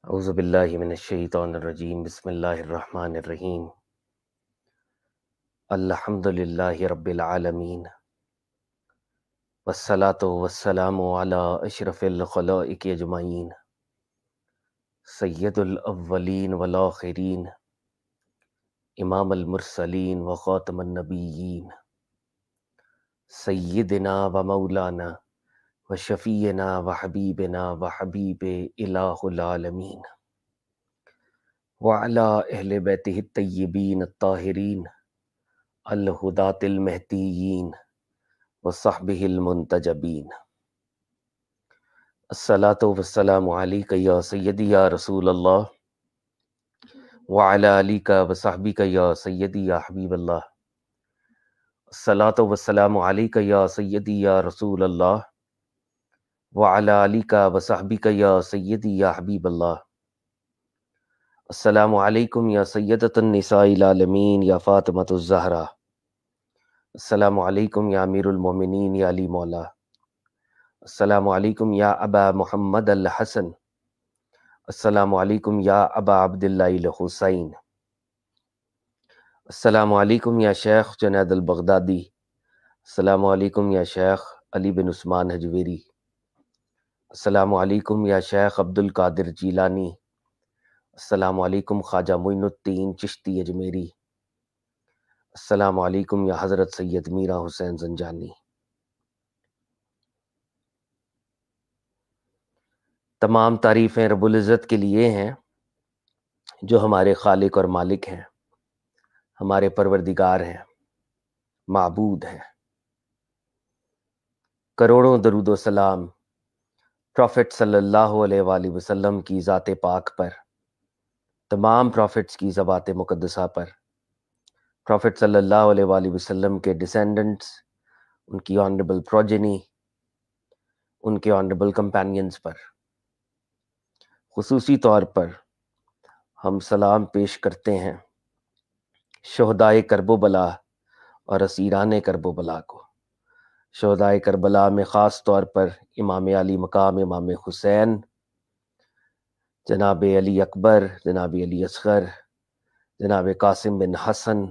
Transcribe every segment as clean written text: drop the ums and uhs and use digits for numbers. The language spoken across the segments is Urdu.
اعوذ باللہ من الشیطان الرجیم، بسم اللہ الرحمن الرحیم۔ الحمد للہ رب العالمین، والصلاة والسلام علی اشرف الخلائق اجمعین، سید الاولین والآخرین، امام المرسلین وخاتم النبیین، سیدنا و مولانا و شفیعنا و حبیبنا و حبیب الہ العالمین، وعلی اہل بیتہ الطیبین الطاہرین الہداۃ المہدیین وصحبہ المنتجبین۔ الصلاۃ والسلام علیک یا سیدی یا رسول اللہ، وعلی آلک وصحبک یا سیدی یا حبیب اللہ۔ الصلاۃ والسلام علیک یا سیدی یا رسول اللہ، وعلی آلک وصحبک یا سیدی یا حبیب اللہ۔ السلام علیکم یا سیدۃ النساء العالمین یا فاطمۃ الزہرا۔ السلام علیکم یا امیر المومنین یا علی مولا۔ السلام علیکم یا ابا محمد الحسن۔ السلام علیکم یا ابا عبداللہ الحسین۔ السلام علیکم یا شیخ جنید البغدادی۔ السلام علیکم یا شیخ علی بن عثمان حجویری۔ السلام علیکم یا شیخ عبد القادر جیلانی۔ السلام علیکم خواجہ معین الدین چشتی اجمیری۔ السلام علیکم یا حضرت سید میرا حسین زنجانی۔ تمام تعریفیں رب العزت کے لیے ہیں جو ہمارے خالق اور مالک ہیں، ہمارے پروردگار ہیں، معبود ہیں۔ کروڑوں درود و سلام پروفٹ صلی اللہ علیہ وآلہ وسلم کی ذات پاک پر، تمام پروفٹس کی ذوات مقدسہ پر، پروفٹ صلی اللہ علیہ وآلہ وسلم کے ڈسینڈنٹس، ان کی آنریبل پروجنی، ان کے آنریبل کمپینینز پر۔ خصوصی طور پر ہم سلام پیش کرتے ہیں شہدائے کرب و بلا اور اسیران کرب و بلا کو۔ شہدائے کربلا میں خاص طور پر امام علی مقام امام حسین، جناب علی اکبر، جناب علی اصغر، جناب قاسم بن حسن،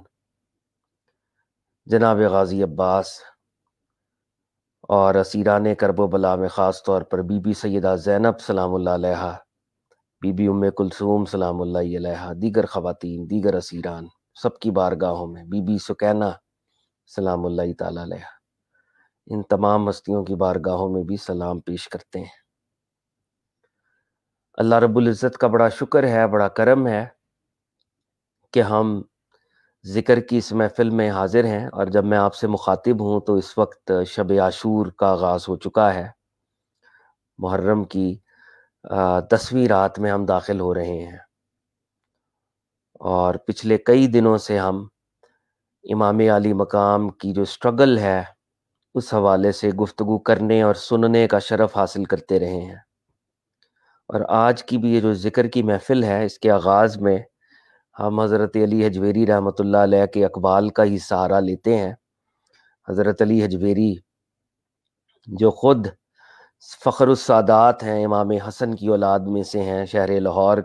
جناب غازی عباس، اور اسیران کرب و بلا میں خاص طور پر بی بی سیدہ زینب سلام اللہ علیہا، بی بی ام کلثوم سلام اللہ علیہا، دیگر خواتین، دیگر اسیران، سب کی بارگاہوں میں، بی بی سکینہ سلام اللہ تعالی علیہا، ان تمام ہستیوں کی بارگاہوں میں بھی سلام پیش کرتے ہیں۔ اللہ رب العزت کا بڑا شکر ہے، بڑا کرم ہے کہ ہم ذکر کی اس محفل میں حاضر ہیں، اور جب میں آپ سے مخاطب ہوں تو اس وقت شب عاشور کا آغاز ہو چکا ہے۔ محرم کی 10ویں رات میں ہم داخل ہو رہے ہیں، اور پچھلے کئی دنوں سے ہم امام علی مقام کی جو سٹرگل ہے اس حوالے سے گفتگو کرنے اور سننے کا شرف حاصل کرتے رہے ہیں۔ اور آج کی بھی یہ جو ذکر کی محفل ہے، اس کے آغاز میں ہم حضرت علی حجویری رحمۃ اللہ علیہ کے اقوال کا ہی سہارا لیتے ہیں۔ حضرت علی حجویری جو خود فخر السادات ہیں، امام حسن کی اولاد میں سے ہیں، شہر لاہور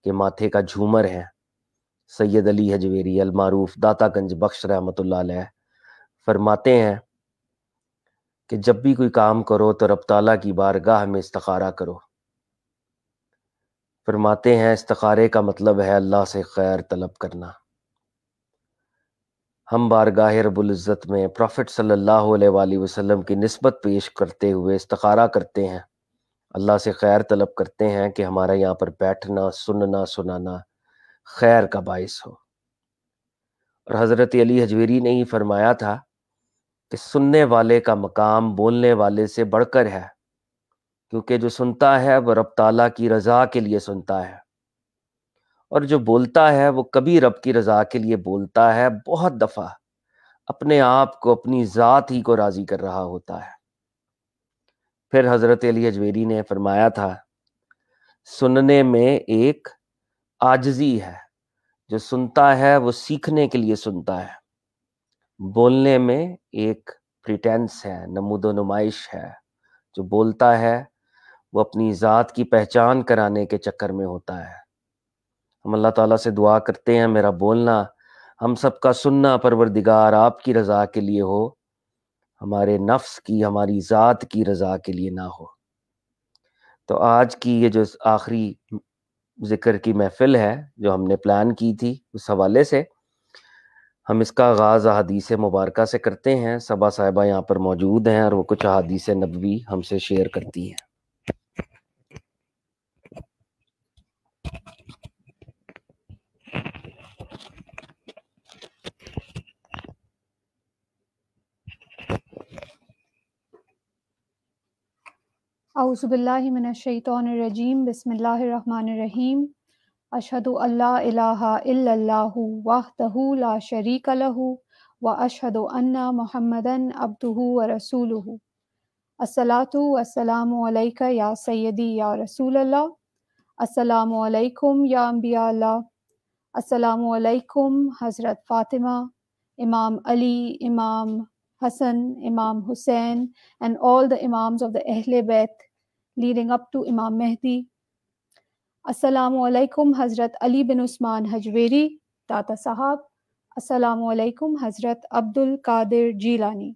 کے ماتھے کا جھومر ہیں، سید علی حجویری المعروف داتا گنج بخش رحمۃ اللہ علیہ، فرماتے ہیں کہ جب بھی کوئی کام کرو تو رب تعالیٰ کی بارگاہ میں استخارہ کرو۔ فرماتے ہیں استخارے کا مطلب ہے اللہ سے خیر طلب کرنا۔ ہم بارگاہ رب العزت میں پروفٹ صلی اللہ علیہ وآلہ وسلم کی نسبت پیش کرتے ہوئے استخارہ کرتے ہیں، اللہ سے خیر طلب کرتے ہیں کہ ہمارا یہاں پر بیٹھنا، سننا، سنانا خیر کا باعث ہو۔ اور حضرت علی حجویری نے ہی فرمایا تھا کہ سننے والے کا مقام بولنے والے سے بڑھ کر ہے، کیونکہ جو سنتا ہے وہ رب تعالیٰ کی رضا کے لیے سنتا ہے، اور جو بولتا ہے وہ کبھی رب کی رضا کے لیے بولتا ہے، بہت دفعہ اپنے آپ کو، اپنی ذات ہی کو راضی کر رہا ہوتا ہے۔ پھر حضرت علی حجویری نے فرمایا تھا سننے میں ایک عاجزی ہے، جو سنتا ہے وہ سیکھنے کے لیے سنتا ہے، بولنے میں ایک پریٹینس ہے، نمود و نمائش ہے، جو بولتا ہے وہ اپنی ذات کی پہچان کرانے کے چکر میں ہوتا ہے۔ ہم اللہ تعالیٰ سے دعا کرتے ہیں میرا بولنا، ہم سب کا سننا پروردگار آپ کی رضا کے لیے ہو، ہمارے نفس کی، ہماری ذات کی رضا کے لیے نہ ہو۔ تو آج کی یہ جو آخری ذکر کی محفل ہے جو ہم نے پلان کی تھی، اس حوالے سے ہم اس کا آغاز احادیث مبارکہ سے کرتے ہیں۔ صبا صاحبہ یہاں پر موجود ہیں اور وہ کچھ احادیث نبوی ہم سے شیئر کرتی ہیں۔ اعوذ باللہ من الشیطان الرجیم، بسم اللہ الرحمن الرحیم۔ اشہد ان لا الہ الا اللہ وحدہ لا شریک لہ واشہد ان محمدا عبدہ ورسولہ۔ الصلاۃ والسلام علیک یا سیدی یا رسول اللہ، السلام علیکم یا انبیاء اللہ، السلام علیکم حضرت فاطمہ، امام علی، امام Hassan, Imam Hussein, and all the Imams of the Ahle Bayt leading up to Imam Mehdi. Assalamu alaikum Hazrat Ali bin Usman Hajweri, Tata Sahab. Assalamu alaikum Hazrat Abdul Qadir Jilani.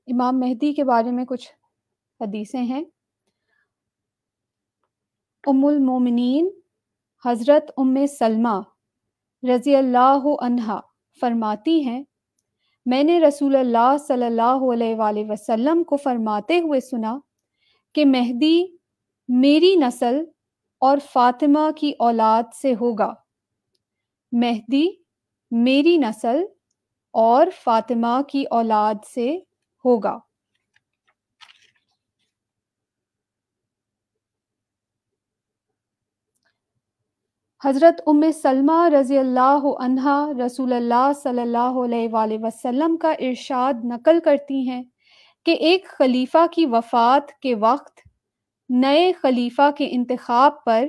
امام مہدی کے بارے میں کچھ حدیثیں ہیں۔ ام المومنین حضرت ام سلمہ رضی اللہ عنہا فرماتی ہیں، میں نے رسول اللہ صلی اللہ علیہ وآلہ وسلم کو فرماتے ہوئے سنا کہ مہدی میری نسل اور فاطمہ کی اولاد سے ہوگا۔ مہدی میری نسل اور فاطمہ کی اولاد سے ہوگا۔ حضرت ام سلمہ رضی اللہ عنہا رسول اللہ صلی اللہ علیہ وآلہ وسلم کا ارشاد نقل کرتی ہیں کہ ایک خلیفہ کی وفات کے وقت نئے خلیفہ کے انتخاب پر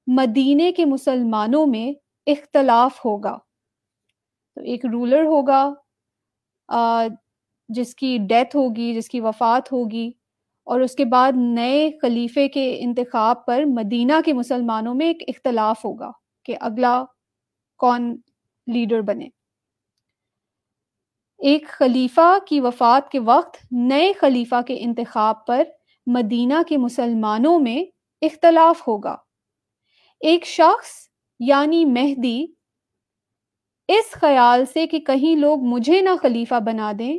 مدینے کے مسلمانوں میں اختلاف ہوگا۔ تو ایک رولر ہوگا جس کی ڈیتھ ہوگی، جس کی وفات ہوگی، اور اس کے بعد نئے خلیفے کے انتخاب پر مدینہ کے مسلمانوں میں ایک اختلاف ہوگا کہ اگلا کون لیڈر بنے۔ ایک خلیفہ کی وفات کے وقت نئے خلیفہ کے انتخاب پر مدینہ کے مسلمانوں میں اختلاف ہوگا۔ ایک شخص یعنی مہدی اس خیال سے کہ کہیں لوگ مجھے نہ خلیفہ بنا دیں،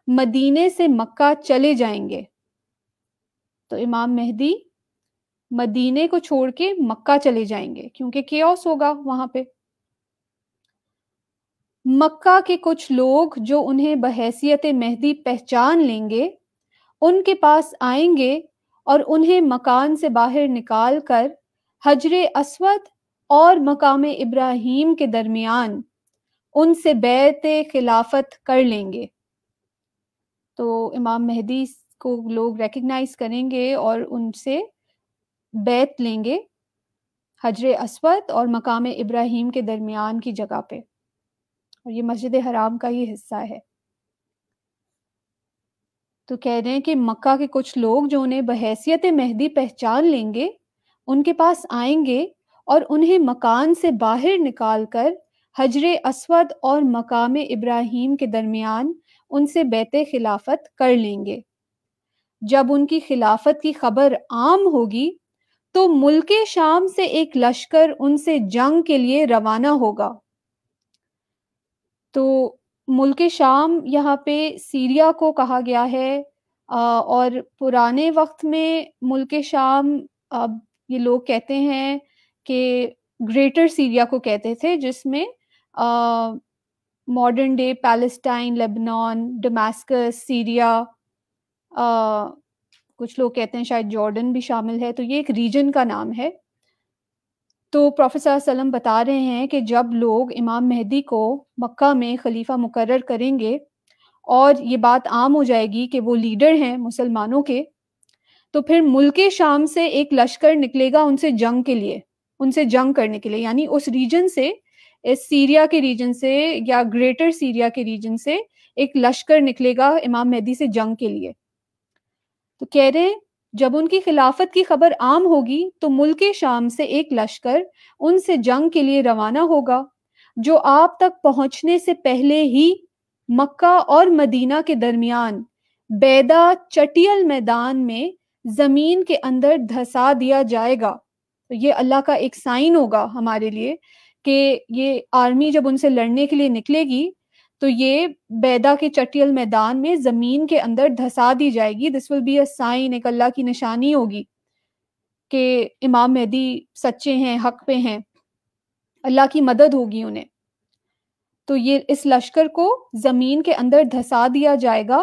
مدینے سے مکہ چلے جائیں گے۔ تو امام مہدی مدینے کو چھوڑ کے مکہ چلے جائیں گے کیونکہ کیوس ہوگا وہاں پہ۔ مکہ کے کچھ لوگ جو انہیں بحیثیت مہدی پہچان لیں گے ان کے پاس آئیں گے اور انہیں مکان سے باہر نکال کر حجر اسود اور مقام ابراہیم کے درمیان ان سے بیعت خلافت کر لیں گے۔ تو امام مہدی کو لوگ ریکگنائز کریں گے اور ان سے بیعت لیں گے حجر اسود اور مقام ابراہیم کے درمیان کی جگہ پہ، اور یہ مسجد حرام کا ہی حصہ ہے۔ تو کہہ رہے ہیں کہ مکہ کے کچھ لوگ جو انہیں بحیثیت مہدی پہچان لیں گے ان کے پاس آئیں گے اور انہیں مکان سے باہر نکال کر حجر اسود اور مقام ابراہیم کے درمیان ان سے بیعت خلافت کر لیں گے۔ جب ان کی خلافت کی خبر عام ہوگی تو ملک شام سے ایک لشکر ان سے جنگ کے لیے روانہ ہوگا۔ تو ملک شام یہاں پہ سیریا کو کہا گیا ہے، اور پرانے وقت میں ملک شام یہ لوگ کہتے ہیں کہ گریٹر سیریا کو کہتے تھے، جس میں modern day Palestine, Lebanon, Damascus, Syria, کچھ لوگ کہتے ہیں شاید جارڈن بھی شامل ہے۔ تو یہ ایک ریجن کا نام ہے۔ تو پروفیٹ صلی اللہ علیہ وسلم بتا رہے ہیں کہ جب لوگ امام مہدی کو مکہ میں خلیفہ مقرر کریں گے اور یہ بات عام ہو جائے گی کہ وہ لیڈر ہیں مسلمانوں کے، تو پھر ملک شام سے ایک لشکر نکلے گا ان سے جنگ کے لیے، ان سے جنگ کرنے کے لیے، یعنی اس ریجن سے، اس سیریا کے ریجن سے یا گریٹر سیریا کے ریجن سے ایک لشکر نکلے گا امام مہدی سے جنگ کے لیے۔ تو کہہ رہے ہیں جب ان کی خلافت کی خبر عام ہوگی تو ملک شام سے ایک لشکر ان سے جنگ کے لیے روانہ ہوگا، جو آپ تک پہنچنے سے پہلے ہی مکہ اور مدینہ کے درمیان بیدا چٹیل میدان میں زمین کے اندر دھسا دیا جائے گا۔ تو یہ اللہ کا ایک سائن ہوگا ہمارے لیے کہ یہ آرمی جب ان سے لڑنے کے لیے نکلے گی تو یہ بیدا کے چٹیل میدان میں زمین کے اندر دھسا دی جائے گی۔ دس ول بی اے سائن، ایک اللہ کی نشانی ہوگی کہ امام مہدی سچے ہیں، حق پہ ہیں، اللہ کی مدد ہوگی انہیں۔ تو یہ اس لشکر کو زمین کے اندر دھسا دیا جائے گا۔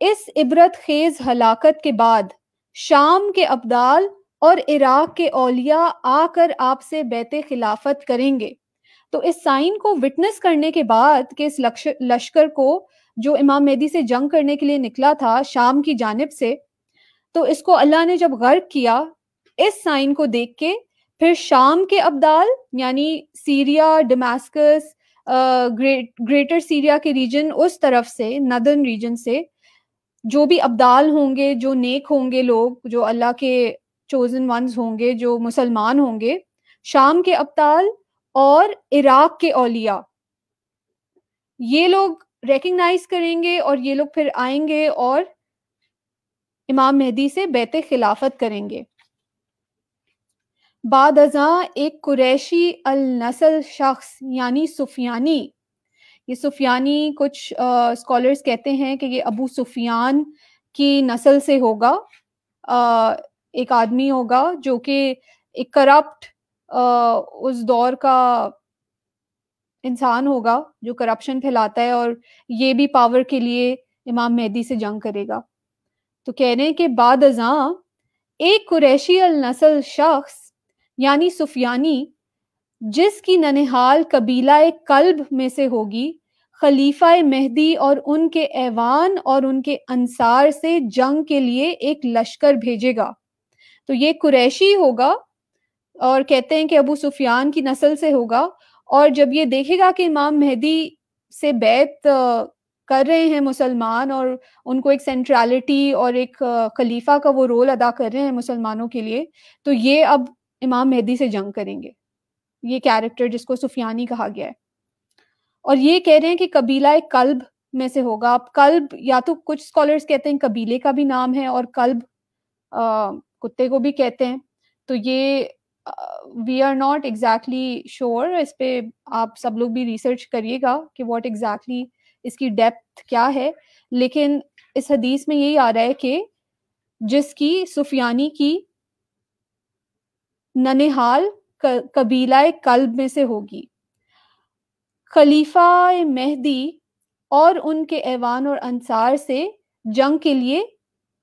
اس عبرت خیز ہلاکت کے بعد شام کے ابدال اور عراق کے اولیاء آ کر آپ سے بیعت خلافت کریں گے۔ تو اس سائن کو وٹنس کرنے کے بعد کہ اس لشکر کو جو امام مہدی سے جنگ کرنے کے لیے نکلا تھا شام کی جانب سے، تو اس کو اللہ نے جب غرق کیا، اس سائن کو دیکھ کے پھر شام کے ابدال یعنی سیریا، ڈماسکس، گریٹر سیریا کے ریجن، اس طرف سے ندرن ریجن سے جو بھی ابدال ہوں گے، جو نیک ہوں گے لوگ، جو اللہ کے چوزن ونز ہوں گے، جو مسلمان ہوں گے، شام کے ابدال اور عراق کے اولیاء، یہ لوگ ریکگنائز کریں گے اور یہ لوگ پھر آئیں گے اور امام مہدی سے بیعت خلافت کریں گے۔ بعد ازاں ایک قریشی النسل شخص یعنی سفیانی، یہ سفیانی کچھ اسکالرز کہتے ہیں کہ یہ ابو سفیان کی نسل سے ہوگا، ایک آدمی ہوگا جو کہ ایک کرپٹ اس دور کا انسان ہوگا جو کرپشن پھیلاتا ہے اور یہ بھی پاور کے لیے امام مہدی سے جنگ کرے گا۔ تو کہہ رہے ہیں کہ بعد ازاں ایک قریشی النسل شخص یعنی سفیانی جس کی ننہال قبیلہ کلب میں سے ہوگی، خلیفہ مہدی اور ان کے ایوان اور ان کے انصار سے جنگ کے لیے ایک لشکر بھیجے گا۔ تو یہ قریشی ہوگا اور کہتے ہیں کہ ابو سفیان کی نسل سے ہوگا، اور جب یہ دیکھے گا کہ امام مہدی سے بیعت کر رہے ہیں مسلمان اور ان کو ایک سینٹرالٹی اور ایک خلیفہ کا وہ رول ادا کر رہے ہیں مسلمانوں کے لیے، تو یہ اب امام مہدی سے جنگ کریں گے، یہ کیریکٹر جس کو سفیانی کہا گیا ہے۔ اور یہ کہہ رہے ہیں کہ قبیلہ کلب میں سے ہوگا۔ اب کلب یا تو کچھ اسکالرز کہتے ہیں قبیلے کا بھی نام ہے اور کلب کتے کو بھی کہتے ہیں، تو یہ وی آر ناٹ ایگزیکٹلی شور، اس پہ آپ سب لوگ بھی ریسرچ کریے گا کہ واٹ ایگزیکٹلی اس کی ڈیپتھ کیا ہے، لیکن اس حدیث میں یہی آ رہا ہے کہ جس کی سفیانی کی ننہال قبیلہ کلب میں سے ہوگی، خلیفہ مہدی اور ان کے ایوان اور انصار سے جنگ کے لیے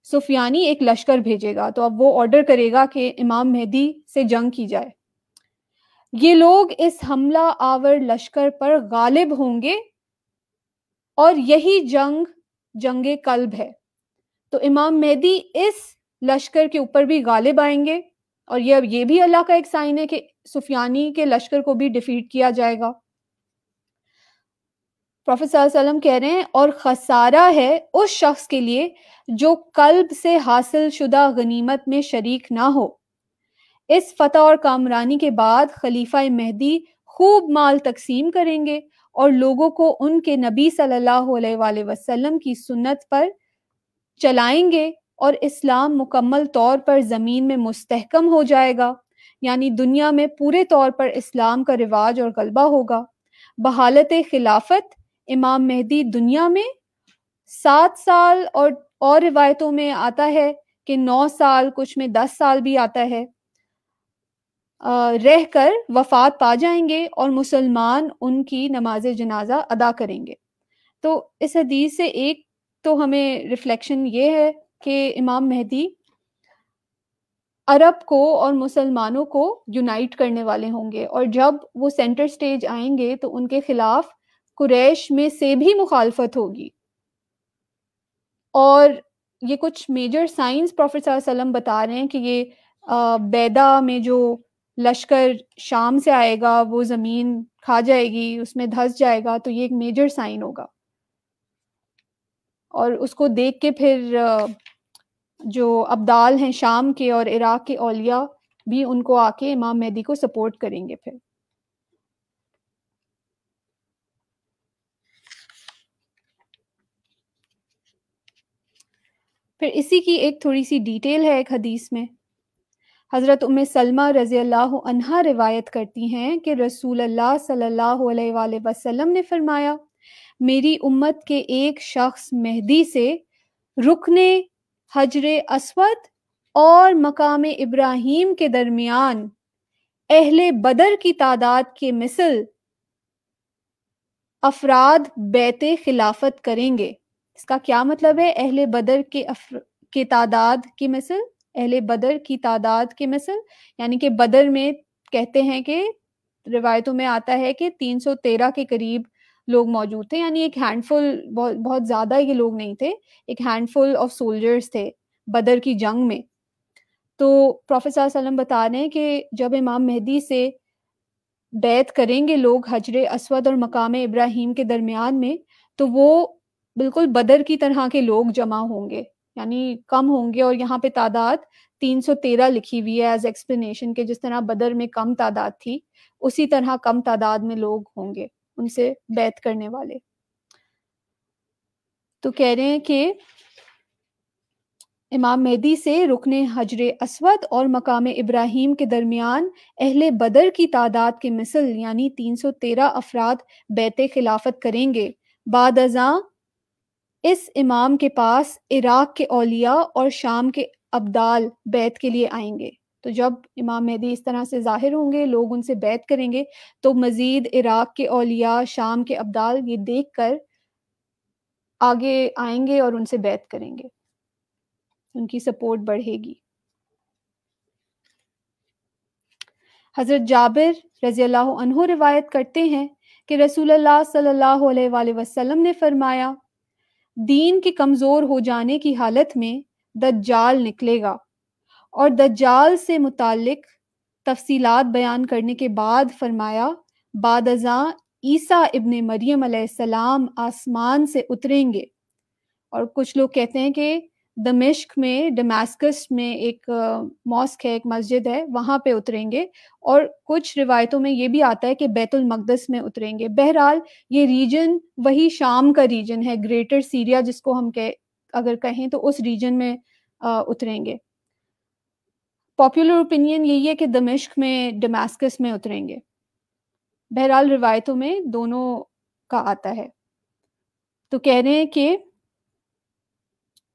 سفیانی ایک لشکر بھیجے گا۔ تو اب وہ آرڈر کرے گا کہ امام مہدی سے جنگ کی جائے۔ یہ لوگ اس حملہ آور لشکر پر غالب ہوں گے اور یہی جنگ قلب ہے۔ تو امام مہدی اس لشکر کے اوپر بھی غالب آئیں گے، اور یہ بھی اللہ کا ایک سائن ہے کہ سفیانی کے لشکر کو بھی ڈیفیٹ کیا جائے گا۔ پروفیٹ صلی اللہ علیہ وسلم کہہ رہے ہیں اور خسارہ ہے اس شخص کے لیے جو قلب سے حاصل شدہ غنیمت میں شریک نہ ہو۔ اس فتح اور کامرانی کے بعد خلیفہ مہدی خوب مال تقسیم کریں گے اور لوگوں کو ان کے نبی صلی اللہ علیہ وآلہ وسلم کی سنت پر چلائیں گے، اور اسلام مکمل طور پر زمین میں مستحکم ہو جائے گا، یعنی دنیا میں پورے طور پر اسلام کا رواج اور غلبہ ہوگا۔ بحالت خلافت امام مہدی دنیا میں 7 سال اور روایتوں میں آتا ہے کہ 9 سال، کچھ میں 10 سال بھی آتا ہے، رہ کر وفات پا جائیں گے اور مسلمان ان کی نماز جنازہ ادا کریں گے۔ تو اس حدیث سے ایک تو ہمیں ریفلیکشن یہ ہے کہ امام مہدی عرب کو اور مسلمانوں کو یونائٹ کرنے والے ہوں گے، اور جب وہ سینٹر سٹیج آئیں گے تو ان کے خلاف قریش میں سے بھی مخالفت ہوگی۔ اور یہ کچھ میجر سائنس پروفیٹ صلی اللہ علیہ وسلم بتا رہے ہیں کہ یہ بیدا میں جو لشکر شام سے آئے گا وہ زمین کھا جائے گی، اس میں دھس جائے گا، تو یہ ایک میجر سائن ہوگا، اور اس کو دیکھ کے پھر جو ابدال ہیں شام کے اور عراق کے اولیاء بھی ان کو آ کے امام مہدی کو سپورٹ کریں گے. پھر اسی کی ایک تھوڑی سی ڈیٹیل ہے ایک حدیث میں. حضرت ام سلمہ رضی اللہ عنہا روایت کرتی ہیں کہ رسول اللہ صلی اللہ علیہ وآلہ وسلم نے فرمایا میری امت کے ایک شخص مہدی سے رکن حجر اسود اور مقام ابراہیم کے درمیان اہل بدر کی تعداد کے مثل افراد بیت خلافت کریں گے. اس کا کیا مطلب ہے؟ اہل بدر کے تعداد کی مثل، اہل بدر کی تعداد کے مثل یعنی کہ بدر میں کہتے ہیں کہ روایتوں میں آتا ہے کہ 313 کے قریب لوگ موجود تھے، یعنی ایک ہینڈ فل، بہت زیادہ یہ لوگ نہیں تھے، ایک ہینڈ فل آف سولجرز تھے بدر کی جنگ میں. تو پروفیٹ صلی اللہ علیہ وسلم بتا رہے ہیں کہ جب امام مہدی سے بیعت کریں گے لوگ حجر اسود اور مقام ابراہیم کے درمیان میں، تو وہ بالکل بدر کی طرح کے لوگ جمع ہوں گے، یعنی کم ہوں گے. اور یہاں پہ تعداد 313 لکھی ہوئی ہے ایز ایکسپلینیشن کہ جس طرح بدر میں کم تعداد تھی اسی طرح کم تعداد میں لوگ ہوں گے ان سے بیعت کرنے والے. تو کہہ رہے ہیں کہ امام مہدی سے رکن حجر اسود اور مقام ابراہیم کے درمیان اہل بدر کی تعداد کے مثل یعنی 313 افراد بیعت خلافت کریں گے. بعد ازاں اس امام کے پاس عراق کے اولیاء اور شام کے ابدال بیعت کے لیے آئیں گے. تو جب امام مہدی اس طرح سے ظاہر ہوں گے، لوگ ان سے بیعت کریں گے، تو مزید عراق کے اولیاء، شام کے ابدال یہ دیکھ کر آگے آئیں گے اور ان سے بیعت کریں گے، ان کی سپورٹ بڑھے گی. حضرت جابر رضی اللہ عنہ روایت کرتے ہیں کہ رسول اللہ صلی اللہ علیہ وآلہ وسلم نے فرمایا دین کے کمزور ہو جانے کی حالت میں دجال نکلے گا. اور دجال سے متعلق تفصیلات بیان کرنے کے بعد فرمایا بعد ازاں عیسیٰ ابن مریم علیہ السلام آسمان سے اتریں گے. اور کچھ لوگ کہتے ہیں کہ دمشق میں، ڈماسکس میں ایک ماسک ہے، ایک مسجد ہے، وہاں پہ اتریں گے. اور کچھ روایتوں میں یہ بھی آتا ہے کہ بیت المقدس میں اتریں گے. بہرحال یہ ریجن وہی شام کا ریجن ہے، گریٹر سیریا جس کو ہم اگر کہیں تو اس ریجن میں اتریں گے. پاپولر اوپینین یہی ہے کہ دمشق میں، ڈماسکس میں اتریں گے. بہرحال روایتوں میں دونوں کا آتا ہے. تو کہہ رہے ہیں کہ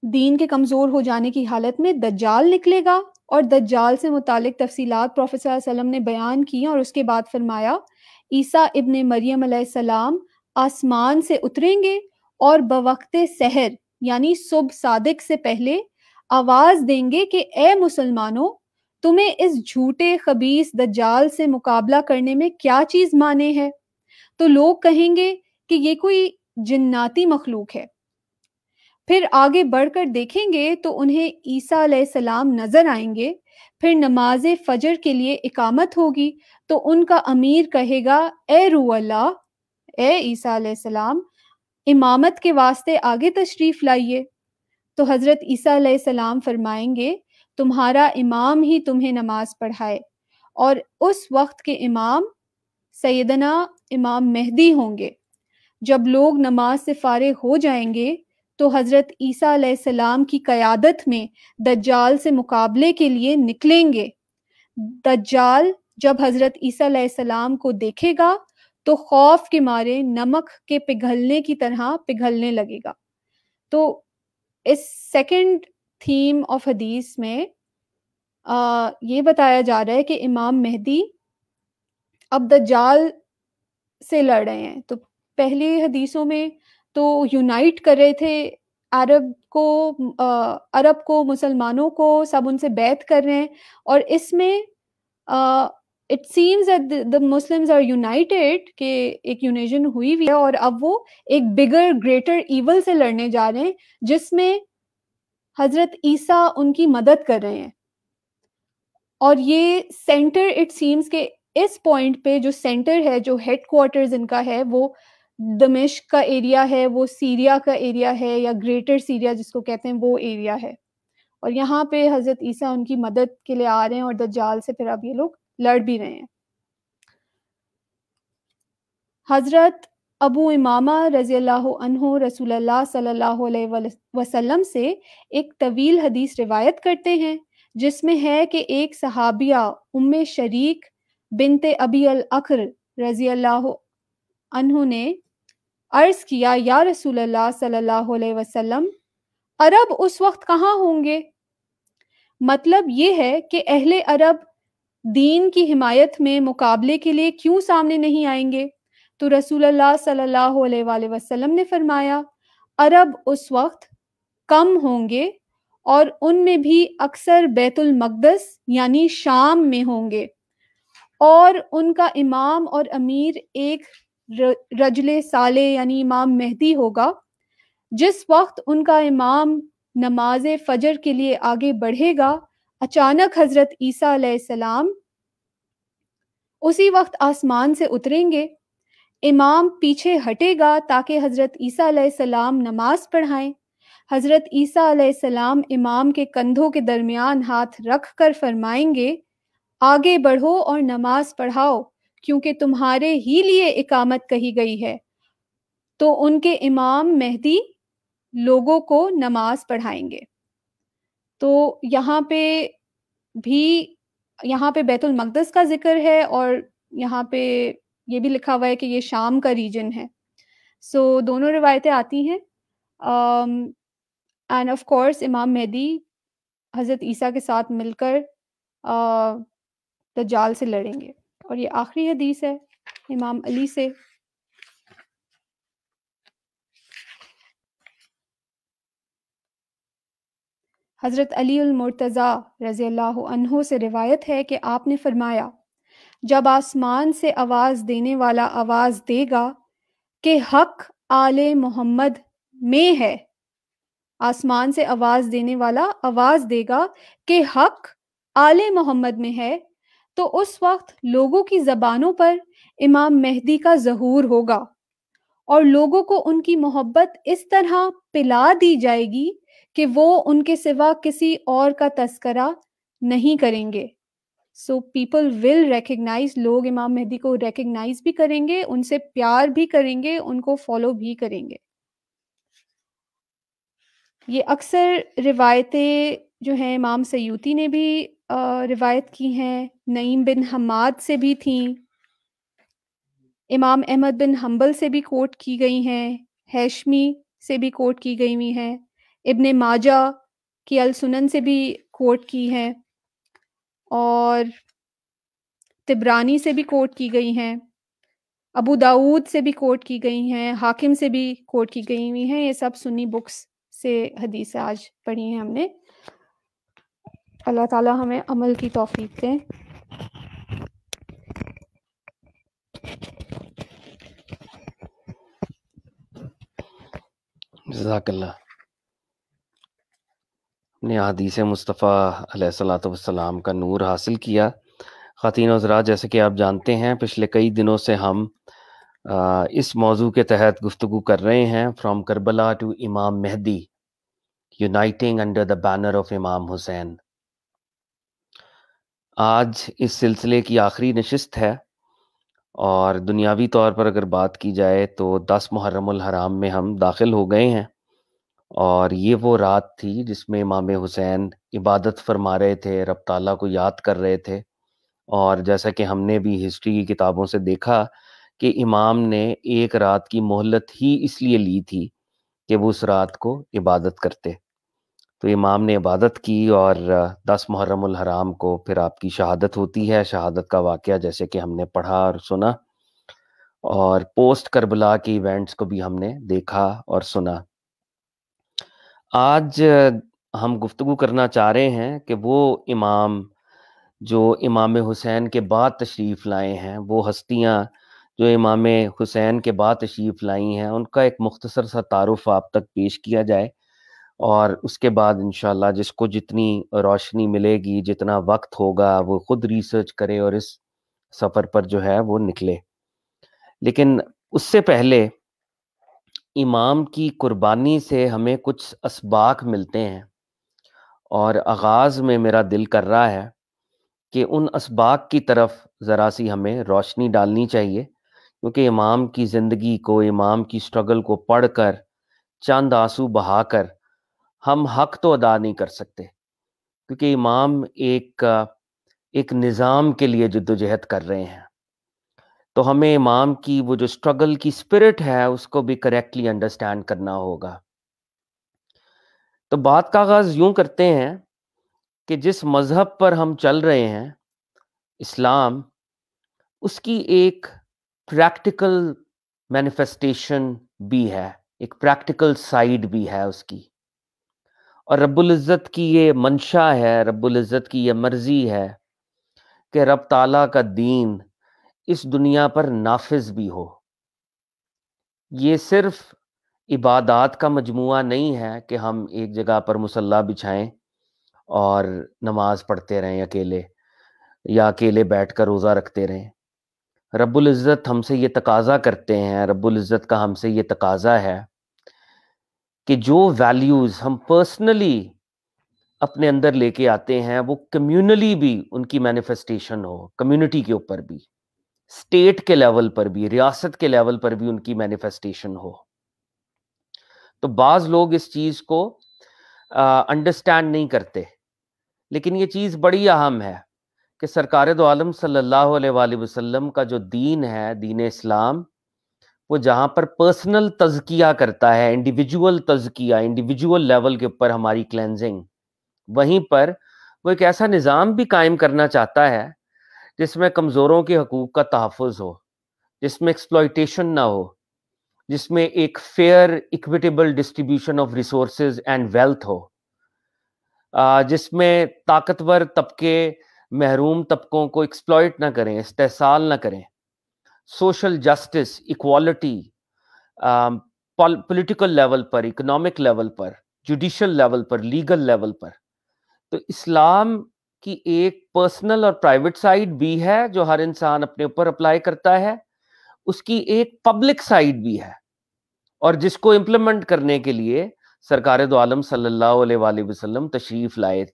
دین کے کمزور ہو جانے کی حالت میں دجال نکلے گا. اور دجال سے متعلق تفصیلات پروفیٹ صلی اللہ علیہ وسلم نے بیان کی اور اس کے بعد فرمایا عیسیٰ ابن مریم علیہ السلام آسمان سے اتریں گے اور بوقت سحر یعنی صبح صادق سے پہلے آواز دیں گے کہ اے مسلمانوں، تمہیں اس جھوٹے خبیث دجال سے مقابلہ کرنے میں کیا چیز مانے ہے؟ تو لوگ کہیں گے کہ یہ کوئی جناتی مخلوق ہے. پھر آگے بڑھ کر دیکھیں گے تو انہیں عیسیٰ علیہ السلام نظر آئیں گے. پھر نماز فجر کے لیے اقامت ہوگی تو ان کا امیر کہے گا اے روح اللہ، اے عیسیٰ علیہ السلام، امامت کے واسطے آگے تشریف لائیے. تو حضرت عیسیٰ علیہ السلام فرمائیں گے تمہارا امام ہی تمہیں نماز پڑھائے. اور اس وقت کے امام سیدنا امام مہدی ہوں گے. جب لوگ نماز سے فارغ ہو جائیں گے تو حضرت عیسیٰ علیہ السلام کی قیادت میں دجال سے مقابلے کے لیے نکلیں گے. دجال جب حضرت عیسیٰ علیہ السلام کو دیکھے گا تو خوف کے مارے نمک کے پگھلنے کی طرح پگھلنے لگے گا. تو اس سیکنڈ تھیم آف حدیث میں یہ بتایا جا رہا ہے کہ امام مہدی اب دجال سے لڑ رہے ہیں. تو پہلے حدیثوں میں تو یونائٹ کر رہے تھے عرب کو، مسلمانوں کو، سب ان سے بیعت کر رہے ہیں. اور اس میں it seems that the Muslims are united کہ ایک یونیژن ہوئی ہوئی ہے اور اب وہ ایک بگر گریٹر ایول سے لڑنے جا رہے ہیں جس میں حضرت عیسیٰ ان کی مدد کر رہے ہیں. اور یہ سینٹر اٹ سیمز کہ اس پوائنٹ پہ جو سینٹر ہے، جو ہیڈ کوارٹرز ان کا ہے، وہ دمشق کا ایریا ہے، وہ سیریا کا ایریا ہے یا گریٹر سیریا جس کو کہتے ہیں وہ ایریا ہے. اور یہاں پہ حضرت عیسیٰ ان کی مدد کے لیے آ رہے ہیں اور دجال سے پھر اب یہ لوگ لڑ بھی رہے ہیں۔ حضرت ابو امامہ رضی اللہ عنہ رسول اللہ صلی اللہ علیہ وسلم سے ایک طویل حدیث روایت کرتے ہیں جس میں ہے کہ ایک صحابیہ ام شریک بنت ابی الاخر رضی اللہ عنہ نے عرض کیا، یا رسول اللہ صلی اللہ علیہ وسلم، عرب اس وقت کہاں ہوں گے؟ مطلب یہ ہے کہ اہل عرب دین کی حمایت میں مقابلے کے لیے کیوں سامنے نہیں آئیں گے؟ تو رسول اللہ صلی اللہ علیہ وآلہ وسلم نے فرمایا، عرب اس وقت کم ہوں گے اور ان میں بھی اکثر بیت المقدس یعنی شام میں ہوں گے، اور ان کا امام اور امیر ایک رجل صالح یعنی امام مہدی ہوگا۔ جس وقت ان کا امام نماز فجر کے لیے آگے بڑھے گا، اچانک حضرت عیسیٰ علیہ السلام اسی وقت آسمان سے اتریں گے۔ امام پیچھے ہٹے گا تاکہ حضرت عیسیٰ علیہ السلام نماز پڑھائیں۔ حضرت عیسیٰ علیہ السلام امام کے کندھوں کے درمیان ہاتھ رکھ کر فرمائیں گے، آگے بڑھو اور نماز پڑھاؤ کیونکہ تمہارے ہی لیے اقامت کہی گئی ہے۔ تو ان کے امام مہدی لوگوں کو نماز پڑھائیں گے۔ تو یہاں پہ بیت المقدس کا ذکر ہے اور یہاں پہ یہ بھی لکھا ہوا ہے کہ یہ شام کا ریجن ہے۔ سو دونوں روایتیں آتی ہیں، اینڈ آف کورس امام مہدی حضرت عیسیٰ کے ساتھ مل کر دجال سے لڑیں گے۔ اور یہ آخری حدیث ہے امام علی سے۔ حضرت علی المرتضی رضی اللہ عنہ سے روایت ہے کہ آپ نے فرمایا، جب آسمان سے آواز دینے والا آواز دے گا کہ حق آل محمد میں ہے، آسمان سے آواز دینے والا آواز دے گا کہ حق آل محمد میں ہے، تو اس وقت لوگوں کی زبانوں پر امام مہدی کا ظہور ہوگا اور لوگوں کو ان کی محبت اس طرح پلا دی جائے گی کہ وہ ان کے سوا کسی اور کا تذکرہ نہیں کریں گے۔ سو پیپل ول ریکگنائز، لوگ امام مہدی کو ریکگنائز بھی کریں گے، ان سے پیار بھی کریں گے، ان کو فالو بھی کریں گے۔ یہ اکثر روایتیں جو ہیں امام سیوطی نے بھی روایت کی ہیں، نعیم بن حماد سے بھی تھیں، امام احمد بن حنبل سے بھی کوٹ کی گئی ہیں، ہیشمی سے بھی کوٹ کی گئی ہوئی ہیں، ابن ماجہ کی السنن سے بھی کوٹ کی ہیں، اور طبرانی سے بھی کوٹ کی گئی ہیں، ابو داود سے بھی کوٹ کی گئی ہیں، حاکم سے بھی کوٹ کی گئی ہوئی ہیں۔ یہ سب سنی بکس سے حدیث آج پڑھی ہیں ہم نے۔ اللہ تعالی ہمیں عمل کی توفیق دیں۔ جزاک اللہ۔ نے حدیث مصطفیٰ علیہ الصلوۃ والسلام کا نور حاصل کیا۔ خواتین و حضرات، جیسے کہ آپ جانتے ہیں پچھلے کئی دنوں سے ہم اس موضوع کے تحت گفتگو کر رہے ہیں، from Karbala to Imam Mahdi, uniting under the banner of Imam Hussain. آج اس سلسلے کی آخری نشست ہے، اور دنیاوی طور پر اگر بات کی جائے تو 10 محرم الحرام میں ہم داخل ہو گئے ہیں، اور یہ وہ رات تھی جس میں امام حسین عبادت فرما رہے تھے، رب تعالیٰ کو یاد کر رہے تھے۔ اور جیسا کہ ہم نے بھی ہسٹری کی کتابوں سے دیکھا کہ امام نے ایک رات کی مہلت ہی اس لیے لی تھی کہ وہ اس رات کو عبادت کرتے۔ تو امام نے عبادت کی، اور 10 محرم الحرام کو پھر آپ کی شہادت ہوتی ہے۔ شہادت کا واقعہ جیسے کہ ہم نے پڑھا اور سنا، اور پوسٹ کربلا کے ایونٹس کو بھی ہم نے دیکھا اور سنا۔ آج ہم گفتگو کرنا چاہ رہے ہیں کہ وہ امام جو امام حسین کے بعد تشریف لائے ہیں، وہ ہستیاں جو امام حسین کے بعد تشریف لائی ہیں، ان کا ایک مختصر سا تعارف آپ تک پیش کیا جائے، اور اس کے بعد انشاءاللہ جس کو جتنی روشنی ملے گی، جتنا وقت ہوگا، وہ خود ریسرچ کرے اور اس سفر پر جو ہے وہ نکلے۔ لیکن اس سے پہلے امام کی قربانی سے ہمیں کچھ اسباق ملتے ہیں، اور آغاز میں میرا دل کر رہا ہے کہ ان اسباق کی طرف ذرا سی ہمیں روشنی ڈالنی چاہیے، کیونکہ امام کی زندگی کو، امام کی سٹرگل کو پڑھ کر، چند آنسو بہا کر ہم حق تو ادا نہیں کر سکتے، کیونکہ امام ایک نظام کے لیے جدوجہد کر رہے ہیں۔ تو ہمیں امام کی وہ جو سٹرگل کی سپرٹ ہے اس کو بھی کریکٹلی انڈرسٹینڈ کرنا ہوگا۔ تو بات کا آغاز یوں کرتے ہیں کہ جس مذہب پر ہم چل رہے ہیں، اسلام، اس کی ایک پریکٹیکل مینیفیسٹیشن بھی ہے، ایک پریکٹیکل سائیڈ بھی ہے اس کی، اور رب العزت کی یہ منشا ہے، رب العزت کی یہ مرضی ہے کہ رب تعالیٰ کا دین اس دنیا پر نافذ بھی ہو۔ یہ صرف عبادات کا مجموعہ نہیں ہے کہ ہم ایک جگہ پر مصلی بچھائیں اور نماز پڑھتے رہیں اکیلے، یا اکیلے بیٹھ کر روزہ رکھتے رہیں۔ رب العزت ہم سے یہ تقاضا کرتے ہیں، رب العزت کا ہم سے یہ تقاضا ہے کہ جو ویلیوز ہم پرسنلی اپنے اندر لے کے آتے ہیں وہ کمیونلی بھی ان کی مینیفیسٹیشن ہو، کمیونٹی کے اوپر بھی، اسٹیٹ کے لیول پر بھی، ریاست کے لیول پر بھی ان کی مینیفیسٹیشن ہو۔ تو بعض لوگ اس چیز کو انڈرسٹینڈ نہیں کرتے، لیکن یہ چیز بڑی اہم ہے کہ سرکار دو عالم صلی اللہ علیہ وآلہ وسلم کا جو دین ہے، دین اسلام، وہ جہاں پر پرسنل تزکیہ کرتا ہے، انڈیویجول تزکیہ، انڈیویجول لیول کے اوپر ہماری کلینزنگ، وہیں پر وہ ایک ایسا نظام بھی قائم کرنا چاہتا ہے جس میں کمزوروں کے حقوق کا تحفظ ہو، جس میں ایکسپلائٹیشن نہ ہو، جس میں ایک fair equitable distribution of resources and wealth ہو، جس میں طاقتور طبقے محروم طبقوں کو ایکسپلائٹ نہ کریں، استحصال نہ کریں، social justice, equality, political level پر، اکنامک لیول پر، جوڈیشل لیول پر، لیگل لیول پر۔ تو اسلام کی ایک پرسنل اور پرائیویٹ سائیڈ بھی ہے جو ہر انسان اپنے اوپر اپلائی کرتا ہے، اس کی ایک پبلک سائیڈ بھی ہے، اور جس کو امپلیمنٹ کرنے کے لیے سرکار دو عالم صلی اللہ علیہ وآلہ وسلم تشریف لائے،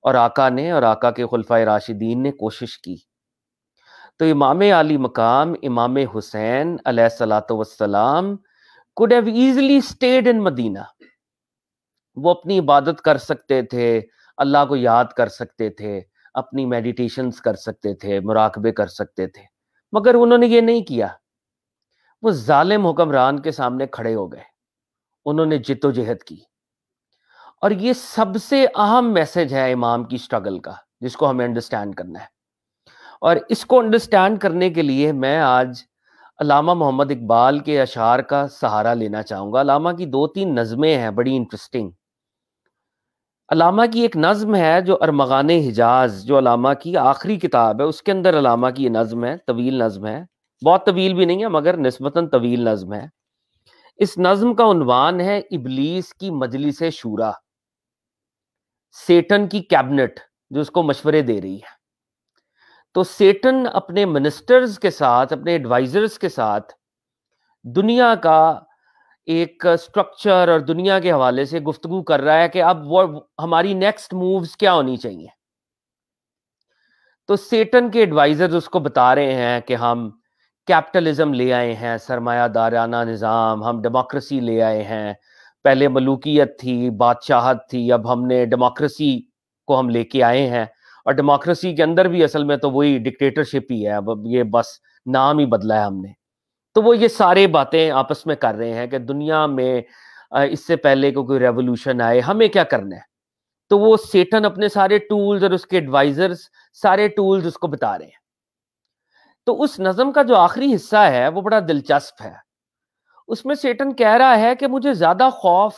اور آقا نے اور آقا کے خلفائے راشدین نے کوشش کی۔ تو امام عالی مقام امام حسین علیہ الصلوۃ والسلام could have easily stayed in مدینہ، وہ اپنی عبادت کر سکتے تھے، اللہ کو یاد کر سکتے تھے، اپنی میڈیٹیشنز کر سکتے تھے، مراقبے کر سکتے تھے، مگر انہوں نے یہ نہیں کیا۔ وہ ظالم حکمران کے سامنے کھڑے ہو گئے، انہوں نے جد و جہد کی، اور یہ سب سے اہم میسج ہے امام کی سٹرگل کا، جس کو ہمیں انڈرسٹینڈ کرنا ہے۔ اور اس کو انڈرسٹینڈ کرنے کے لیے میں آج علامہ محمد اقبال کے اشعار کا سہارا لینا چاہوں گا۔ علامہ کی 2-3 نظمیں ہیں بڑی انٹرسٹنگ۔ علامہ کی ایک نظم ہے جو ارمغان حجاز، جو علامہ کی آخری کتاب ہے، اس کے اندر علامہ کی یہ نظم ہے، طویل نظم ہے، بہت طویل بھی نہیں ہے مگر نسبتاً طویل نظم ہے۔ اس نظم کا عنوان ہے ابلیس کی مجلس شورا، سیٹن کی کیبنٹ جو اس کو مشورے دے رہی ہے۔ تو سیٹن اپنے منسٹرز کے ساتھ، اپنے ایڈوائزرز کے ساتھ دنیا کا ایک سٹرکچر اور دنیا کے حوالے سے گفتگو کر رہا ہے کہ اب وہ ہماری نیکسٹ مووز کیا ہونی چاہیے۔ تو سیٹن کے ایڈوائزرز اس کو بتا رہے ہیں کہ ہم کیپٹلزم لے آئے ہیں، سرمایہ دارانہ نظام، ہم ڈیموکریسی لے آئے ہیں، پہلے ملوکیت تھی، بادشاہت تھی، اب ہم نے ڈیموکریسی کو ہم لے کے آئے ہیں، اور ڈیموکریسی کے اندر بھی اصل میں تو وہی ڈکٹیٹرشپ ہی ہے، اب یہ بس نام ہی بدلا ہے ہم نے۔ تو وہ یہ سارے باتیں آپس میں کر رہے ہیں کہ دنیا میں اس سے پہلے کوئی ریولوشن آئے ہمیں کیا کرنا ہے۔ تو وہ سیٹن اپنے سارے ٹولز اور اس کے ایڈوائزرز سارے ٹولز اس کو بتا رہے ہیں۔ تو اس نظم کا جو آخری حصہ ہے وہ بڑا دلچسپ ہے۔ اس میں سیٹن کہہ رہا ہے کہ مجھے زیادہ خوف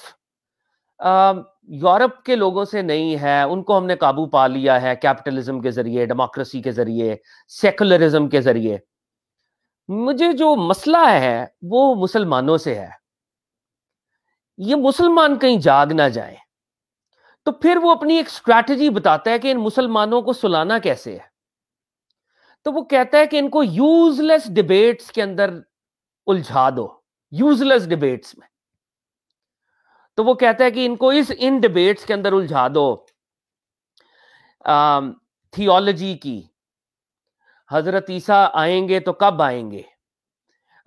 یورپ کے لوگوں سے نہیں ہے، ان کو ہم نے قابو پا لیا ہے کیپٹلزم کے ذریعے، ڈیموکریسی کے ذریعے، سیکولرزم کے ذریعے۔ مجھے جو مسئلہ ہے وہ مسلمانوں سے ہے، یہ مسلمان کہیں جاگ نہ جائیں۔ تو پھر وہ اپنی ایک اسٹریٹجی بتاتا ہے کہ ان مسلمانوں کو سلانا کیسے ہے۔ تو وہ کہتا ہے کہ ان کو یوز لیس ڈیبیٹس کے اندر الجھا دو، یوز لیس ڈیبیٹس میں۔ تو وہ کہتا ہے کہ ان کو ان ڈیبیٹس کے اندر الجھا دو تھیولوجی کی، حضرت عیسیٰ آئیں گے تو کب آئیں گے،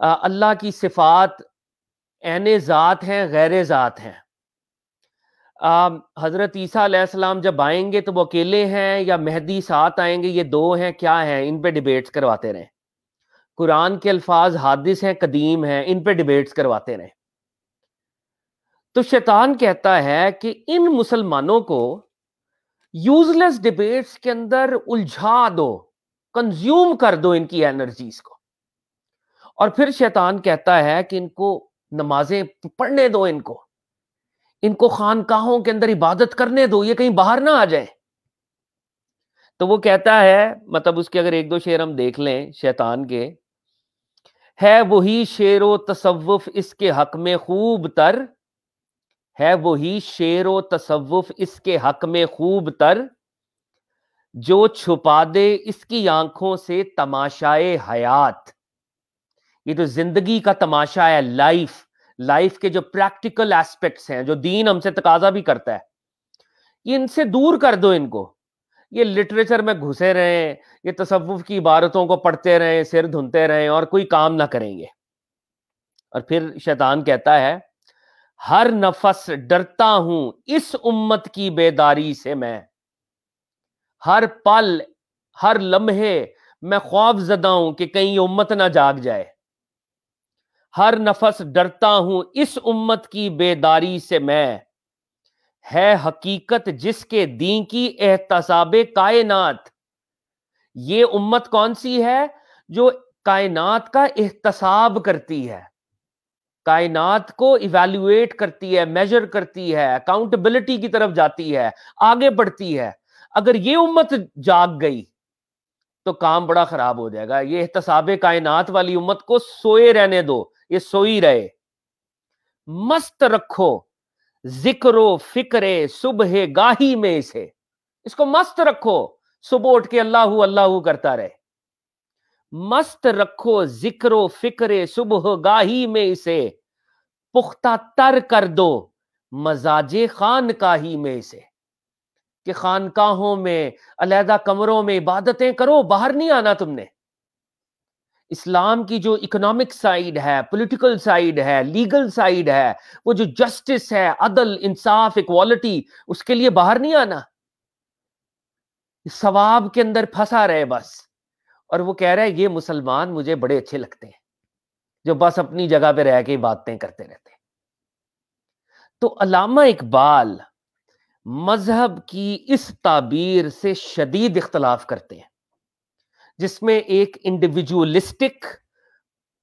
اللہ کی صفات عین ذات ہیں غیر ذات ہیں، حضرت عیسیٰ علیہ السلام جب آئیں گے تو وہ اکیلے ہیں یا مہدی ساتھ آئیں گے، یہ دو ہیں کیا ہیں، ان پہ ڈیبیٹس کرواتے رہیں۔ قرآن کے الفاظ حادث ہیں قدیم ہیں، ان پہ ڈیبیٹس کرواتے رہیں۔ تو شیطان کہتا ہے کہ ان مسلمانوں کو یوز لیس ڈیبیٹس کے اندر الجھا دو، کنزیوم کر دو ان کی انرجیز کو، اور پھر شیطان کہتا ہے کہ ان کو نمازیں پڑھنے دو، ان کو خانقاہوں کے اندر عبادت کرنے دو، یہ کہیں باہر نہ آ جائیں۔ تو وہ کہتا ہے، مطلب اس کے اگر ایک دو شعر ہم دیکھ لیں شیطان کے، ہے وہی شعر و تصوف اس کے حق میں خوب تر، ہے وہی شعر و تصوف اس کے حق میں خوب تر، جو چھپا دے اس کی آنکھوں سے تماشائے حیات۔ یہ تو زندگی کا تماشا ہے، لائف کے جو پریکٹیکل ایسپیکٹس ہیں، جو دین ہم سے تقاضا بھی کرتا ہے، یہ ان سے دور کر دو ان کو۔ یہ لٹریچر میں گھسے رہیں، یہ تصوف کی عبارتوں کو پڑھتے رہیں، سر دھنتے رہیں اور کوئی کام نہ کریں گے۔ اور پھر شیطان کہتا ہے، ہر نفس ڈرتا ہوں اس امت کی بیداری سے میں، ہر پل ہر لمحے میں خوف زدہ ہوں کہ کہیں امت نہ جاگ جائے، ہر نفس ڈرتا ہوں اس امت کی بیداری سے میں، ہے حقیقت جس کے دین کی احتساب کائنات۔ یہ امت کون سی ہے؟ جو کائنات کا احتساب کرتی ہے، کائنات کو ایویلویٹ کرتی ہے، میجر کرتی ہے، اکاؤنٹیبلٹی کی طرف جاتی ہے، آگے بڑھتی ہے۔ اگر یہ امت جاگ گئی تو کام بڑا خراب ہو جائے گا۔ یہ احتساب کائنات والی امت کو سوئے رہنے دو، یہ سوئی رہے۔ مست رکھو ذکر و فکر صبح گاہی میں اسے، اس کو مست رکھو، صبح اٹھ کے اللہ اللہ کرتا رہے۔ مست رکھو ذکر و فکر صبح گاہی میں اسے، پختہ تر کر دو مزاج خانقاہی میں اسے، کہ خانقاہوں میں علیحدہ کمروں میں عبادتیں کرو، باہر نہیں آنا تم نے۔ اسلام کی جو اکنامک سائیڈ ہے، پولیٹیکل سائیڈ ہے، لیگل سائیڈ ہے، وہ جو جسٹس ہے، عدل، انصاف، ایکوالٹی، اس کے لیے باہر نہیں آنا، ثواب کے اندر پھنسا رہے بس۔ اور وہ کہہ رہا ہے یہ مسلمان مجھے بڑے اچھے لگتے ہیں جو بس اپنی جگہ پہ رہ کے باتیں کرتے رہتے ہیں۔ تو علامہ اقبال مذہب کی اس تعبیر سے شدید اختلاف کرتے ہیں، جس میں ایک انڈیویجولسٹک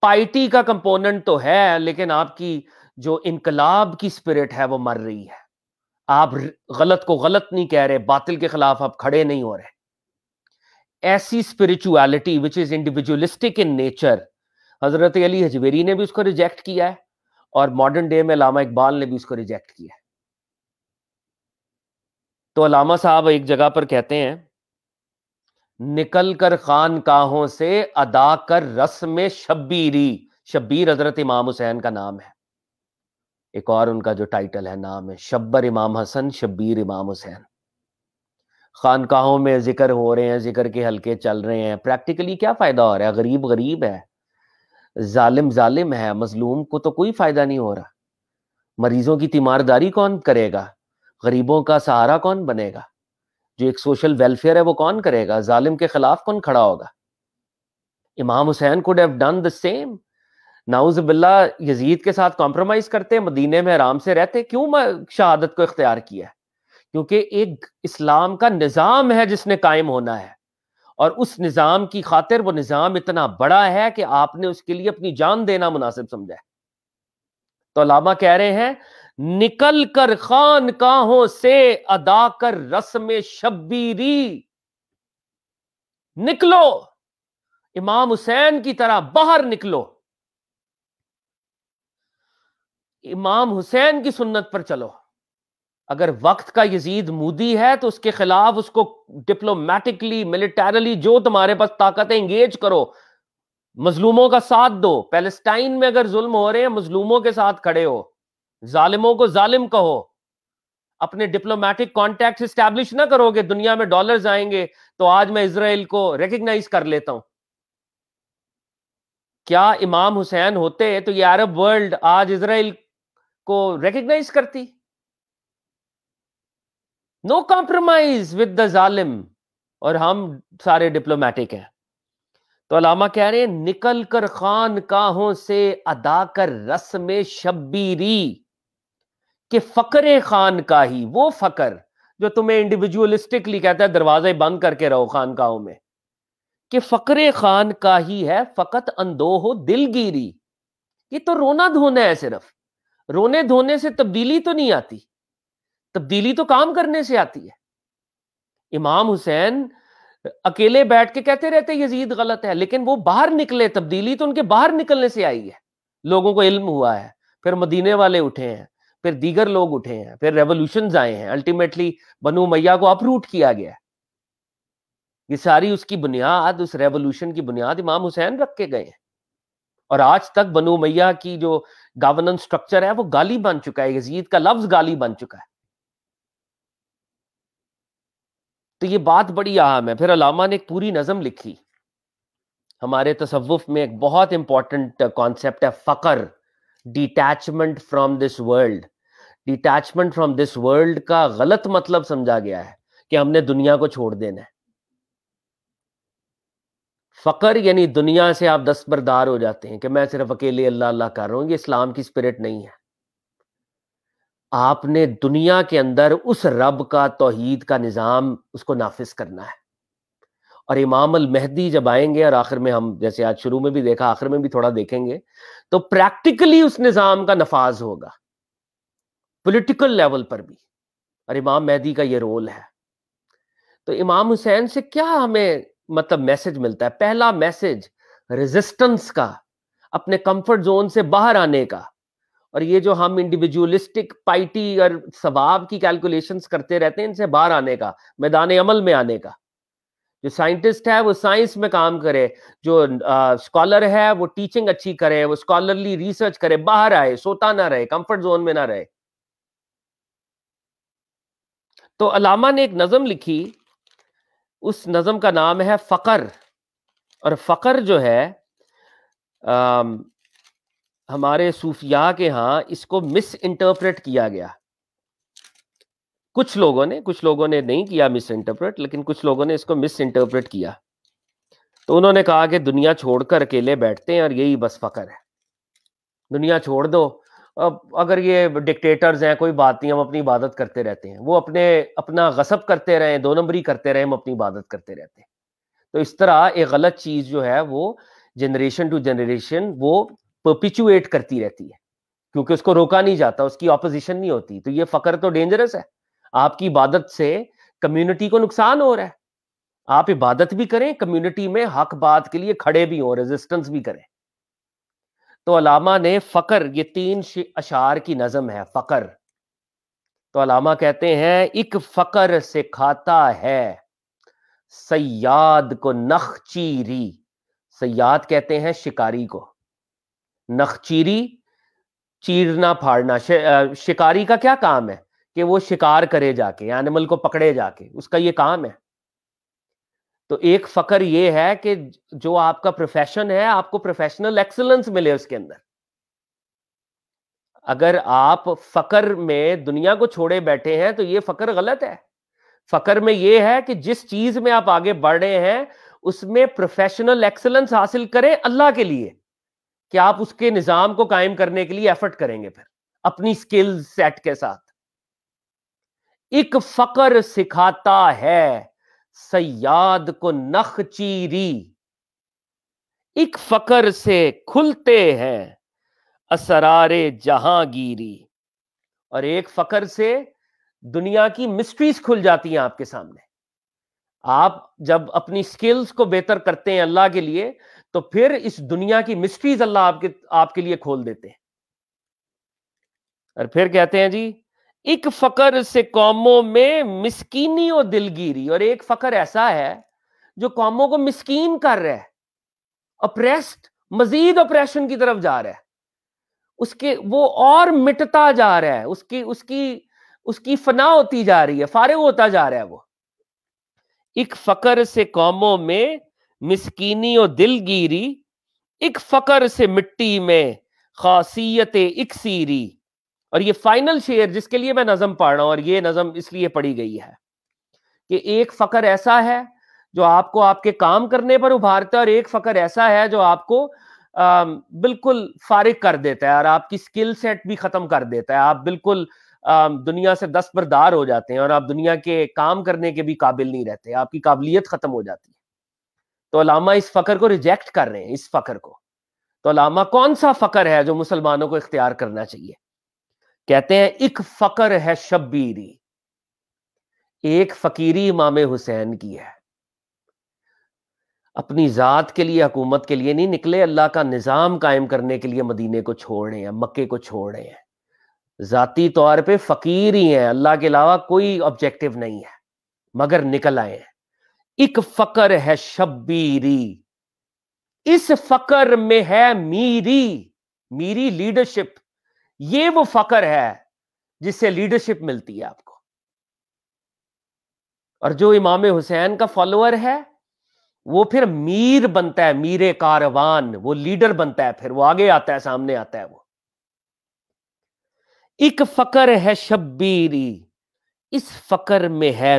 پائٹی کا کمپوننٹ تو ہے، لیکن آپ کی جو انقلاب کی سپرٹ ہے وہ مر رہی ہے۔ آپ غلط کو غلط نہیں کہہ رہے، باطل کے خلاف آپ کھڑے نہیں ہو رہے۔ ایسی spirituality which is individualistic in nature, حضرت علی حجویری نے بھی اس کو ریجیکٹ کیا ہے، اور ماڈرن ڈے میں علامہ اقبال نے بھی اس کو ریجیکٹ کیا ہے۔ تو علامہ صاحب ایک جگہ پر کہتے ہیں، نکل کر خانقاہوں سے ادا کر رسم شبیری، شبیر حضرت امام حسین کا نام ہے، ایک اور ان کا جو ٹائٹل ہے، نام ہے شبر امام حسن، شبیر امام حسین۔ خانقاہوں میں ذکر ہو رہے ہیں، ذکر کے حلقے چل رہے ہیں، پریکٹیکلی کیا فائدہ ہو رہا ہے؟ غریب غریب ہے، ظالم ظالم ہے، مظلوم کو تو کوئی فائدہ نہیں ہو رہا۔ مریضوں کی تیمارداری کون کرے گا؟ غریبوں کا سہارا کون بنے گا؟ جو ایک سوشل ویلفیئر ہے وہ کون کرے گا؟ ظالم کے خلاف کون کھڑا ہوگا؟ امام حسین could have done the same۔ نعوذ باللہ یزید کے ساتھ کمپرومائز کرتے، مدینے میں آرام سے رہتے، کیوں شہادت کو اختیار کیا ہے؟ کیونکہ ایک اسلام کا نظام ہے جس نے قائم ہونا ہے، اور اس نظام کی خاطر وہ نظام اتنا بڑا ہے کہ آپ نے اس کے لیے اپنی جان دینا مناسب سمجھا ہے۔ تو علامہ کہہ رہے ہیں، نکل کر خانقاہوں سے ادا کر رسم شبیری، نکلو امام حسین کی طرح باہر نکلو، امام حسین کی سنت پر چلو۔ اگر وقت کا یزید مودی ہے تو اس کے خلاف اس کو ڈپلومیٹکلی، ملیٹریلی، جو تمہارے پاس طاقت ہے انگیج کرو، مظلوموں کا ساتھ دو۔ پیلسٹائن میں اگر ظلم ہو رہے ہیں، مظلوموں کے ساتھ کھڑے ہو، ظالموں کو ظالم کہو، اپنے ڈپلومیٹک کانٹیکٹ اسٹیبلش نہ کرو گے دنیا میں ڈالرز آئیں گے تو آج میں اسرائیل کو ریکگنائز کر لیتا ہوں. کیا امام حسین ہوتے تو یہ عرب ورلڈ آج اسرائیل کو ریکگنائز کرتی؟ نو کمپرومائز ود دا ظالم. اور ہم سارے ڈپلومیٹک ہیں. تو علامہ کہہ رہے ہیں نکل کر خانقاہوں سے ادا کر رسم شبیری کہ فقر خانقاہی، وہ فقر جو تمہیں انڈیویجولسٹکلی کہتا ہے دروازے بند کر کے رہو خانقاہوں میں، کہ فقر خانقاہی ہے فقط اندوہ دلگیری. یہ تو رونا دھونا ہے صرف. رونے دھونے سے تبدیلی تو نہیں آتی، تبدیلی تو کام کرنے سے آتی ہے. امام حسین اکیلے بیٹھ کے کہتے رہتے یزید غلط ہے، لیکن وہ باہر نکلے، تبدیلی تو ان کے باہر نکلنے سے آئی ہے. لوگوں کو علم ہوا ہے، پھر مدینے والے اٹھے ہیں، پھر دیگر لوگ اٹھے ہیں، پھر ریولوشنز آئے ہیں، الٹیمیٹلی بنو امیہ کو اپروٹ کیا گیا. یہ ساری اس کی بنیاد، اس ریولوشن کی بنیاد امام حسین رکھ کے گئے ہیں. اور آج تک بنو امیہ کی جو گورننس سٹرکچر ہے وہ گالی بن چکا ہے، یزید کا لفظ گالی بن چکا ہے. تو یہ بات بڑی اہم ہے. پھر علامہ نے ایک پوری نظم لکھی. ہمارے تصوف میں ایک بہت امپورٹنٹ کانسیپٹ ہے فقر، detachment from this world. Detachment from this world کا غلط مطلب سمجھا گیا ہے کہ ہم نے دنیا کو چھوڑ دینا ہے. فقر یعنی دنیا سے آپ دستبردار ہو جاتے ہیں کہ میں صرف اکیلے اللہ اللہ کر رہا ہوں. یہ اسلام کی اسپرٹ نہیں ہے. آپ نے دنیا کے اندر اس رب کا توحید کا نظام اس کو نافذ کرنا ہے. اور امام المہدی جب آئیں گے، اور آخر میں ہم جیسے آج شروع میں بھی دیکھا آخر میں بھی تھوڑا دیکھیں گے، تو پریکٹیکلی اس نظام کا نفاذ ہوگا پولیٹیکل لیول پر بھی. اور امام مہدی کا یہ رول ہے. تو امام حسین سے کیا ہمیں مطلب میسج ملتا ہے؟ پہلا میسج ریزسٹنس کا، اپنے کمفرٹ زون سے باہر آنے کا. اور یہ جو ہم انڈیویجولسٹک پائٹی اور ثواب کی کیلکولیشنز کرتے رہتے ہیں، ان سے باہر آنے کا، میدان عمل میں آنے کا. جو سائنٹسٹ ہے وہ سائنس میں کام کرے، جو اسکالر ہے وہ ٹیچنگ اچھی کرے، وہ اسکالرلی ریسرچ کرے، باہر آئے، سوتا نہ رہے، کمفرٹ زون میں نہ رہے. تو علامہ نے ایک نظم لکھی، اس نظم کا نام ہے فقر. اور فقر جو ہے ہمارے صوفیاء کے ہاں اس کو مس انٹرپریٹ کیا گیا. کچھ لوگوں نے نہیں کیا مس انٹرپریٹ، لیکن کچھ لوگوں نے اس کو مس انٹرپریٹ کیا. تو انہوں نے کہا کہ دنیا چھوڑ کر اکیلے بیٹھتے ہیں اور یہی بس فقر ہے. دنیا چھوڑ دو، اب اگر یہ ڈکٹیٹرز ہیں کوئی بات نہیں، ہم اپنی عبادت کرتے رہتے ہیں. وہ اپنا غصب کرتے رہیں، 2 نمبری کرتے رہیں، ہم اپنی عبادت کرتے رہتے ہیں. تو اس طرح ایک غلط چیز جو ہے وہ جنریشن ٹو جنریشن وہ پرپیچویٹ کرتی رہتی ہے، کیونکہ اس کو روکا نہیں جاتا، اس کی اپوزیشن نہیں ہوتی. تو یہ فقر تو ڈینجرس ہے. آپ کی عبادت سے کمیونٹی کو نقصان ہو رہا ہے. آپ عبادت بھی کریں، کمیونٹی میں حق بات کے لیے کھڑے بھی ہوں، ریزسٹنس بھی کریں. تو علامہ نے فقر، یہ 3 اشعار کی نظم ہے فقر. تو علامہ کہتے ہیں ایک فقر سے کھاتا ہے صیاد کو نخچیری. صیاد کہتے ہیں شکاری کو، نخچیری چیرنا پھاڑنا. شکاری کا کیا کام ہے کہ وہ شکار کرے جا کے، اینیمل کو پکڑے جا کے، اس کا یہ کام ہے. تو ایک فقر یہ ہے کہ جو آپ کا پروفیشن ہے آپ کو پروفیشنل ایکسلنس ملے اس کے اندر. اگر آپ فقر میں دنیا کو چھوڑے بیٹھے ہیں تو یہ فقر غلط ہے. فقر میں یہ ہے کہ جس چیز میں آپ آگے بڑھ رہے ہیں اس میں پروفیشنل ایکسلنس حاصل کریں اللہ کے لیے، کہ آپ اس کے نظام کو قائم کرنے کے لیے ایفرٹ کریں گے پھر اپنی سکل سیٹ کے ساتھ. ایک فقر سکھاتا ہے صیاد کو نخچیری، ایک فقر سے کھلتے ہیں اسرار جہانگیری. اور ایک فقر سے دنیا کی مسٹریز کھل جاتی ہیں آپ کے سامنے. آپ جب اپنی سکلز کو بہتر کرتے ہیں اللہ کے لیے تو پھر اس دنیا کی مسٹریز اللہ آپ کے لیے کھول دیتے ہیں. اور پھر کہتے ہیں جی ایک فقر سے قوموں میں مسکینی و دلگیری. اور ایک فقر ایسا ہے جو قوموں کو مسکین کر رہا ہے، اپریسڈ، مزید اپریشن کی طرف جا رہا ہے، اس کے وہ اور مٹتا جا رہا ہے، اس کی اس کی فنا ہوتی جا رہی ہے، فارغ ہوتا جا رہا ہے وہ. ایک فقر سے قوموں میں مسکینی و دل گیری، ایک فقر سے مٹی میں خاصیت اکسیری. اور یہ فائنل شعر جس کے لیے میں نظم پڑھ رہا ہوں، اور یہ نظم اس لیے پڑھی گئی ہے کہ ایک فقر ایسا ہے جو آپ کو آپ کے کام کرنے پر ابھارتا ہے، اور ایک فقر ایسا ہے جو آپ کو بالکل فارغ کر دیتا ہے اور آپ کی سکل سیٹ بھی ختم کر دیتا ہے. آپ بالکل دنیا سے دستبردار ہو جاتے ہیں اور آپ دنیا کے کام کرنے کے بھی قابل نہیں رہتے، آپ کی قابلیت ختم ہو جاتی ہے. تو علامہ اس فقر کو ریجیکٹ کر رہے ہیں، اس فقر کو. تو علامہ کون سا فقر ہے جو مسلمانوں کو اختیار کرنا چاہیے؟ کہتے ہیں ایک فقر ہے شبیری، ایک فقیری امام حسین کی ہے. اپنی ذات کے لیے، حکومت کے لیے نہیں نکلے، اللہ کا نظام قائم کرنے کے لیے مدینے کو چھوڑ رہے ہیں، مکے کو چھوڑ رہے ہیں. ذاتی طور پہ فقیر ہی ہیں، اللہ کے علاوہ کوئی آبجیکٹو نہیں ہے، مگر نکل آئے ہیں. ایک فقر ہے شبیری، اس فقر میں ہے میری لیڈرشپ. یہ وہ فقر ہے جس سے لیڈرشپ ملتی ہے آپ کو. اور جو امام حسین کا فالوور ہے وہ پھر میر بنتا ہے، میر کاروان، وہ لیڈر بنتا ہے، پھر وہ آگے آتا ہے، سامنے آتا ہے. وہ ایک فقر ہے شبیری، اس فقر میں ہے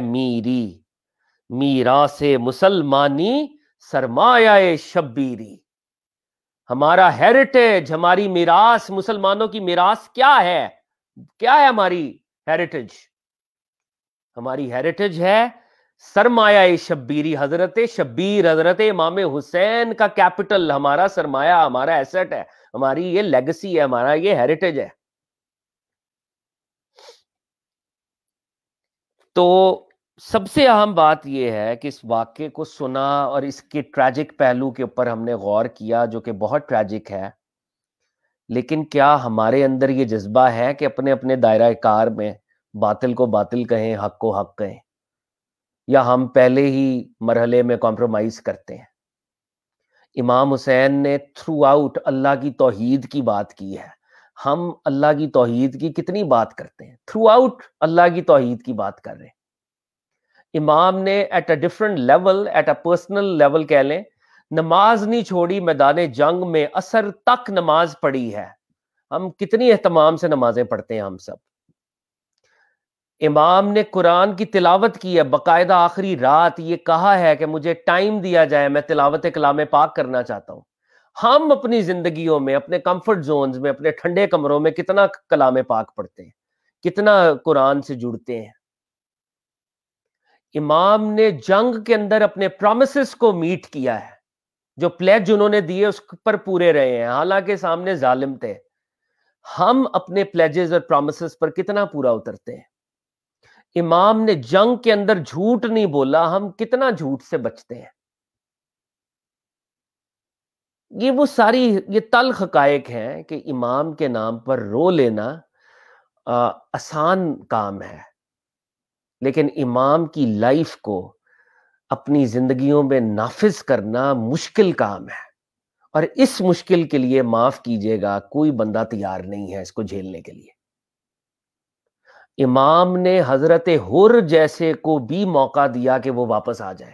میراث مسلمانی سرمایہ شبیری. ہمارا ہیریٹیج، ہماری میراث، مسلمانوں کی میراث کیا ہے؟ کیا ہے ہماری ہیریٹیج؟ ہماری ہیریٹیج ہے سرمایہ شبیری. حضرت شبیر، حضرت امام حسین کا کیپٹل ہمارا سرمایہ، ہمارا ایسٹ ہے، ہماری یہ لیگسی ہے، ہمارا یہ ہیریٹیج ہے. تو سب سے اہم بات یہ ہے کہ اس واقعے کو سنا اور اس کے ٹریجک پہلو کے اوپر ہم نے غور کیا، جو کہ بہت ٹریجک ہے. لیکن کیا ہمارے اندر یہ جذبہ ہے کہ اپنے اپنے دائرہ کار میں باطل کو باطل کہیں، حق کو حق کہیں، یا ہم پہلے ہی مرحلے میں کمپرومائز کرتے ہیں؟ امام حسین نے تھرو آؤٹ اللہ کی توحید کی بات کی ہے. ہم اللہ کی توحید کی کتنی بات کرتے ہیں؟ تھرو آؤٹ اللہ کی توحید کی بات کر رہے ہیں. امام نے at a different level, at a personal level کہہ لیں، نماز نہیں چھوڑی، میدان جنگ میں عصر تک نماز پڑھی ہے. ہم کتنی اہتمام سے نمازیں پڑھتے ہیں ہم سب. امام نے قرآن کی تلاوت کی ہے باقاعدہ، آخری رات یہ کہا ہے کہ مجھے ٹائم دیا جائے، میں تلاوت کلام پاک کرنا چاہتا ہوں. ہم اپنی زندگیوں میں، اپنے کمفرٹ زونز میں، اپنے ٹھنڈے کمروں میں کتنا کلام پاک پڑھتے ہیں، کتنا قرآن سے جڑتے ہیں. امام نے جنگ کے اندر اپنے پرومسز کو میٹ کیا ہے، جو پلیج انہوں نے دیے اس پر پورے رہے ہیں، حالانکہ سامنے ظالم تھے. ہم اپنے پلیجز اور پرومسز پر کتنا پورا اترتے ہیں؟ امام نے جنگ کے اندر جھوٹ نہیں بولا، ہم کتنا جھوٹ سے بچتے ہیں؟ یہ وہ ساری یہ تلخ حقائق ہیں کہ امام کے نام پر رو لینا آسان کام ہے، لیکن امام کی لائف کو اپنی زندگیوں میں نافذ کرنا مشکل کام ہے. اور اس مشکل کے لیے معاف کیجیے گا کوئی بندہ تیار نہیں ہے اس کو جھیلنے کے لیے. امام نے حضرت حر جیسے کو بھی موقع دیا کہ وہ واپس آ جائے،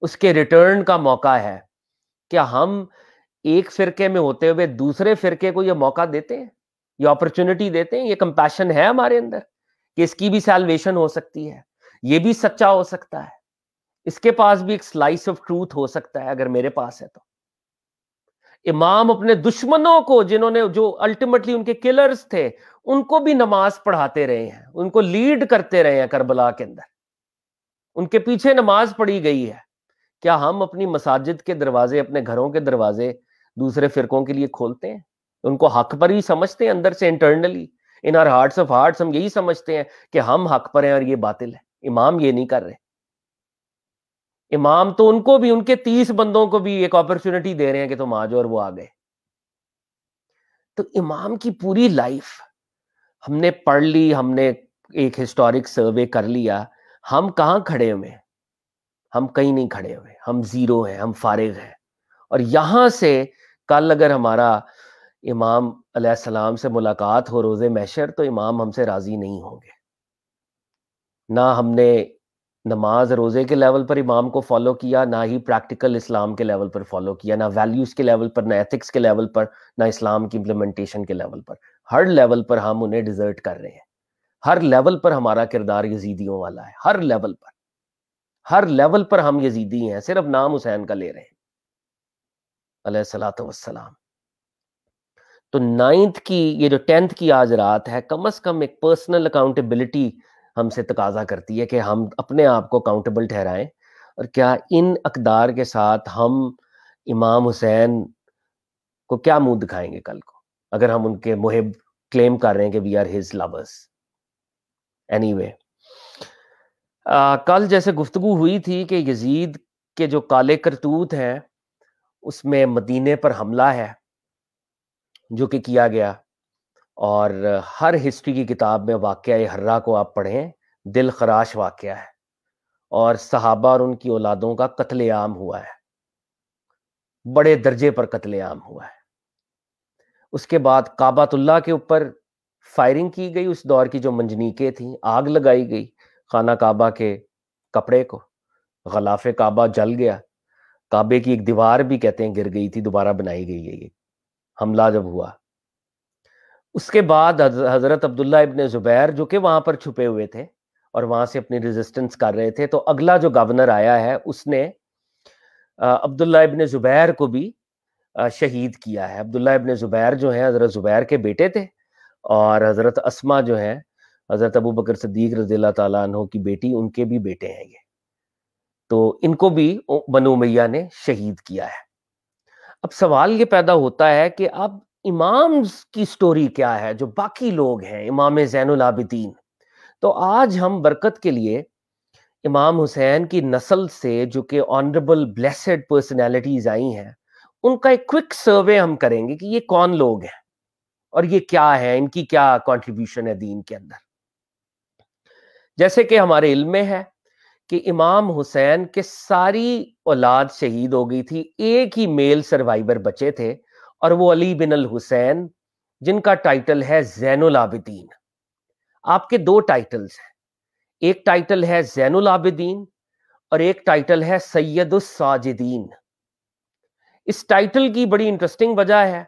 اس کے ریٹرن کا موقع ہے. کیا ہم ایک فرقے میں ہوتے ہوئے دوسرے فرقے کو یہ موقع دیتے ہیں، یہ اپرچونٹی دیتے ہیں؟ یہ کمپیشن ہے ہمارے اندر کہ اس کی بھی سیلویشن ہو سکتی ہے، یہ بھی سچا ہو سکتا ہے، اس کے پاس بھی ایک سلائس آف ٹروتھ ہو سکتا ہے اگر میرے پاس ہے تو. امام اپنے دشمنوں کو، جنہوں نے جو الٹیمیٹلی ان کے کلرز تھے، ان کو بھی نماز پڑھاتے رہے ہیں، ان کو لیڈ کرتے رہے ہیں کربلا کے اندر، ان کے پیچھے نماز پڑھی گئی ہے. کیا ہم اپنی مساجد کے دروازے، اپنے گھروں کے دروازے دوسرے فرقوں کے لیے کھولتے ہیں؟ ان کو حق پر ہی سمجھتے ہیں؟ اندر سے internally in our hearts of hearts ہم یہی سمجھتے ہیں کہ ہم حق پر ہیں اور یہ باطل ہے. امام یہ نہیں کر رہے. امام تو ان کو بھی، ان کے 30 بندوں کو بھی ایک اپرچونٹی دے رہے ہیں کہ تم آ جاؤ، اور وہ آ گئے. تو امام کی پوری لائف ہم نے پڑھ لی، ہم نے ایک ہسٹورک سروے کر لیا. ہم کہاں کھڑے ہوئے؟ ہم کہیں نہیں کھڑے ہوئے، ہم زیرو ہیں، ہم فارغ ہیں. اور یہاں سے کل اگر ہمارا امام علیہ السلام سے ملاقات ہو روز محشر تو امام ہم سے راضی نہیں ہوں گے. نہ ہم نے نماز روزے کے لیول پر امام کو فالو کیا، نہ ہی پریکٹیکل اسلام کے لیول پر فالو کیا، نہ ویلیوز کے لیول پر، نہ ایتھکس کے لیول پر، نہ اسلام کی امپلیمنٹیشن کے لیول پر. ہر لیول پر ہم انہیں ڈیزرٹ کر رہے ہیں. ہر لیول پر ہمارا کردار یزیدیوں والا ہے. ہر لیول پر، ہر لیول پر ہم یزیدی ہیں، صرف نام حسین کا لے رہے ہیں علیہ الصلوۃ والسلام. تو 9th کی یہ جو 10th کی آج رات ہے، کم از کم ایک پرسنل اکاؤنٹیبلٹی ہم سے تقاضا کرتی ہے کہ ہم اپنے آپ کو اکاؤنٹیبل ٹھہرائیں. اور کیا ان اقدار کے ساتھ ہم امام حسین کو کیا منہ دکھائیں گے کل کو، اگر ہم ان کے محب کلیم کر رہے ہیں کہ we are his lovers. Anyway, کل جیسے گفتگو ہوئی تھی کہ یزید کے جو کالے کرتوت ہیں اس میں مدینے پر حملہ ہے جو کہ کیا گیا، اور ہر ہسٹری کی کتاب میں واقعہ حرہ کو آپ پڑھیں، دل خراش واقعہ ہے، اور صحابہ اور ان کی اولادوں کا قتل عام ہوا ہے، بڑے درجے پر قتل عام ہوا ہے. اس کے بعد کعبۃ اللہ کے اوپر فائرنگ کی گئی، اس دور کی جو منجنیقیں تھیں، آگ لگائی گئی خانہ کعبہ کے کپڑے کو، غلاف کعبہ جل گیا، کعبے کی ایک دیوار بھی کہتے ہیں گر گئی تھی، دوبارہ بنائی گئی ہے یہ حملہ جب ہوا. اس کے بعد حضرت عبداللہ ابن زبیر جو کہ وہاں پر چھپے ہوئے تھے اور وہاں سے اپنی ریزسٹنس کر رہے تھے، تو اگلا جو گورنر آیا ہے اس نے عبداللہ ابن زبیر کو بھی شہید کیا ہے. عبداللہ ابن زبیر جو ہیں حضرت زبیر کے بیٹے تھے، اور حضرت اسما جو ہیں حضرت ابو بکر صدیق رضی اللہ تعالیٰ عنہ کی بیٹی، ان کے بھی بیٹے ہیں یہ. تو ان کو بھی بنو امیہ نے شہید کیا ہے. اب سوال یہ پیدا ہوتا ہے کہ اب امام کی سٹوری کیا ہے، جو باقی لوگ ہیں، امام زین العابدین. تو آج ہم برکت کے لیے امام حسین کی نسل سے جو کہ آنریبل بلیسڈ پرسنالٹیز آئی ہیں، ان کا ایک کوئک سروے ہم کریں گے کہ یہ کون لوگ ہیں اور یہ کیا ہے، ان کی کیا کنٹریبیوشن ہے دین کے اندر. جیسے کہ ہمارے علم میں ہے کہ امام حسین کے ساری اولاد شہید ہو گئی تھی، ایک ہی میل سروائیور بچے تھے، اور وہ علی بن الحسین، جن کا ٹائٹل ہے زین العابدین. آپ کے دو ٹائٹلز ہیں، ایک ٹائٹل ہے زین العابدین اور ایک ٹائٹل ہے سید الساجدین. اس ٹائٹل کی بڑی انٹرسٹنگ وجہ ہے.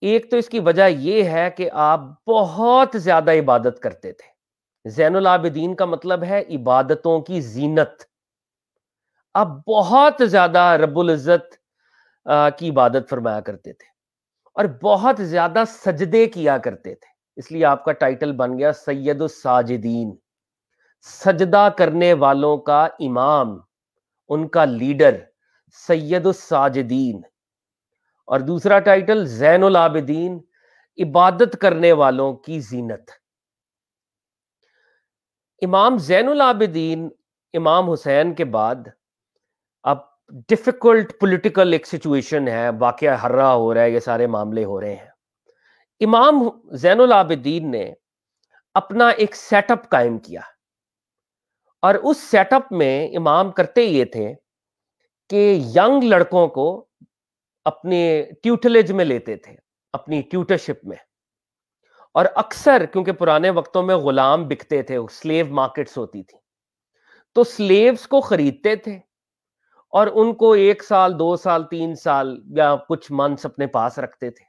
ایک تو اس کی وجہ یہ ہے کہ آپ بہت زیادہ عبادت کرتے تھے. زین العابدین کا مطلب ہے عبادتوں کی زینت. آپ بہت زیادہ رب العزت کی عبادت فرمایا کرتے تھے اور بہت زیادہ سجدے کیا کرتے تھے، اس لیے آپ کا ٹائٹل بن گیا سید الساجدین، سجدہ کرنے والوں کا امام، ان کا لیڈر سید الساجدین. اور دوسرا ٹائٹل زین العابدین، عبادت کرنے والوں کی زینت. امام زین العابدین امام حسین کے بعد اب ڈیفیکلٹ پولیٹیکل ایک سچویشن ہے، واقعہ حرہ ہو رہا ہے، یہ سارے معاملے ہو رہے ہیں. امام زین العابدین نے اپنا ایک سیٹ اپ قائم کیا، اور اس سیٹ اپ میں امام کرتے یہ تھے کہ ینگ لڑکوں کو اپنے ٹیوٹلیج میں لیتے تھے، اپنی ٹیوٹرشپ میں. اور اکثر کیونکہ پرانے وقتوں میں غلام بکتے تھے، سلیو مارکیٹس ہوتی تھی، تو سلیوز کو خریدتے تھے اور ان کو 1 سال 2 سال 3 سال یا کچھ منتھس اپنے پاس رکھتے تھے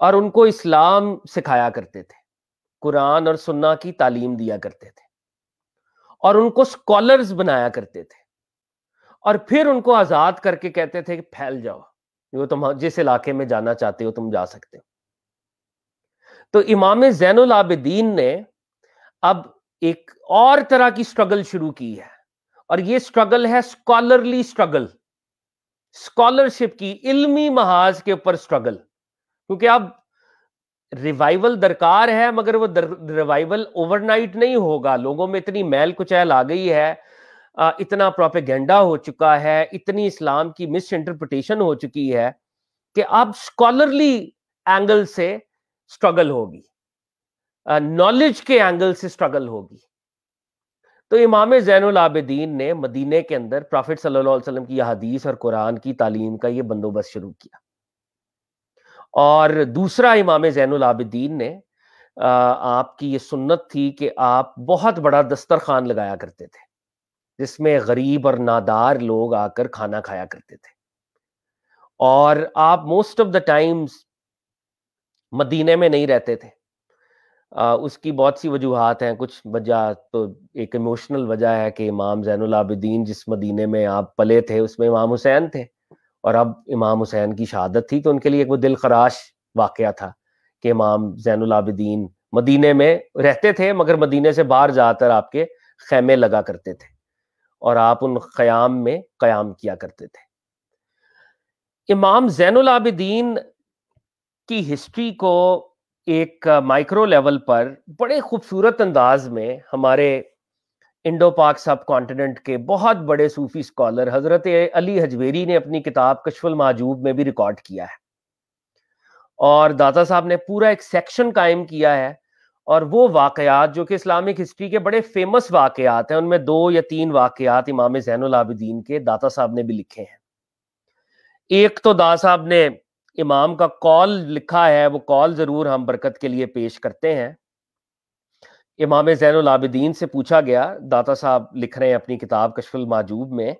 اور ان کو اسلام سکھایا کرتے تھے، قرآن اور سنہ کی تعلیم دیا کرتے تھے، اور ان کو اسکالرز بنایا کرتے تھے، اور پھر ان کو آزاد کر کے کہتے تھے کہ پھیل جاؤ، جو تم جس علاقے میں جانا چاہتے ہو تم جا سکتے ہو. تو امام زین العابدین نے اب ایک اور طرح کی سٹرگل شروع کی ہے، اور یہ سٹرگل ہے اسکالرلی سٹرگل، اسکالرشپ کی، علمی محاذ کے اوپر سٹرگل. کیونکہ اب ریوائول درکار ہے، مگر وہ ریوائول اوور نائٹ نہیں ہوگا. لوگوں میں اتنی میل کچیل آ گئی ہے، اتنا پروپیگنڈا ہو چکا ہے، اتنی اسلام کی مس انٹرپریٹیشن ہو چکی ہے کہ اب اسکالرلی اینگل سے سٹرگل ہوگی، نالج کے اینگل سے سٹرگل ہوگی. تو امام زین العابدین نے مدینے کے اندر پرافٹ صلی اللہ علیہ وسلم کی احادیث اور قرآن کی تعلیم کا یہ بندوبست شروع کیا. اور دوسرا امام زین العابدین نے آپ کی یہ سنت تھی کہ آپ بہت بڑا دسترخوان لگایا کرتے تھے جس میں غریب اور نادار لوگ آ کر کھانا کھایا کرتے تھے، اور آپ موسٹ آف دا ٹائمز مدینے میں نہیں رہتے تھے۔ اس کی بہت سی وجوہات ہیں، کچھ وجہ تو ایک ایموشنل وجہ ہے کہ امام زین العابدین جس مدینے میں آپ پلے تھے اس میں امام حسین تھے، اور اب امام حسین کی شہادت تھی تو ان کے لیے ایک وہ دل خراش واقعہ تھا کہ امام زین العابدین مدینے میں رہتے تھے مگر مدینے سے باہر جا کر آپ کے خیمے لگا کرتے تھے اور آپ ان خیام میں قیام کیا کرتے تھے۔ امام زین العابدین کی ہسٹری کو ایک مائکرو لیول پر بڑے خوبصورت انداز میں ہمارے انڈو پاک سب کانٹیننٹ کے بہت بڑے صوفی سکالر حضرت علی حجویری نے اپنی کتاب کشف المحجوب میں بھی ریکارڈ کیا ہے، اور داتا صاحب نے پورا ایک سیکشن قائم کیا ہے، اور وہ واقعات جو کہ اسلامک ہسٹری کے بڑے فیمس واقعات ہیں ان میں 2 یا 3 واقعات امام زین العابدین کے داتا صاحب نے بھی لکھے ہیں۔ ایک تو داتا صاحب نے امام کا کال لکھا ہے، وہ کال ضرور ہم برکت کے لیے پیش کرتے ہیں۔ امام زین العابدین سے پوچھا گیا، داتا صاحب لکھ رہے ہیں اپنی کتاب کشف المحجوب میں،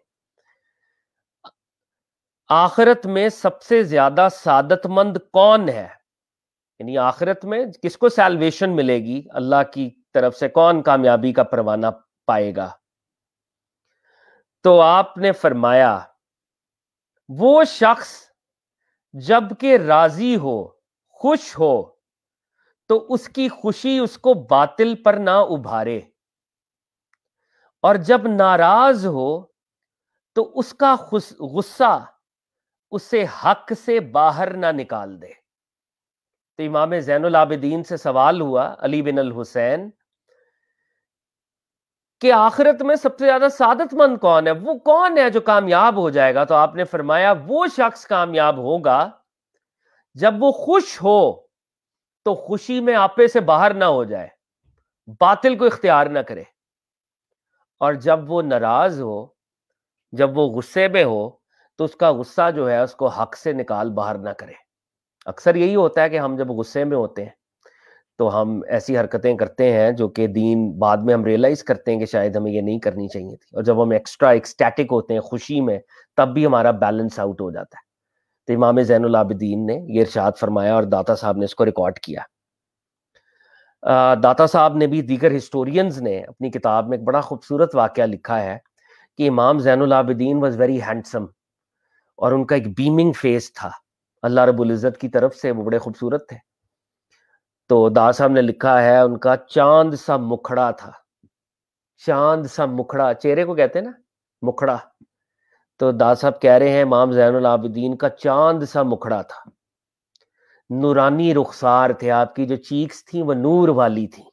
آخرت میں سب سے زیادہ سعادت مند کون ہے، یعنی آخرت میں کس کو سیلویشن ملے گی، اللہ کی طرف سے کون کامیابی کا پروانہ پائے گا؟ تو آپ نے فرمایا وہ شخص جب کہ راضی ہو، خوش ہو، تو اس کی خوشی اس کو باطل پر نہ ابھارے، اور جب ناراض ہو تو اس کا غصہ اسے حق سے باہر نہ نکال دے۔ تو امام زین العابدین سے سوال ہوا، علی بن الحسین، کہ آخرت میں سب سے زیادہ سعادت مند کون ہے، وہ کون ہے جو کامیاب ہو جائے گا؟ تو آپ نے فرمایا وہ شخص کامیاب ہوگا جب وہ خوش ہو تو خوشی میں آپے سے باہر نہ ہو جائے، باطل کو اختیار نہ کرے، اور جب وہ ناراض ہو، جب وہ غصے میں ہو تو اس کا غصہ جو ہے اس کو حق سے نکال باہر نہ کرے۔ اکثر یہی ہوتا ہے کہ ہم جب غصے میں ہوتے ہیں تو ہم ایسی حرکتیں کرتے ہیں جو کہ دین بعد میں ہم ریئلائز کرتے ہیں کہ شاید ہمیں یہ نہیں کرنی چاہیے تھی، اور جب ہم ایکسٹرا ایکسٹیٹک ہوتے ہیں خوشی میں تب بھی ہمارا بیلنس آؤٹ ہو جاتا ہے۔ تو امام زین العابدین نے یہ ارشاد فرمایا اور داتا صاحب نے اس کو ریکارڈ کیا۔ داتا صاحب نے بھی دیگر ہسٹورینز نے اپنی کتاب میں ایک بڑا خوبصورت واقعہ لکھا ہے کہ امام زین العابدین واز ویری ہینڈسم، اور ان کا ایک بیمنگ فیس تھا اللہ رب العزت کی طرف سے، وہ بڑے خوبصورت تھے۔ تو داتا صاحب نے لکھا ہے ان کا چاند سا مکھڑا تھا، چاند سا مکھڑا، چہرے کو کہتے ہیں نا مکھڑا، تو داتا صاحب کہہ رہے ہیں امام زین العابدین کا چاند سا مکھڑا تھا، نورانی رخسار تھے، آپ کی جو چیکس تھیں وہ نور والی تھیں۔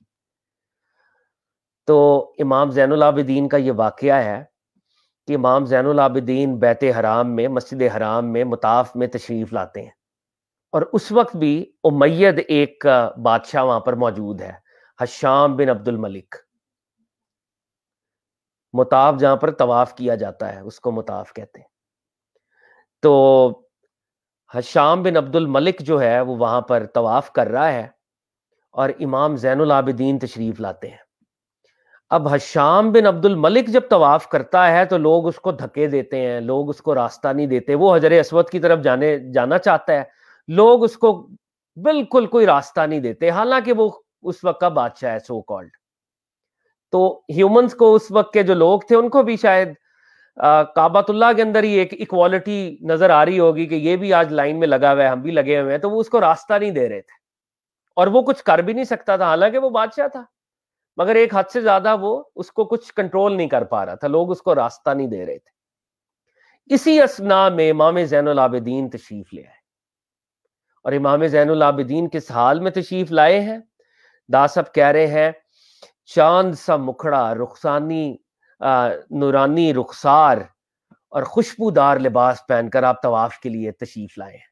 تو امام زین العابدین کا یہ واقعہ ہے کہ امام زین العابدین بیت حرام میں، مسجد حرام میں مطاف میں تشریف لاتے ہیں، اور اس وقت بھی امید ایک بادشاہ وہاں پر موجود ہے، حشام بن عبد الملک۔ مطاف جہاں پر طواف کیا جاتا ہے اس کو مطاف کہتے ہیں۔ تو حشام بن عبد الملک جو ہے وہ وہاں پر طواف کر رہا ہے اور امام زین العابدین تشریف لاتے ہیں۔ اب حشام بن عبد الملک جب طواف کرتا ہے تو لوگ اس کو دھکے دیتے ہیں، لوگ اس کو راستہ نہیں دیتے، وہ حجر اسود کی طرف جانا چاہتا ہے، لوگ اس کو بالکل کوئی راستہ نہیں دیتے، حالانکہ وہ اس وقت کا بادشاہ ہے سو کالڈ۔ تو ہیومنز کو اس وقت کے جو لوگ تھے ان کو بھی شاید کعبۃ اللہ کے اندر ہی ایک ایکوالٹی نظر آ رہی ہوگی کہ یہ بھی آج لائن میں لگا ہوا ہے، ہم بھی لگے ہوئے ہیں، تو وہ اس کو راستہ نہیں دے رہے تھے، اور وہ کچھ کر بھی نہیں سکتا تھا، حالانکہ وہ بادشاہ تھا، مگر ایک حد سے زیادہ وہ اس کو کچھ کنٹرول نہیں کر پا رہا تھا، لوگ اس کو راستہ نہیں دے رہے تھے۔ اسی اثناء میں امام زین العابدین تشریف لے آئے، اور امام زین العابدین کس حال میں تشریف لائے ہیں؟ داسب کہہ رہے ہیں چاند سا مکھڑا، رخسانی نورانی رخسار اور خوشبودار لباس پہن کر آپ طواف کے لیے تشریف لائے ہیں۔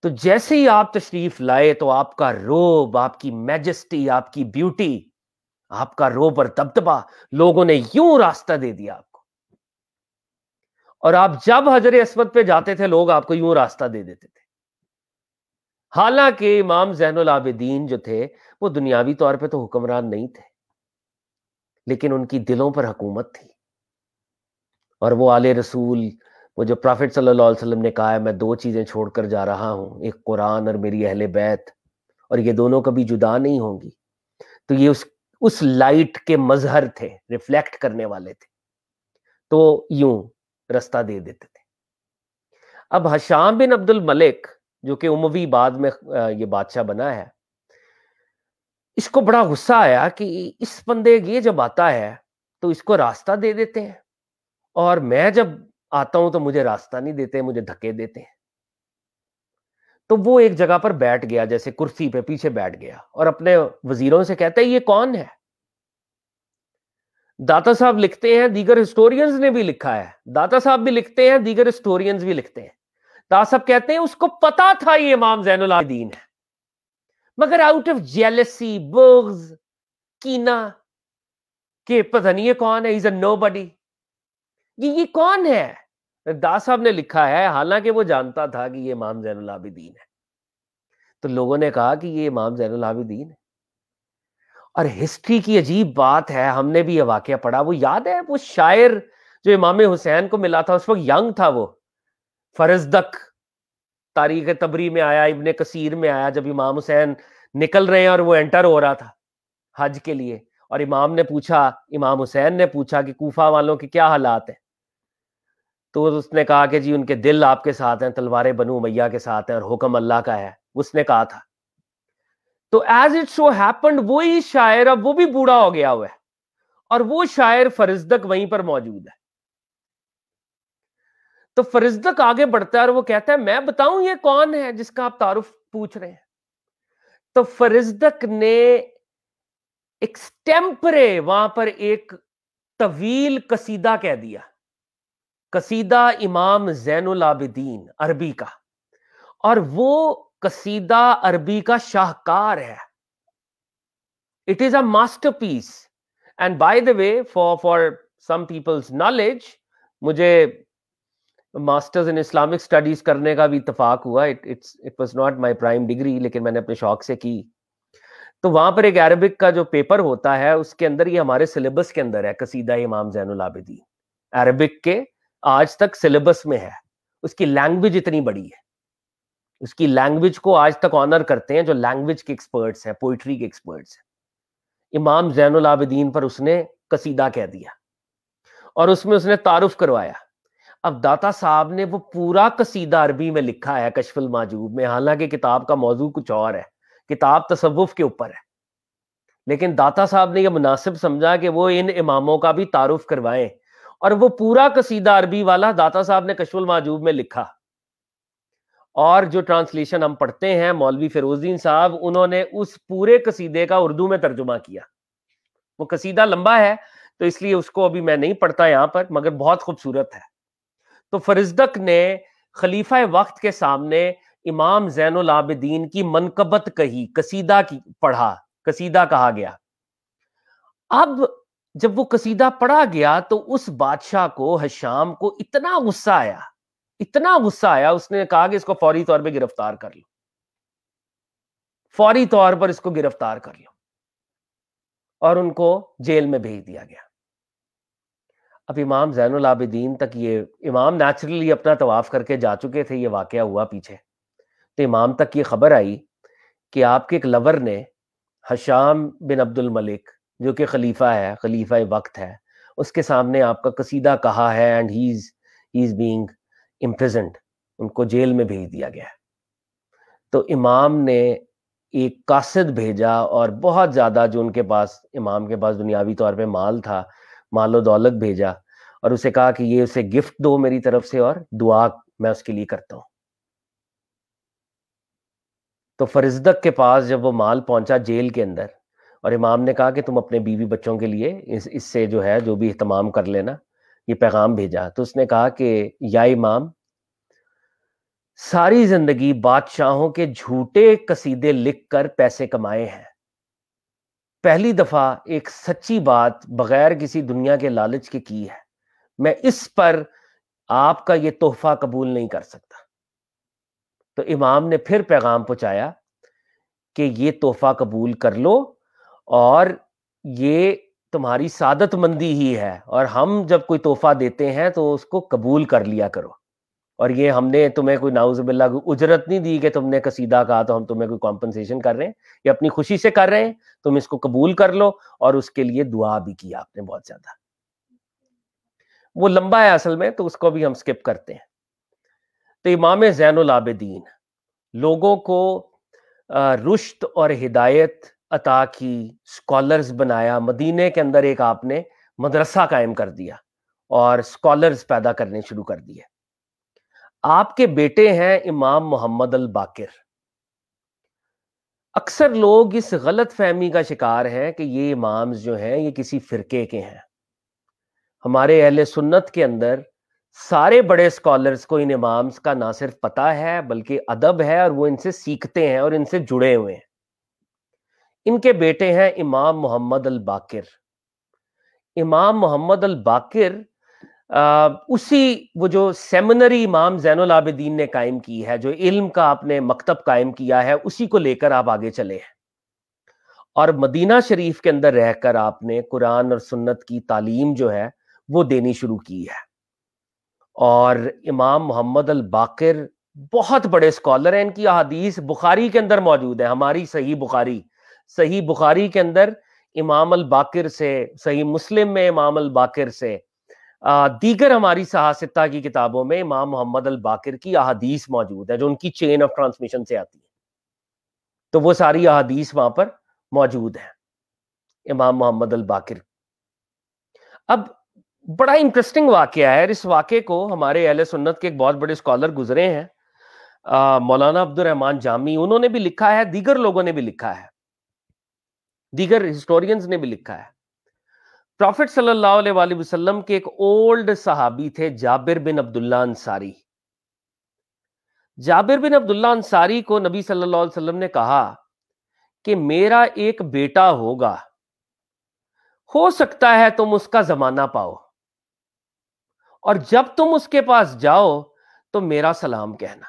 تو جیسے ہی آپ تشریف لائے تو آپ کا روب، آپ کی میجسٹی، آپ کی بیوٹی، آپ کا روب اور دبدبا، لوگوں نے یوں راستہ دے دیا آپ کو، اور آپ جب حجر اسود پہ جاتے تھے لوگ آپ کو یوں راستہ دے دیتے تھے۔ حالانکہ امام زین العابدین جو تھے وہ دنیاوی طور پہ تو حکمران نہیں تھے، لیکن ان کی دلوں پر حکومت تھی، اور وہ آل رسول، وہ جو پرافٹ صلی اللہ علیہ وسلم نے کہا ہے میں دو چیزیں چھوڑ کر جا رہا ہوں، ایک قرآن اور میری اہل بیت، اور یہ دونوں کبھی جدا نہیں ہوں گی، تو یہ اس لائٹ کے مظہر تھے، ریفلیکٹ کرنے والے تھے، تو یوں رستہ دے دیتے تھے۔ اب ہشام بن عبد الملک جو کہ اموی بعد میں یہ بادشاہ بنا ہے، اس کو بڑا غصہ آیا کہ اس بندے یہ جب آتا ہے تو اس کو راستہ دے دیتے ہیں، اور میں جب آتا ہوں تو مجھے راستہ نہیں دیتے، مجھے دھکے دیتے ہیں۔ تو وہ ایک جگہ پر بیٹھ گیا، جیسے کرسی پہ پیچھے بیٹھ گیا، اور اپنے وزیروں سے کہتا ہے یہ کون ہے؟ داتا صاحب لکھتے ہیں، دیگر ہسٹورینز نے بھی لکھا ہے، داتا صاحب بھی لکھتے ہیں، دیگر ہسٹورینز بھی لکھتے ہیں، داتا صاحب کہتے ہیں اس کو پتا تھا یہ امام زین العابدین ہے، مگر آؤٹ آف جیلسی، بغض، کینہ، کہ پتہ نہیں یہ کون ہے، he's a nobody، یہ کون ہے؟ داتا صاحب نے لکھا ہے حالانکہ وہ جانتا تھا کہ یہ امام زین العابدین ہے۔ تو لوگوں نے کہا کہ یہ امام زین العابدین ہے، اور ہسٹری کی عجیب بات ہے، ہم نے بھی یہ واقعہ پڑھا، وہ یاد ہے وہ شاعر جو امام حسین کو ملا تھا، اس وقت ینگ تھا، وہ فرزدق، تاریخ تبری میں آیا، ابن کثیر میں آیا، جب امام حسین نکل رہے ہیں اور وہ انٹر ہو رہا تھا حج کے لیے، اور امام حسین نے پوچھا کہ کوفہ والوں کے کیا حالات ہیں، تو اس نے کہا کہ جی ان کے دل آپ کے ساتھ ہیں، تلواریں بنو امیہ کے ساتھ ہیں، اور حکم اللہ کا ہے، اس نے کہا تھا۔ تو ایز اٹ سو ہیپنڈ وہی شاعر اب وہ بھی بوڑھا ہو گیا ہوا ہے، اور وہ شاعر فرزدق وہیں پر موجود ہے۔ تو فرزدق آگے بڑھتا ہے اور وہ کہتا ہے میں بتاؤں یہ کون ہے جس کا آپ تعارف پوچھ رہے ہیں؟ تو فرزدق نے ایکسٹیمپرے وہاں پر ایک طویل قصیدہ کہہ دیا، قصیدہ امام زین العابدین عربی کا، اور وہ قصیدہ عربی کا شاہکار ہے، it is a masterpiece. And by the way for some people's knowledge, مجھے ماسٹرز ان اسلامک اسٹڈیز کرنے کا بھی اتفاق ہوا، it was not my prime degree, لیکن میں نے اپنے شوق سے کی۔ تو وہاں پر ایک عربک کا جو پیپر ہوتا ہے اس کے اندر یہ ہمارے سلیبس کے اندر ہے، قصیدہ امام زین العابدین عربک کے آج تک سلیبس میں ہے، اس کی لینگویج اتنی بڑی ہے، اس کی لینگویج کو آج تک آنر کرتے ہیں جو لینگویج کے ایکسپرٹس ہیں، پوئٹری کے ایکسپرٹس ہیں۔ امام زین العابدین پر اس نے قصیدہ کہہ دیا، اور اس میں اس نے تعارف کروایا۔ اب داتا صاحب نے وہ پورا قصیدہ عربی میں لکھا ہے کشف المحجوب میں، حالانکہ کتاب کا موضوع کچھ اور ہے، کتاب تصوف کے اوپر ہے، لیکن داتا صاحب نے یہ مناسب سمجھا کہ وہ ان اماموں کا بھی تعارف کروائیں، اور وہ پورا قصیدہ عربی والا داتا صاحب نے کشف المحجوب میں لکھا۔ اور جو ٹرانسلیشن ہم پڑھتے ہیں مولوی فیروز دین صاحب، انہوں نے اس پورے قصیدے کا اردو میں ترجمہ کیا۔ وہ قصیدہ لمبا ہے تو اس لیے اس کو ابھی میں نہیں پڑھتا یہاں پر، مگر بہت خوبصورت ہے۔ تو فرزدق نے خلیفہ وقت کے سامنے امام زین العابدین کی منقبت کہی، قصیدہ کی پڑھا، قصیدہ کہا گیا۔ اب جب وہ قصیدہ پڑھا گیا تو اس بادشاہ کو، ہشام کو، اتنا غصہ آیا، اس نے کہا کہ اس کو فوری طور پہ گرفتار کر لو، فوری طور پر اس کو گرفتار کر لو، اور ان کو جیل میں بھیج دیا گیا۔ اب امام زین العابدین تک یہ، امام نیچرلی اپنا طواف کر کے جا چکے تھے، یہ واقعہ ہوا پیچھے، تو امام تک یہ خبر آئی کہ آپ کے ایک لور نے ہشام بن عبد الملک جو کہ خلیفہ ہے، خلیفہ وقت ہے، اس کے سامنے آپ کا قصیدہ کہا ہے، اینڈ ہی از بینگ امپریزنڈ، ان کو جیل میں بھیج دیا گیا ہے۔ تو امام نے ایک قاصد بھیجا، اور بہت زیادہ جو ان کے پاس، امام کے پاس دنیاوی طور پہ مال تھا، مال و دولت بھیجا، اور اسے کہا کہ یہ اسے گفٹ دو میری طرف سے، اور دعا میں اس کے لیے کرتا ہوں۔ تو فرزدق کے پاس جب وہ مال پہنچا جیل کے اندر، اور امام نے کہا کہ تم اپنے بیوی بچوں کے لیے اس سے جو ہے جو بھی اہتمام کر لینا، یہ پیغام بھیجا، تو اس نے کہا کہ یا امام، ساری زندگی بادشاہوں کے جھوٹے قصیدے لکھ کر پیسے کمائے ہیں، پہلی دفعہ ایک سچی بات بغیر کسی دنیا کے لالچ کے کی ہے، میں اس پر آپ کا یہ تحفہ قبول نہیں کر سکتا۔ تو امام نے پھر پیغام پہنچایا کہ یہ تحفہ قبول کر لو، اور یہ تمہاری سعادت مندی ہی ہے، اور ہم جب کوئی تحفہ دیتے ہیں تو اس کو قبول کر لیا کرو، اور یہ ہم نے تمہیں کوئی نعوذ باللہ کوئی اجرت نہیں دی کہ تم نے قصیدہ کہا تو ہم تمہیں کوئی کمپنسیشن کر رہے ہیں، یہ اپنی خوشی سے کر رہے ہیں، تم اس کو قبول کر لو، اور اس کے لیے دعا بھی کیا آپ نے بہت زیادہ. وہ لمبا ہے اصل میں، تو اس کو بھی ہم سکپ کرتے ہیں. تو امام زین العابدین لوگوں کو رشد اور ہدایت عطا کی، اسکالرز بنایا. مدینے کے اندر ایک آپ نے مدرسہ قائم کر دیا اور اسکالرز پیدا کرنے شروع کر دیے. آپ کے بیٹے ہیں امام محمد الباقر. اکثر لوگ اس غلط فہمی کا شکار ہیں کہ یہ امامز جو ہیں یہ کسی فرقے کے ہیں. ہمارے اہل سنت کے اندر سارے بڑے اسکالرز کو ان امامز کا نہ صرف پتہ ہے بلکہ ادب ہے، اور وہ ان سے سیکھتے ہیں اور ان سے جڑے ہوئے ہیں. ان کے بیٹے ہیں امام محمد الباقر. امام محمد الباقر اسی وہ جو سیمنری امام زین العابدین نے قائم کی ہے، جو علم کا آپ نے مکتب قائم کیا ہے، اسی کو لے کر آپ آگے چلے ہیں، اور مدینہ شریف کے اندر رہ کر آپ نے قرآن اور سنت کی تعلیم جو ہے وہ دینی شروع کی ہے. اور امام محمد الباقر بہت بڑے اسکالر ہیں. ان کی احادیث بخاری کے اندر موجود ہے. ہماری صحیح بخاری کے اندر امام الباقر سے، صحیح مسلم میں امام الباقر سے، دیگر ہماری ستہ کی کتابوں میں امام محمد الباقر کی احادیث موجود ہے جو ان کی چین آف ٹرانسمیشن سے آتی ہے. تو وہ ساری احادیث وہاں پر موجود ہیں امام محمد الباقر. اب بڑا انٹرسٹنگ واقعہ ہے. اس واقعے کو ہمارے اہل سنت کے ایک بہت بڑے اسکالر گزرے ہیں، مولانا عبد الرحمن جامی، انہوں نے بھی لکھا ہے، دیگر لوگوں نے بھی لکھا ہے، دیگر ہسٹورینز نے بھی لکھا ہے. پروفٹ صلی اللہ علیہ وآلہ وسلم کے ایک اولڈ صحابی تھے جابر بن عبداللہ انصاری. جابر بن عبداللہ انصاری کو نبی صلی اللہ علیہ وسلم نے کہا کہ میرا ایک بیٹا ہوگا، ہو سکتا ہے تم اس کا زمانہ پاؤ، اور جب تم اس کے پاس جاؤ تو میرا سلام کہنا.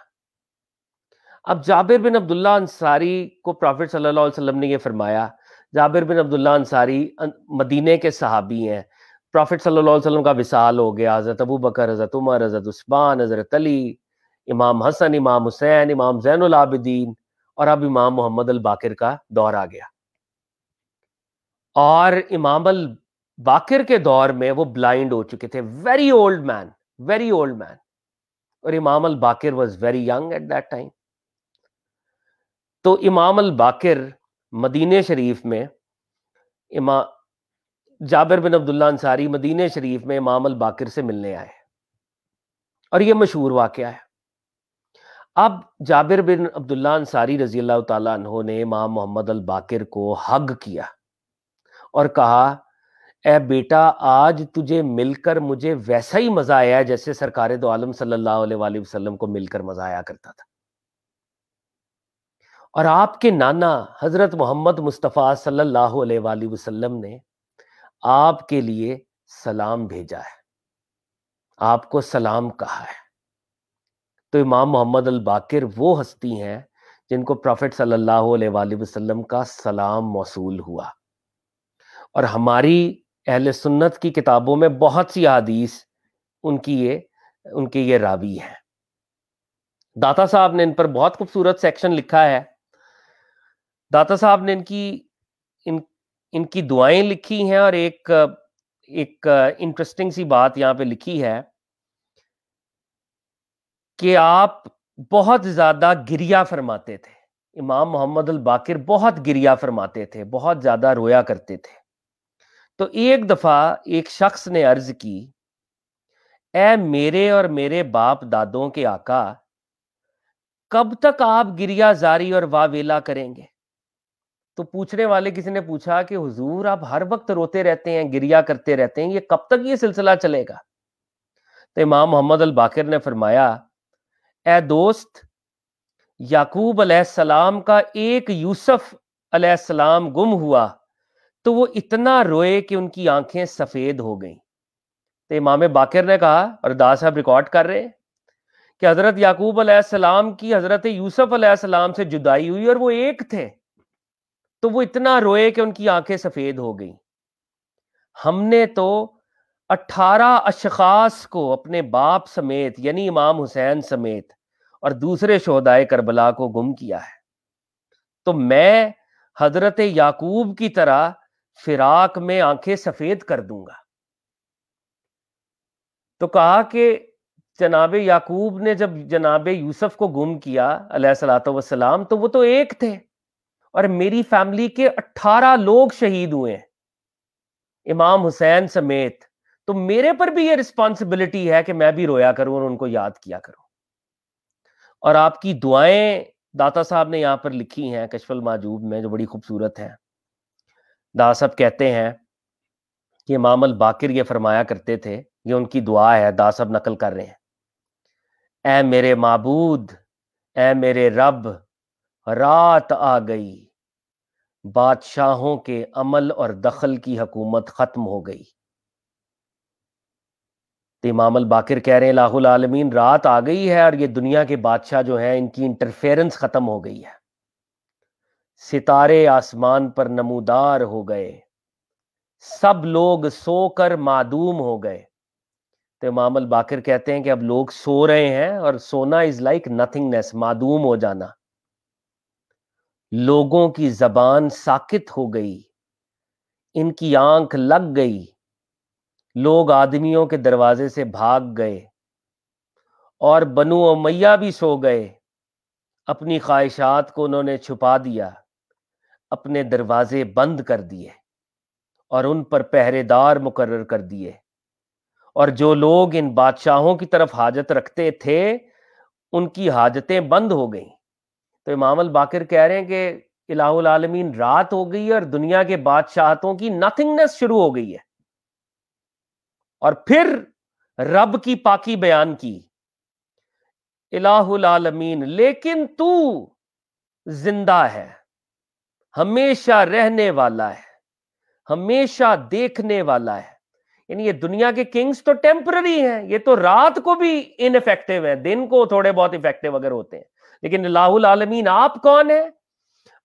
اب جابر بن عبداللہ انصاری کو پروفٹ صلی اللہ علیہ وسلم نے یہ فرمایا. جابر بن عبداللہ انصاری مدینے کے صحابی ہیں. پروفٹ صلی اللہ علیہ وسلم کا وصال ہو گیا. حضرت ابو بکر، حضرت عمر، حضرت عثمان، حضرت علی، امام حسن، امام حسین، امام زین العابدین، اور اب امام محمد الباقر کا دور آ گیا. اور امام الباقر کے دور میں وہ بلائنڈ ہو چکے تھے. Very old man. اور امام الباقر was very young at that time. تو امام الباقر مدینہ شریف میں، جابر بن عبداللہ انصاری مدینہ شریف میں امام الباقر سے ملنے آئے، اور یہ مشہور واقعہ ہے. اب جابر بن عبداللہ انصاری رضی اللہ تعالیٰ عنہ نے امام محمد الباقر کو ہگ کیا اور کہا، اے بیٹا، آج تجھے مل کر مجھے ویسا ہی مزہ آیا جیسے سرکار دو عالم صلی اللہ علیہ وآلہ وسلم کو مل کر مزہ آیا کرتا تھا. اور آپ کے نانا حضرت محمد مصطفیٰ صلی اللہ علیہ وآلہ وسلم نے آپ کے لیے سلام بھیجا ہے، آپ کو سلام کہا ہے. تو امام محمد الباقر وہ ہستی ہیں جن کو پروفٹ صلی اللہ علیہ وآلہ وسلم کا سلام موصول ہوا. اور ہماری اہل سنت کی کتابوں میں بہت سی احادیث ان کے یہ راوی ہیں. داتا صاحب نے ان پر بہت خوبصورت سیکشن لکھا ہے. داتا صاحب نے ان کی دعائیں لکھی ہیں، اور ایک انٹرسٹنگ سی بات یہاں پہ لکھی ہے کہ آپ بہت زیادہ گریہ فرماتے تھے. امام محمد الباقر بہت گریہ فرماتے تھے، بہت زیادہ رویا کرتے تھے. تو ایک دفعہ ایک شخص نے عرض کی، اے میرے اور میرے باپ دادوں کے آقا، کب تک آپ گریہ زاری اور واویلا کریں گے؟ تو پوچھنے والے کسی نے پوچھا کہ حضور آپ ہر وقت روتے رہتے ہیں، گریہ کرتے رہتے ہیں، یہ کب تک یہ سلسلہ چلے گا؟ تو امام محمد الباقر نے فرمایا، اے دوست، یعقوب علیہ السلام کا ایک یوسف علیہ السلام گم ہوا تو وہ اتنا روئے کہ ان کی آنکھیں سفید ہو گئیں. تو امام باقر نے کہا، اور دا صاحب ریکارڈ کر رہے کہ حضرت یعقوب علیہ السلام کی حضرت یوسف علیہ السلام سے جدائی ہوئی اور وہ ایک تھے، تو وہ اتنا روئے کہ ان کی آنکھیں سفید ہو گئیں۔ ہم نے تو 18 اشخاص کو اپنے باپ سمیت یعنی امام حسین سمیت اور دوسرے شہدائے کربلا کو گم کیا ہے، تو میں حضرت یعقوب کی طرح فراق میں آنکھیں سفید کر دوں گا۔ تو کہا کہ جناب یعقوب نے جب جناب یوسف کو گم کیا علیہ الصلوۃ والسلام، تو وہ تو ایک تھے اور میری فیملی کے 18 لوگ شہید ہوئے ہیں امام حسین سمیت، تو میرے پر بھی یہ رسپانسبلٹی ہے کہ میں بھی رویا کروں اور ان کو یاد کیا کروں۔ اور آپ کی دعائیں داتا صاحب نے یہاں پر لکھی ہیں کشف المحجوب میں، جو بڑی خوبصورت ہیں۔ داتا صاحب کہتے ہیں کہ امام الباقر یہ فرمایا کرتے تھے، یہ ان کی دعا ہے، داتا صاحب نقل کر رہے ہیں، اے میرے معبود، اے میرے رب، رات آ گئی، بادشاہوں کے عمل اور دخل کی حکومت ختم ہو گئی۔ تو امام الباقر کہہ رہے ہیں الہ العالمین رات آ گئی ہے اور یہ دنیا کے بادشاہ جو ہیں ان کی انٹرفیرنس ختم ہو گئی ہے، ستارے آسمان پر نمودار ہو گئے، سب لوگ سو کر معدوم ہو گئے۔ تو امام الباقر کہتے ہیں کہ اب لوگ سو رہے ہیں اور سونا از لائک نتھنگنیس، معدوم ہو جانا۔ لوگوں کی زبان ساکت ہو گئی، ان کی آنکھ لگ گئی، لوگ آدمیوں کے دروازے سے بھاگ گئے اور بنو امیہ بھی سو گئے، اپنی خواہشات کو انہوں نے چھپا دیا، اپنے دروازے بند کر دیے اور ان پر پہرے دار مقرر کر دیے، اور جو لوگ ان بادشاہوں کی طرف حاجت رکھتے تھے ان کی حاجتیں بند ہو گئیں۔ تو امام الباقر کہہ رہے ہیں کہ الہ العالمین رات ہو گئی اور دنیا کے بادشاہتوں کی نتھنگنس شروع ہو گئی ہے، اور پھر رب کی پاکی بیان کی، الہ العالمین لیکن تو زندہ ہے، ہمیشہ رہنے والا ہے، ہمیشہ دیکھنے والا ہے۔ یعنی یہ دنیا کے کنگز تو ٹیمپرری ہیں، یہ تو رات کو بھی ان افیکٹو ہیں، دن کو تھوڑے بہت افیکٹو اگر ہوتے ہیں، لیکن الہ العالمین آپ کون ہیں؟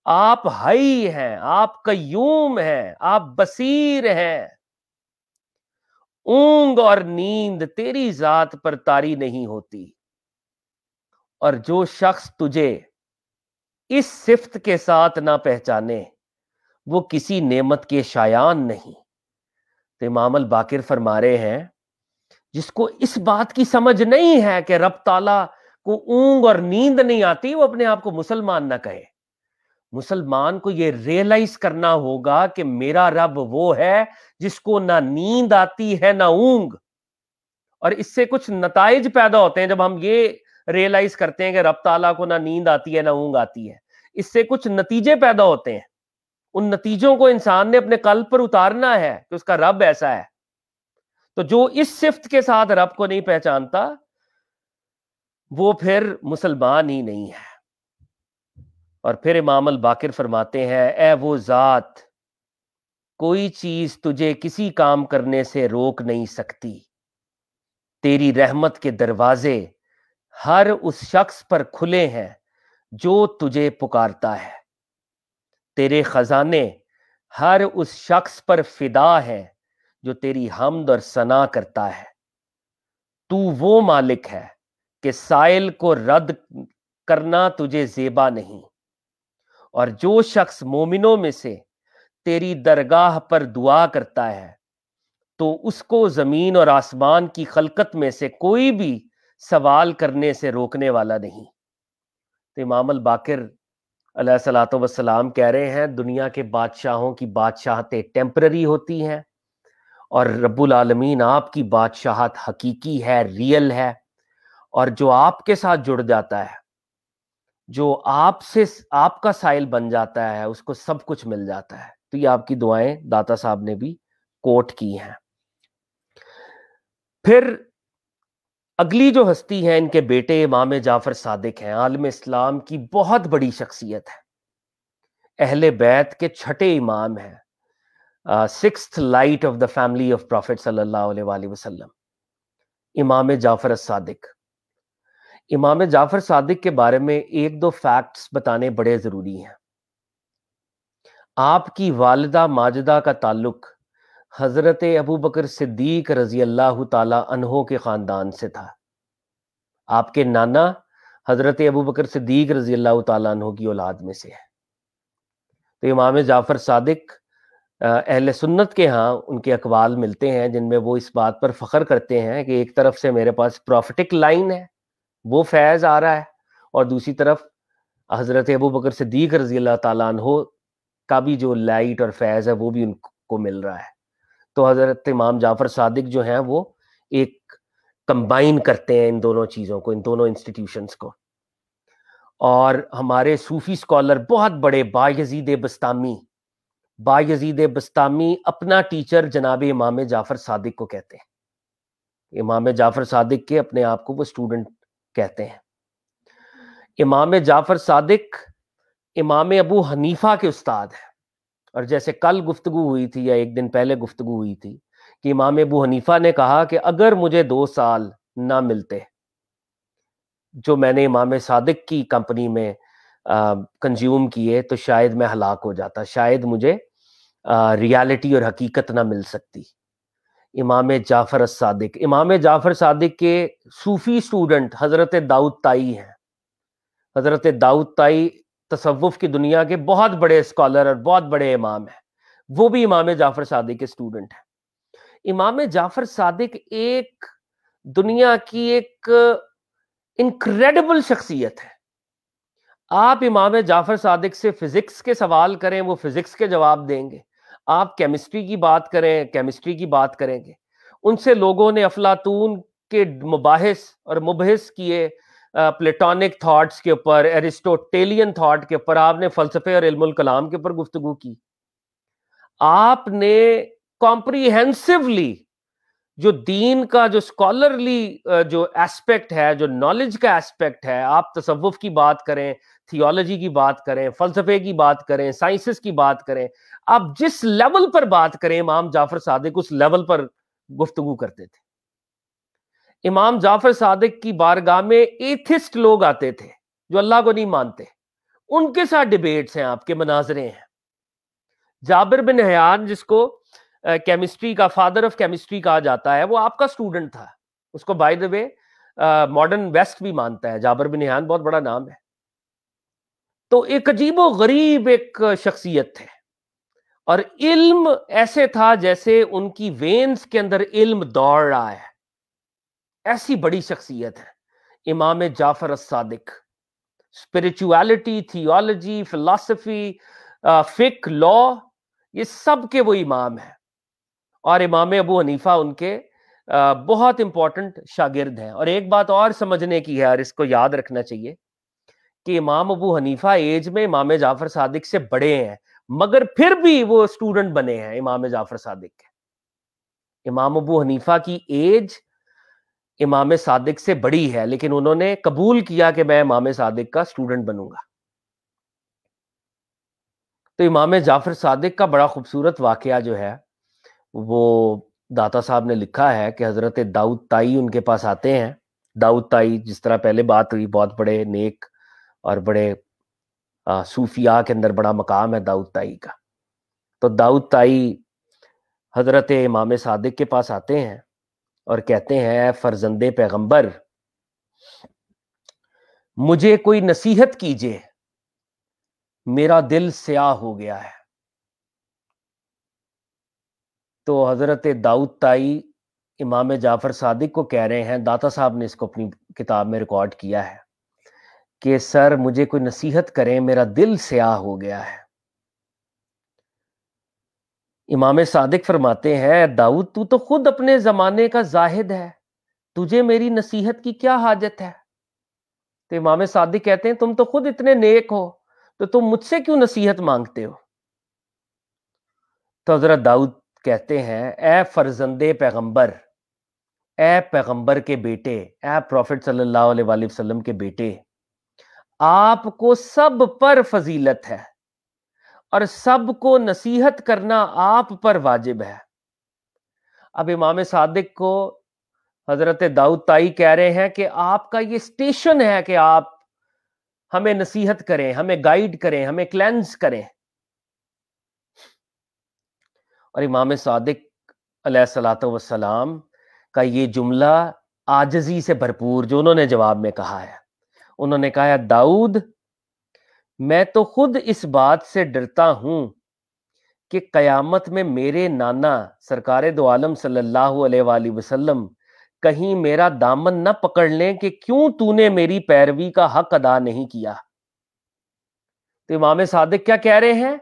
آپ حی ہیں، آپ قیوم ہیں، آپ بصیر ہیں، اونگ اور نیند تیری ذات پر طاری نہیں ہوتی، اور جو شخص تجھے اس صفت کے ساتھ نہ پہچانے وہ کسی نعمت کے شایان نہیں۔ تو امام الباقر فرما رہے ہیں جس کو اس بات کی سمجھ نہیں ہے کہ رب تعالیٰ کو اونگ اور نیند نہیں آتی، وہ اپنے آپ کو مسلمان نہ کہے۔ مسلمان کو یہ ریئلائز کرنا ہوگا کہ میرا رب وہ ہے جس کو نہ نیند آتی ہے نہ اونگ، اور اس سے کچھ نتائج پیدا ہوتے ہیں۔ جب ہم یہ ریئلائز کرتے ہیں کہ رب تعالیٰ کو نہ نیند آتی ہے نہ اونگ آتی ہے، اس سے کچھ نتیجے پیدا ہوتے ہیں، ان نتیجوں کو انسان نے اپنے قلب پر اتارنا ہے کہ اس کا رب ایسا ہے۔ تو جو اس صفت کے ساتھ رب کو نہیں پہچانتا وہ پھر مسلمان ہی نہیں ہے۔ اور پھر امام الباقر فرماتے ہیں اے وہ ذات، کوئی چیز تجھے کسی کام کرنے سے روک نہیں سکتی، تیری رحمت کے دروازے ہر اس شخص پر کھلے ہیں جو تجھے پکارتا ہے، تیرے خزانے ہر اس شخص پر فدا ہیں جو تیری حمد اور ثنا کرتا ہے، تو وہ مالک ہے کہ سائل کو رد کرنا تجھے زیبا نہیں، اور جو شخص مومنوں میں سے تیری درگاہ پر دعا کرتا ہے تو اس کو زمین اور آسمان کی خلقت میں سے کوئی بھی سوال کرنے سے روکنے والا نہیں۔ تو امام الباقر علیہ الصلوۃ والسلام کہہ رہے ہیں دنیا کے بادشاہوں کی بادشاہتیں ٹیمپرری ہوتی ہیں، اور رب العالمین آپ کی بادشاہت حقیقی ہے، ریئل ہے، اور جو آپ کے ساتھ جڑ جاتا ہے، جو آپ کا سائل بن جاتا ہے، اس کو سب کچھ مل جاتا ہے۔ تو یہ آپ کی دعائیں داتا صاحب نے بھی کوٹ کی ہیں۔ پھر اگلی جو ہستی ہے ان کے بیٹے امام جعفر صادق ہیں، عالم اسلام کی بہت بڑی شخصیت ہے، اہل بیت کے چھٹے امام ہیں، sixth light of the family of prophet صلی اللہ علیہ وآلہ وسلم، امام جعفر الصادق۔ امام جعفر صادق کے بارے میں ایک دو فیکٹس بتانے بڑے ضروری ہیں۔ آپ کی والدہ ماجدہ کا تعلق حضرت ابو بکر صدیق رضی اللہ تعالی عنہ کے خاندان سے تھا۔ آپ کے نانا حضرت ابو بکر صدیق رضی اللہ تعالیٰ عنہ کی اولاد میں سے ہے۔ تو امام جعفر صادق اہل سنت کے ہاں ان کے اقوال ملتے ہیں جن میں وہ اس بات پر فخر کرتے ہیں کہ ایک طرف سے میرے پاس پروفیٹک لائن ہے، وہ فیض آ رہا ہے، اور دوسری طرف حضرت ابو بکر صدیق رضی اللہ تعالیٰ عنہ کا بھی جو لائٹ اور فیض ہے وہ بھی ان کو مل رہا ہے۔ تو حضرت امام جعفر صادق جو ہیں وہ ایک کمبائن کرتے ہیں ان دونوں چیزوں کو، ان دونوں انسٹیٹیوشنز کو۔ اور ہمارے صوفی اسکالر بہت بڑے بایزید بستامی اپنا ٹیچر جناب امام جعفر صادق کو کہتے ہیں، امام جعفر صادق کے اپنے آپ کو وہ اسٹوڈنٹ کہتے ہیں۔ امام جعفر صادق امام ابو حنیفہ کے استاد ہیں، اور جیسے کل گفتگو ہوئی تھی یا ایک دن پہلے گفتگو ہوئی تھی کہ امام ابو حنیفہ نے کہا کہ اگر مجھے 2 سال نہ ملتے جو میں نے امام صادق کی کمپنی میں کنزیوم کیے تو شاید میں ہلاک ہو جاتا، شاید مجھے ریالٹی اور حقیقت نہ مل سکتی۔ امام جعفر الصادق، امام جعفر صادق کے صوفی اسٹوڈنٹ حضرت داؤد طائی ہیں۔ حضرت داؤد طائی تصوف کی دنیا کے بہت بڑے اسکالر اور بہت بڑے امام ہیں، وہ بھی امام جعفر صادق کے اسٹوڈنٹ ہیں۔ امام جعفر صادق ایک دنیا کی ایک انکریڈبل شخصیت ہے۔ آپ امام جعفر صادق سے فزکس کے سوال کریں وہ فزکس کے جواب دیں گے، آپ کیمسٹری کی بات کریں کیمسٹری کی بات کریں گے۔ ان سے لوگوں نے افلاطون کے مباحث اور مبحث کیے، پلیٹونک تھاٹس کے اوپر، ایرسٹوٹیلین تھاٹ کے اوپر، آپ نے فلسفے اور علم الکلام کے اوپر گفتگو کی۔ آپ نے کمپریہنسولی جو دین کا جو اسکالرلی جو ایسپیکٹ ہے، جو نالج کا ایسپیکٹ ہے، آپ تصوف کی بات کریں، تھیولوجی کی بات کریں، فلسفے کی بات کریں، سائنسز کی بات کریں، آپ جس لیول پر بات کریں امام جعفر صادق اس لیول پر گفتگو کرتے تھے۔ امام جعفر صادق کی بارگاہ میں ایتھسٹ لوگ آتے تھے جو اللہ کو نہیں مانتے، ان کے ساتھ ڈیبیٹس ہیں، آپ کے مناظرے ہیں۔ جابر بن حیان جس کو کیمسٹری کا فادر آف کیمسٹری کہا جاتا ہے، وہ آپ کا اسٹوڈنٹ تھا، اس کو by the way modern west بھی مانتا ہے، جابر بن حیان بہت بڑا نام ہے۔ تو ایک عجیب و غریب ایک شخصیت تھے، اور علم ایسے تھا جیسے ان کی وینز کے اندر علم دوڑ رہا ہے، ایسی بڑی شخصیت ہے امام جعفر الصادق۔ اسپرچویلٹی، تھیولوجی، فلسفی، فقہ، لا، یہ سب کے وہ امام ہیں، اور امام ابو حنیفہ ان کے بہت امپورٹنٹ شاگرد ہیں۔ اور ایک بات اور سمجھنے کی ہے اور اس کو یاد رکھنا چاہیے کہ امام ابو حنیفہ ایج میں امام جعفر صادق سے بڑے ہیں، مگر پھر بھی وہ اسٹوڈنٹ بنے ہیں امام جعفر صادق کے۔ امام ابو حنیفہ کی ایج امام صادق سے بڑی ہے، لیکن انہوں نے قبول کیا کہ میں امام صادق کا اسٹوڈنٹ بنوں گا۔ تو امام جعفر صادق کا بڑا خوبصورت واقعہ جو ہے وہ داتا صاحب نے لکھا ہے کہ حضرت داؤد طائی ان کے پاس آتے ہیں۔ داؤد طائی، جس طرح پہلے بات ہوئی، بہت بڑے نیک اور بڑے صوفیاء کے اندر بڑا مقام ہے داؤد طائی کا۔ تو داؤد طائی حضرت امام صادق کے پاس آتے ہیں اور کہتے ہیں، اے فرزند پیغمبر، مجھے کوئی نصیحت کیجئے، میرا دل سیاہ ہو گیا ہے۔ تو حضرت داؤد طائی امام جعفر صادق کو کہہ رہے ہیں، داتا صاحب نے اس کو اپنی کتاب میں ریکارڈ کیا ہے کہ سر مجھے کوئی نصیحت کریں، میرا دل سیاہ ہو گیا ہے۔ امام صادق فرماتے ہیں، داؤد تو تو خود اپنے زمانے کا زاہد ہے، تجھے میری نصیحت کی کیا حاجت ہے؟ تو امام صادق کہتے ہیں، تم تو خود اتنے نیک ہو تو تم مجھ سے کیوں نصیحت مانگتے ہو؟ تو حضرت داؤد کہتے ہیں، اے فرزند پیغمبر، اے پیغمبر کے بیٹے، اے پروفٹ صلی اللہ علیہ وآلہ وسلم کے بیٹے، آپ کو سب پر فضیلت ہے اور سب کو نصیحت کرنا آپ پر واجب ہے۔ اب امام صادق کو حضرت داؤد تائی کہہ رہے ہیں کہ آپ کا یہ اسٹیشن ہے کہ آپ ہمیں نصیحت کریں، ہمیں گائیڈ کریں، ہمیں کلینز کریں. اور امام صادق علیہ الصلوۃ والسلام کا یہ جملہ عاجزی سے بھرپور جو انہوں نے جواب میں کہا ہے، انہوں نے کہا ہے داؤد میں تو خود اس بات سے ڈرتا ہوں کہ قیامت میں میرے نانا سرکار دو عالم صلی اللہ علیہ وآلہ وسلم کہیں میرا دامن نہ پکڑ لیں کہ کیوں تو نے میری پیروی کا حق ادا نہیں کیا. تو امام صادق کیا کہہ رہے ہیں؟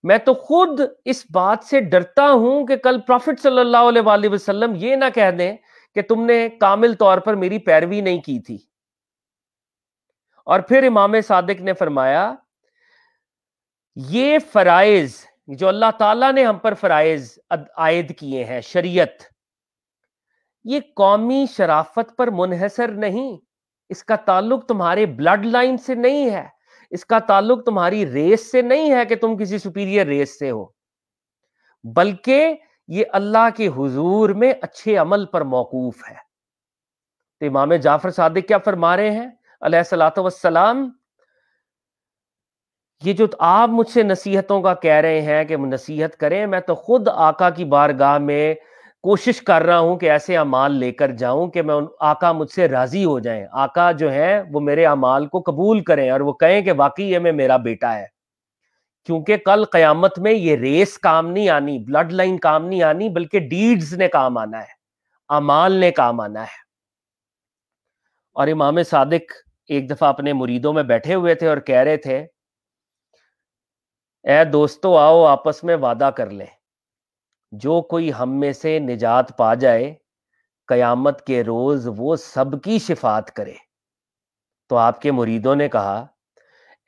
میں تو خود اس بات سے ڈرتا ہوں کہ کل پروفٹ صلی اللہ علیہ وآلہ وسلم یہ نہ کہہ دیں کہ تم نے کامل طور پر میری پیروی نہیں کی تھی. اور پھر امام صادق نے فرمایا یہ فرائض جو اللہ تعالیٰ نے ہم پر فرائض عائد کیے ہیں، شریعت، یہ قومی شرافت پر منحصر نہیں، اس کا تعلق تمہارے بلڈ لائن سے نہیں ہے، اس کا تعلق تمہاری ریس سے نہیں ہے کہ تم کسی سپیریئر ریس سے ہو، بلکہ یہ اللہ کے حضور میں اچھے عمل پر موقوف ہے. تو امام جعفر صادق کیا فرما رہے ہیں علیہ الصلوۃ والسلام؟ یہ جو آپ مجھ سے نصیحتوں کا کہہ رہے ہیں کہ نصیحت کریں، میں تو خود آقا کی بارگاہ میں کوشش کر رہا ہوں کہ ایسے اعمال لے کر جاؤں کہ میں آقا مجھ سے راضی ہو جائیں، آقا جو ہیں وہ میرے اعمال کو قبول کریں اور وہ کہیں کہ واقعی یہ میں میرا بیٹا ہے. کیونکہ کل قیامت میں یہ ریس کام نہیں آنی، بلڈ لائن کام نہیں آنی، بلکہ ڈیڈز نے کام آنا ہے، اعمال نے کام آنا ہے. اور امام صادق ایک دفعہ اپنے مریدوں میں بیٹھے ہوئے تھے اور کہہ رہے تھے اے دوستو آؤ آپس میں وعدہ کر لیں، جو کوئی ہم میں سے نجات پا جائے قیامت کے روز وہ سب کی شفاعت کرے. تو آپ کے مریدوں نے کہا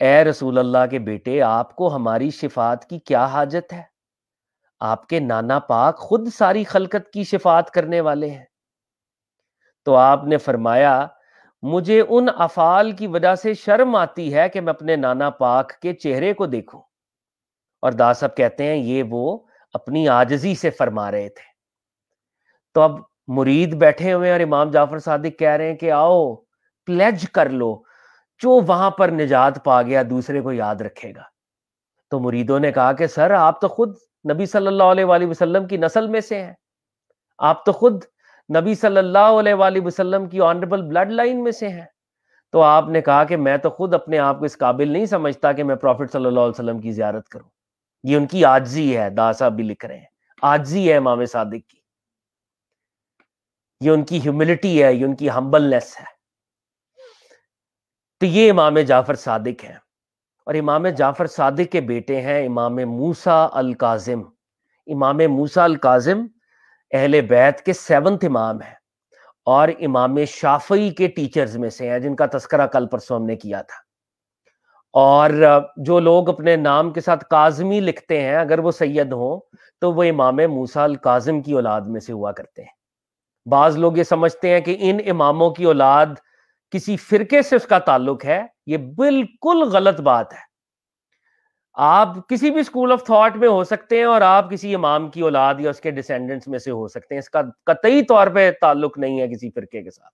اے رسول اللہ کے بیٹے، آپ کو ہماری شفاعت کی کیا حاجت ہے؟ آپ کے نانا پاک خود ساری خلقت کی شفاعت کرنے والے ہیں. تو آپ نے فرمایا مجھے ان افعال کی وجہ سے شرم آتی ہے کہ میں اپنے نانا پاک کے چہرے کو دیکھوں. اور دا صاحب کہتے ہیں یہ وہ اپنی عاجزی سے فرما رہے تھے. تو اب مرید بیٹھے ہوئے اور امام جعفر صادق کہہ رہے ہیں کہ آؤ پلیج کر لو، جو وہاں پر نجات پا گیا دوسرے کو یاد رکھے گا. تو مریدوں نے کہا کہ سر آپ تو خود نبی صلی اللہ علیہ وآلہ وسلم کی نسل میں سے ہیں، آپ تو خود نبی صلی اللہ علیہ وآلہ وسلم کی آنریبل بلڈ لائن میں سے ہیں. تو آپ نے کہا کہ میں تو خود اپنے آپ کو اس قابل نہیں سمجھتا کہ میں پروفٹ صلی اللہ علیہ وسلم کی زیارت کروں. یہ ان کی عاجزی ہے، دا صاحب بھی لکھ رہے ہیں عاجزی ہے امام صادق کی، یہ ان کی ہیوملٹی ہے، یہ ان کی ہمبلنس ہے. تو یہ امام جعفر صادق ہیں. اور امام جعفر صادق کے بیٹے ہیں امام موسیٰ الکاظم. امام موسیٰ الکاظم اہل بیت کے 7th امام ہیں اور امام شافعی کے ٹیچرز میں سے ہیں جن کا تذکرہ کل پرسوں ہم نے کیا تھا. اور جو لوگ اپنے نام کے ساتھ کاظمی لکھتے ہیں اگر وہ سید ہوں تو وہ امام موسیٰ الکاظم کی اولاد میں سے ہوا کرتے ہیں. بعض لوگ یہ سمجھتے ہیں کہ ان اماموں کی اولاد کسی فرقے سے اس کا تعلق ہے، یہ بالکل غلط بات ہے. آپ کسی بھی اسکول آف تھاٹ میں ہو سکتے ہیں اور آپ کسی امام کی اولاد یا اس کے ڈسینڈنٹس میں سے ہو سکتے ہیں، اس کا قطعی طور پہ تعلق نہیں ہے کسی فرقے کے ساتھ.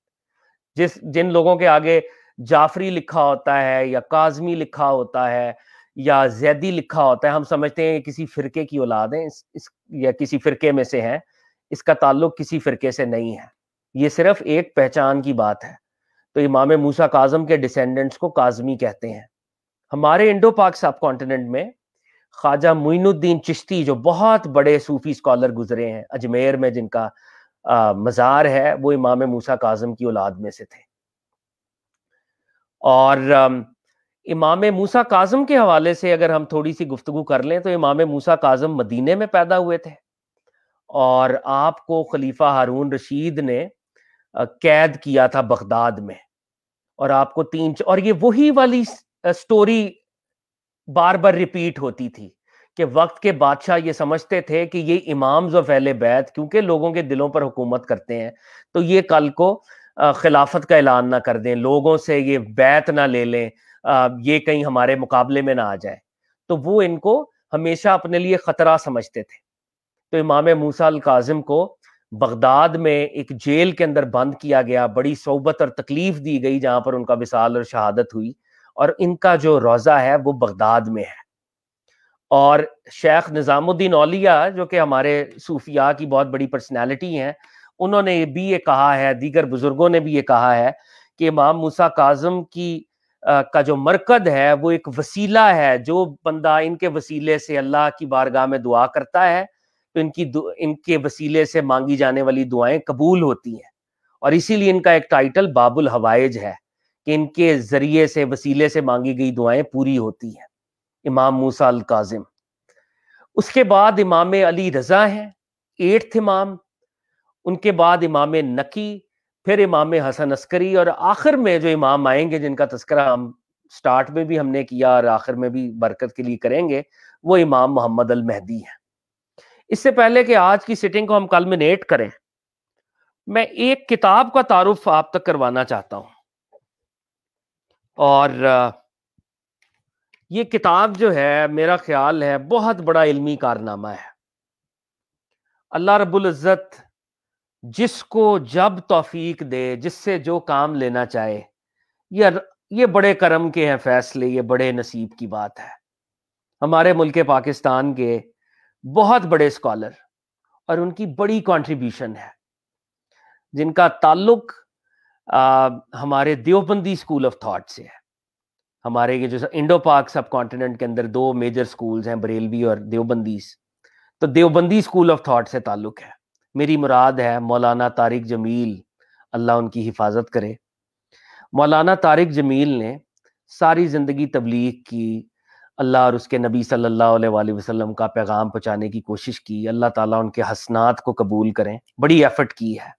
جن لوگوں کے آگے جعفری لکھا ہوتا ہے یا کاظمی لکھا ہوتا ہے یا زیدی لکھا ہوتا ہے، ہم سمجھتے ہیں کہ کسی فرقے کی اولاد ہیں یا کسی فرقے میں سے ہیں. اس کا تعلق کسی فرقے سے نہیں ہے، یہ صرف ایک پہچان کی بات ہے. تو امام موسیٰ کاظم کے ڈسینڈنٹس کو کاظمی کہتے ہیں. ہمارے انڈو پاک سب کانٹیننٹ میں خواجہ معین الدین چشتی جو بہت بڑے صوفی اسکالر گزرے ہیں، اجمیر میں جن کا مزار ہے، وہ امام موسیٰ کاظم کی اولاد میں سے تھے. اور امام موسیٰ کاظم کے حوالے سے اگر ہم تھوڑی سی گفتگو کر لیں تو امام موسیٰ کاظم مدینے میں پیدا ہوئے تھے اور آپ کو خلیفہ ہارون رشید نے قید کیا تھا بغداد میں، اور آپ کو اور یہ وہی والی سٹوری بار بار ریپیٹ ہوتی تھی کہ وقت کے بادشاہ یہ سمجھتے تھے کہ یہ امامز آف اہل بیت کیونکہ لوگوں کے دلوں پر حکومت کرتے ہیں تو یہ کل کو خلافت کا اعلان نہ کر دیں، لوگوں سے یہ بیعت نہ لے لیں، یہ کہیں ہمارے مقابلے میں نہ آ جائے. تو وہ ان کو ہمیشہ اپنے لیے خطرہ سمجھتے تھے. تو امام موسیٰ الکاظم کو بغداد میں ایک جیل کے اندر بند کیا گیا، بڑی صحبت اور تکلیف دی گئی جہاں پر ان کا وصال اور شہادت ہوئی، اور ان کا جو روضہ ہے وہ بغداد میں ہے۔ اور شیخ نظام الدین اولیاء جو کہ ہمارے صوفیاء کی بہت بڑی پرسنالٹی ہیں، انہوں نے بھی یہ کہا ہے، دیگر بزرگوں نے بھی یہ کہا ہے کہ امام موسیٰ کاظم کا جو مرکز ہے وہ ایک وسیلہ ہے، جو بندہ ان کے وسیلے سے اللہ کی بارگاہ میں دعا کرتا ہے تو ان کے وسیلے سے مانگی جانے والی دعائیں قبول ہوتی ہیں، اور اسی لیے ان کا ایک ٹائٹل باب الحوائج ہے کہ ان کے ذریعے سے، وسیلے سے مانگی گئی دعائیں پوری ہوتی ہیں، امام موسیٰ الکاظم۔ اس کے بعد امام علی رضا ہیں، 8th امام، ان کے بعد امام نقی، پھر امام حسن عسکری، اور آخر میں جو امام آئیں گے جن کا تذکرہ ہم سٹارٹ میں بھی ہم نے کیا اور آخر میں بھی برکت کے لیے کریں گے، وہ امام محمد المہدی ہیں۔ اس سے پہلے کہ آج کی سٹنگ کو ہم کلمنیٹ کریں، میں ایک کتاب کا تعارف آپ تک کروانا چاہتا ہوں، اور یہ کتاب جو ہے میرا خیال ہے بہت بڑا علمی کارنامہ ہے۔ اللہ رب العزت جس کو جب توفیق دے، جس سے جو کام لینا چاہے، یہ بڑے کرم کے ہیں فیصلے، یہ بڑے نصیب کی بات ہے۔ ہمارے ملک پاکستان کے بہت بڑے اسکالر اور ان کی بڑی کنٹریبیوشن ہے، جن کا تعلق ہمارے دیوبندی اسکول آف تھاٹ سے ہے۔ ہمارے یہ جو انڈو پاک سب کانٹیننٹ کے اندر 2 میجر اسکولز ہیں، بریلوی اور دیوبندی، تو دیوبندی اسکول آف تھاٹ سے تعلق ہے۔ میری مراد ہے مولانا طارق جمیل، اللہ ان کی حفاظت کرے۔ مولانا طارق جمیل نے ساری زندگی تبلیغ کی، اللہ اور اس کے نبی صلی اللہ علیہ وآلہ وسلم کا پیغام پہنچانے کی کوشش کی، اللہ تعالیٰ ان کے حسنات کو قبول کریں، بڑی ایفرٹ کی ہے،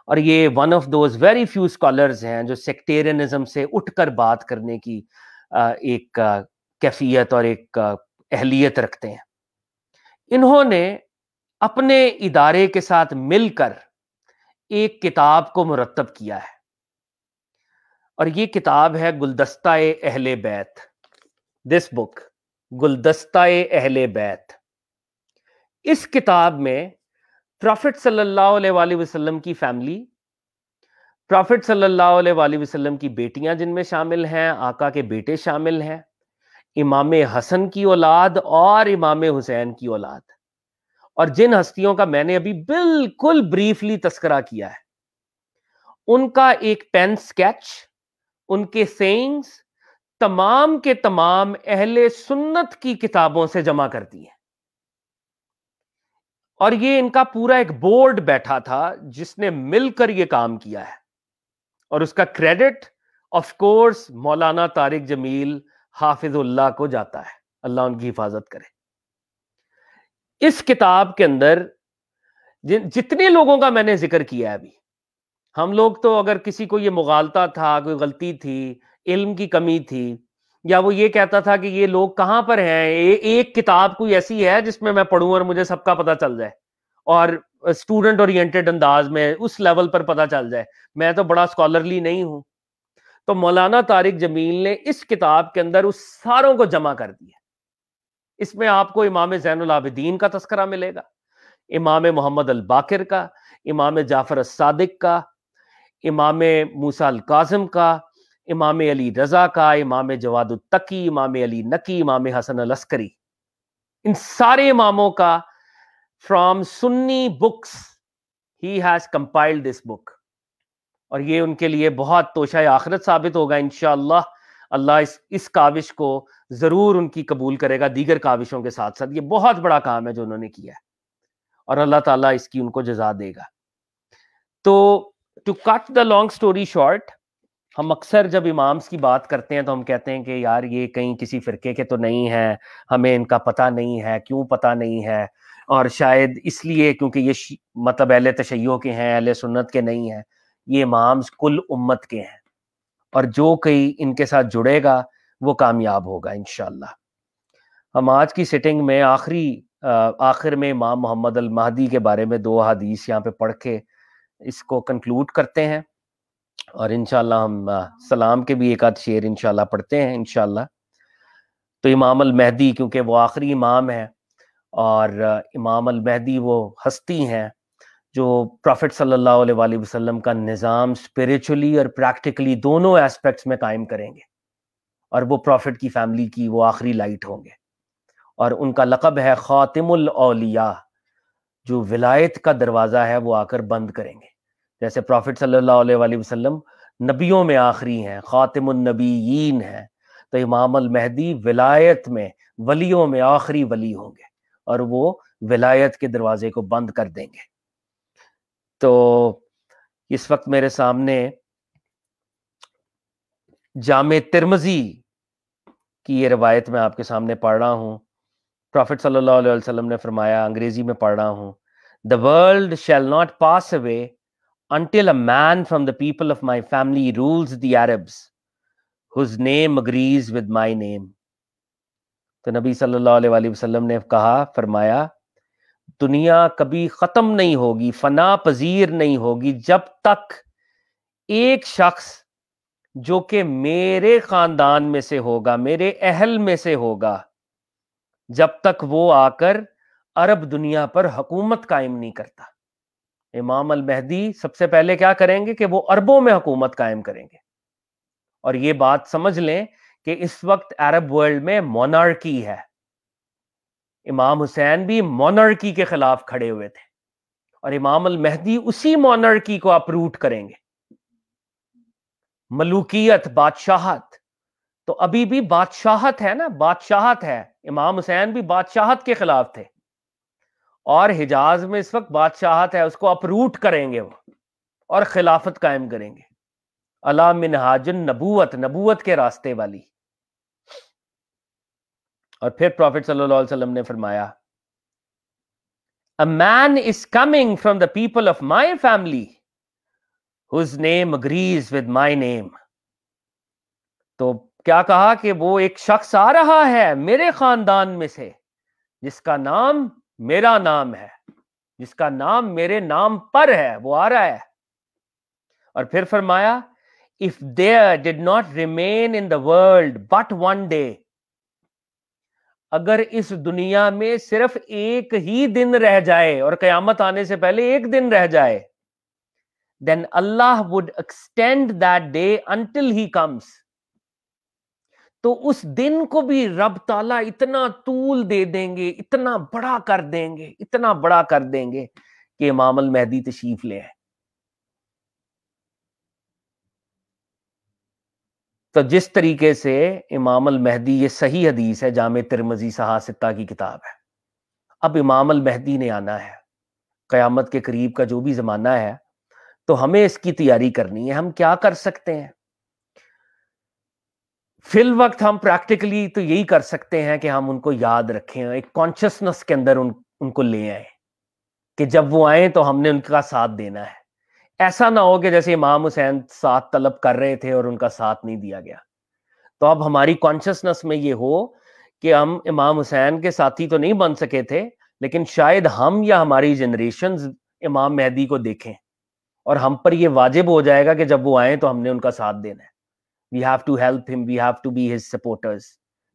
اور یہ one of those very few scholars ہیں جو سیکٹیرینزم سے اٹھ کر بات کرنے کی ایک کیفیت اور ایک اہلیت رکھتے ہیں۔ انہوں نے اپنے ادارے کے ساتھ مل کر ایک کتاب کو مرتب کیا ہے، اور یہ کتاب ہے گلدستہ اہل بیت۔ دس بک گلدستہ اہل بیت۔ اس کتاب میں پروفٹ صلی اللہ علیہ وآلہ وسلم کی فیملی، پروفٹ صلی اللہ علیہ وآلہ وسلم کی بیٹیاں جن میں شامل ہیں، آقا کے بیٹے شامل ہیں، امام حسن کی اولاد اور امام حسین کی اولاد، اور جن ہستیوں کا میں نے ابھی بالکل بریفلی تذکرہ کیا ہے، ان کا ایک پین سکیچ، ان کے سینگز تمام کے تمام اہل سنت کی کتابوں سے جمع کرتی ہیں، اور یہ ان کا پورا ایک بورڈ بیٹھا تھا جس نے مل کر یہ کام کیا ہے، اور اس کا کریڈٹ آف کورس مولانا طارق جمیل حافظ اللہ کو جاتا ہے، اللہ ان کی حفاظت کرے۔ اس کتاب کے اندر جتنے لوگوں کا میں نے ذکر کیا ہے ابھی، ہم لوگ تو اگر کسی کو یہ مغالطہ تھا، کوئی غلطی تھی، علم کی کمی تھی، یا وہ یہ کہتا تھا کہ یہ لوگ کہاں پر ہیں، ایک کتاب کوئی ایسی ہے جس میں میں پڑھوں اور مجھے سب کا پتہ چل جائے، اور اسٹوڈنٹ اورینٹڈ انداز میں اس لیول پر پتہ چل جائے، میں تو بڑا اسکالرلی نہیں ہوں۔ تو مولانا طارق جمیل نے اس کتاب کے اندر اس ساروں کو جمع کر دیا۔ اس میں آپ کو امام زین العابدین کا تذکرہ ملے گا، امام محمد الباقر کا، امام جعفر الصادق کا، امام موسیٰ الکاظم کا، امام علی رضا کا، امام جواد التقی، امام علی نقی، امام حسن العسکری، ان سارے اماموں کا from Sunni books he has compiled this book, اور یہ ان کے لیے بہت توشہ آخرت ثابت ہوگا انشاءاللہ۔ اللہ اس کاوش کو ضرور ان کی قبول کرے گا دیگر کاوشوں کے ساتھ ساتھ۔ یہ بہت بڑا کام ہے جو انہوں نے کیا ہے، اور اللہ تعالیٰ اس کی ان کو جزا دے گا۔ تو to cut the long story short, ہم اکثر جب امامس کی بات کرتے ہیں تو ہم کہتے ہیں کہ یار یہ کہیں کسی فرقے کے تو نہیں ہیں، ہمیں ان کا پتہ نہیں ہے۔ کیوں پتہ نہیں ہے؟ اور شاید اس لیے کیونکہ یہ مطلب اہل تشیع کے ہیں، اہل سنت کے نہیں ہیں۔ یہ امامس کل امت کے ہیں، اور جو کوئی ان کے ساتھ جڑے گا وہ کامیاب ہوگا انشاءاللہ۔ ہم آج کی سٹنگ میں آخر میں امام محمد المہدی کے بارے میں 2 حدیث یہاں پہ پڑھ کے اس کو کنکلوڈ کرتے ہیں، اور انشاءاللہ ہم سلام کے بھی ایک آدھ شعر انشاءاللہ پڑھتے ہیں انشاءاللہ۔ تو امام المہدی کیونکہ وہ آخری امام ہے، اور امام المہدی وہ ہستی ہیں جو پروفٹ صلی اللہ علیہ وآلہ وسلم کا نظام اسپریچولی اور پریکٹیکلی دونوں ایسپیکٹس میں قائم کریں گے، اور وہ پروفٹ کی فیملی کی وہ آخری لائٹ ہوں گے، اور ان کا لقب ہے خاتم الاولیاء، جو ولایت کا دروازہ ہے وہ آ کر بند کریں گے. جیسے پروفٹ صلی اللہ علیہ وآلہ وسلم نبیوں میں آخری ہیں، خاتم النبیین ہیں، تو امام المہدی ولایت میں ولیوں میں آخری ولی ہوں گے، اور وہ ولایت کے دروازے کو بند کر دیں گے. تو اس وقت میرے سامنے جامع ترمذی کی یہ روایت میں آپ کے سامنے پڑھ رہا ہوں. پروفٹ صلی اللہ علیہ وسلم نے فرمایا، انگریزی میں پڑھ رہا ہوں، The world shall not pass away until a man from the people of my family rules the Arabs, whose name agrees with my name. تو نبی صلی اللہ علیہ وآلہ وسلم نے کہا، فرمایا دنیا کبھی ختم نہیں ہوگی، فنا پذیر نہیں ہوگی، جب تک ایک شخص جو کہ میرے خاندان میں سے ہوگا، میرے اہل میں سے ہوگا، جب تک وہ آ کر عرب دنیا پر حکومت قائم نہیں کرتا. امام المہدی سب سے پہلے کیا کریں گے کہ وہ عربوں میں حکومت قائم کریں گے. اور یہ بات سمجھ لیں کہ اس وقت عرب ورلڈ میں مونارکی ہے. امام حسین بھی مونارکی کے خلاف کھڑے ہوئے تھے، اور امام المہدی اسی مونارکی کو اپروٹ کریں گے. ملوکیت، بادشاہت، تو ابھی بھی بادشاہت ہے نا، بادشاہت ہے. امام حسین بھی بادشاہت کے خلاف تھے، اور حجاز میں اس وقت بادشاہت ہے، اس کو اپروٹ کریں گے وہ، اور خلافت قائم کریں گے، علی منہاج النبوت، نبوت کے راستے والی. اور پھر پروفٹ صلی اللہ علیہ وسلم نے فرمایا، A man is coming from the people of my family whose name agrees with my name. تو کیا کہا کہ وہ ایک شخص آ رہا ہے میرے خاندان میں سے جس کا نام میرا نام ہے، جس کا نام میرے نام پر ہے، وہ آ رہا ہے. اور پھر فرمایا، If there did not remain in the world but one day، اگر اس دنیا میں صرف ایک ہی دن رہ جائے اور قیامت آنے سے پہلے ایک دن رہ جائے، then Allah would extend that day until he comes. تو اس دن کو بھی رب تعالیٰ اتنا طول دے دیں گے، اتنا بڑا کر دیں گے، اتنا بڑا کر دیں گے کہ امام المہدی تشریف لے آئے. تو جس طریقے سے امام المہدی، یہ صحیح حدیث ہے، جامع ترمذی صحاح ستہ کی کتاب ہے. اب امام المہدی نے آنا ہے، قیامت کے قریب کا جو بھی زمانہ ہے، تو ہمیں اس کی تیاری کرنی ہے. ہم کیا کر سکتے ہیں؟ فی الوقت ہم پریکٹیکلی تو یہی کر سکتے ہیں کہ ہم ان کو یاد رکھیں، ایک کانشسنس کے اندر ان کو لے آئیں کہ جب وہ آئیں تو ہم نے ان کا ساتھ دینا ہے. ایسا نہ ہو کہ جیسے امام حسین ساتھ طلب کر رہے تھے اور ان کا ساتھ نہیں دیا گیا. تو اب ہماری کانشسنس میں یہ ہو کہ ہم امام حسین کے ساتھی تو نہیں بن سکے تھے، لیکن شاید ہم یا ہماری جنریشنز امام مہدی کو دیکھیں، اور ہم پر یہ واجب ہو جائے گا کہ جب وہ آئیں تو ہم نے ان کا ساتھ دینا ہے. We have to help him, we have to be his supporters.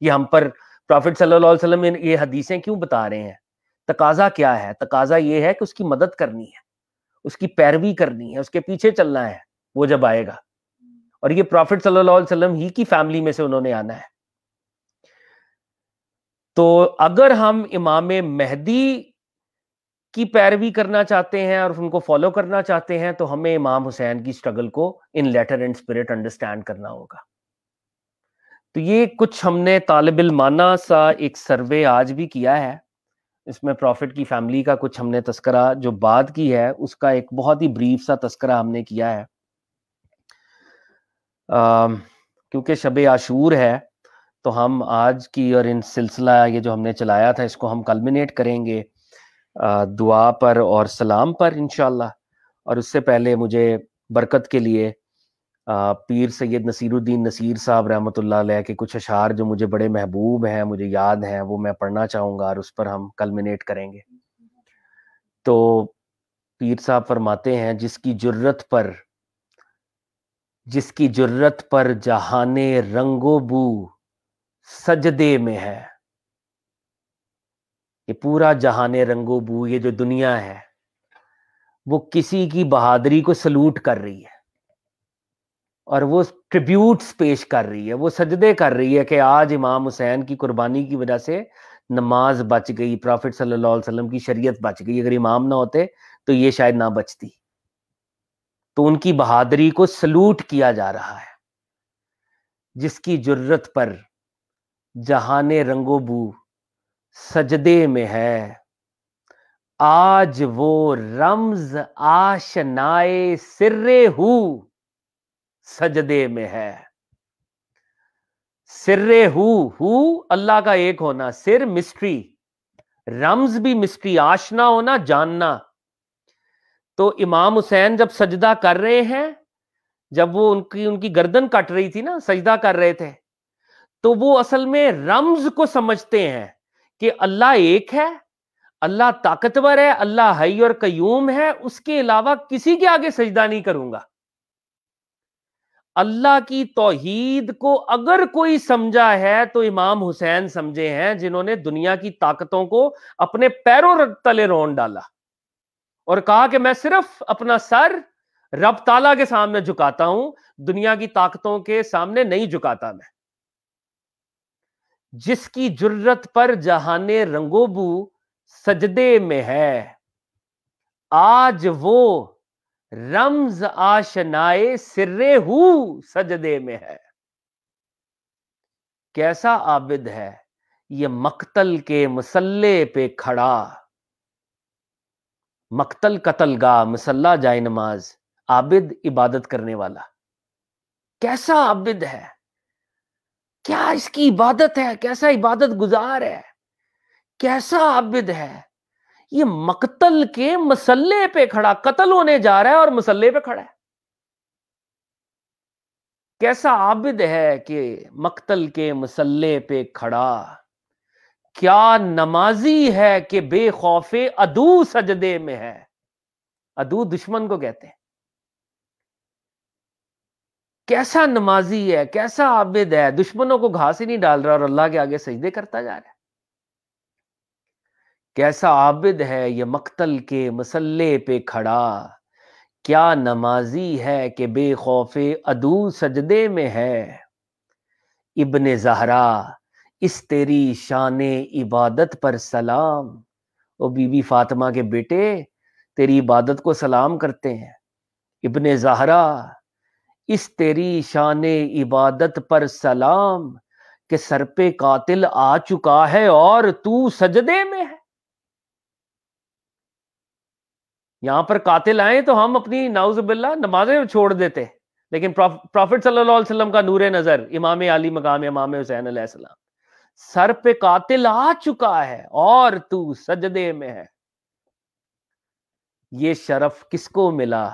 یہ ہم پر پروفٹ صلی اللہ علیہ وسلم یہ حدیثیں کیوں بتا رہے ہیں؟ تقاضا کیا ہے؟ تقاضا یہ ہے کہ اس کی مدد کرنی ہے، اس کی پیروی کرنی ہے، اس کے پیچھے چلنا ہے وہ جب آئے گا. اور یہ پروفٹ صلی اللہ علیہ وسلم ہی کی فیملی میں سے انہوں نے آنا ہے. تو اگر ہم امام مہدی کی پیروی کرنا چاہتے ہیں اور ان کو فالو کرنا چاہتے ہیں، تو ہمیں امام حسین کی سٹرگل کو ان لیٹر اینڈ اسپرٹ انڈرسٹینڈ کرنا ہوگا. تو یہ کچھ ہم نے طالب علمانہ سا ایک سروے آج بھی کیا ہے، اس میں پروفٹ کی فیملی کا کچھ ہم نے تذکرہ جو بات کی ہے اس کا ایک بہت ہی بریف سا تذکرہ ہم نے کیا ہے. کیونکہ شب عاشور ہے تو ہم آج کی اور ان سلسلہ یہ جو ہم نے چلایا تھا اس کو ہم کلمنیٹ کریں گے دعا پر اور سلام پر انشاءاللہ. اور اس سے پہلے مجھے برکت کے لیے پیر سید نصیر الدین نصیر صاحب رحمۃ اللہ علیہ کے کچھ اشعار جو مجھے بڑے محبوب ہیں، مجھے یاد ہیں، وہ میں پڑھنا چاہوں گا اور اس پر ہم کلمنیٹ کریں گے. تو پیر صاحب فرماتے ہیں، جس کی جرت پر جہان رنگ و بو سجدے میں ہے. یہ پورا جہان رنگ و بو، یہ جو دنیا ہے، وہ کسی کی بہادری کو سلوٹ کر رہی ہے اور وہ ٹریبیوٹس پیش کر رہی ہے، وہ سجدے کر رہی ہے کہ آج امام حسین کی قربانی کی وجہ سے نماز بچ گئی، پروفٹ صلی اللہ علیہ وسلم کی شریعت بچ گئی، اگر امام نہ ہوتے تو یہ شاید نہ بچتی۔ تو ان کی بہادری کو سلوٹ کیا جا رہا ہے، جس کی جرت پر جہان رنگ و بو سجدے میں ہے، آج وہ رمز آشنائے سر ہو سجدے میں ہے۔ سر ہو اللہ کا ایک ہونا، سر مسٹری، رمز بھی مسٹری، آشنا ہونا، جاننا۔ تو امام حسین جب سجدہ کر رہے ہیں، جب وہ ان کی گردن کٹ رہی تھی نا، سجدہ کر رہے تھے، تو وہ اصل میں رمز کو سمجھتے ہیں کہ اللہ ایک ہے، اللہ طاقتور ہے، اللہ حی اور قیوم ہے، اس کے علاوہ کسی کے آگے سجدہ نہیں کروں گا۔ اللہ کی توحید کو اگر کوئی سمجھا ہے تو امام حسین سمجھے ہیں، جنہوں نے دنیا کی طاقتوں کو اپنے پیروں تلے رون ڈالا اور کہا کہ میں صرف اپنا سر رب تعالیٰ کے سامنے جھکاتا ہوں، دنیا کی طاقتوں کے سامنے نہیں جھکاتا میں۔ جس کی جرت پر جہان رنگو بو سجدے میں ہے، آج وہ رمز آشنائے سر ہو سجدے میں ہے۔ کیسا عابد ہے یہ مقتل کے مصلے پہ کھڑا، مقتل قتل گاہ، مصلہ جائے نماز، عابد عبادت کرنے والا، کیسا عابد ہے، کیا اس کی عبادت ہے، کیسا عبادت گزار ہے، کیسا عابد ہے، یہ مقتل کے مصلے پہ کھڑا، قتل ہونے جا رہا ہے اور مصلے پہ کھڑا ہے۔ کیسا عابد ہے کہ مقتل کے مصلے پہ کھڑا، کیا نمازی ہے کہ بے خوف عدو سجدے میں ہے۔ عدو دشمن کو کہتے ہیں۔ کیسا نمازی ہے، کیسا عابد ہے، دشمنوں کو گھاس ہی نہیں ڈال رہا اور اللہ کے آگے سجدے کرتا جا رہا ہے۔ کیسا عابد ہے یہ مقتل کے مصلے پہ کھڑا، کیا نمازی ہے کہ بے خوف عدو سجدے میں ہے۔ ابن زہرا اس تیری شان عبادت پر سلام، او بی بی فاطمہ کے بیٹے تیری عبادت کو سلام کرتے ہیں۔ ابن زہرا اس تیری شان عبادت پر سلام، کہ سر پہ قاتل آ چکا ہے اور تو سجدے میں ہے۔ یہاں پر قاتل آئے تو ہم اپنی نعوذ باللہ نمازیں چھوڑ دیتے، لیکن پروفٹ صلی اللہ علیہ وسلم کا نور نظر، امام علی مقام امام حسین علیہ السلام، سر پہ قاتل آ چکا ہے اور تو سجدے میں ہے۔ یہ شرف کس کو ملا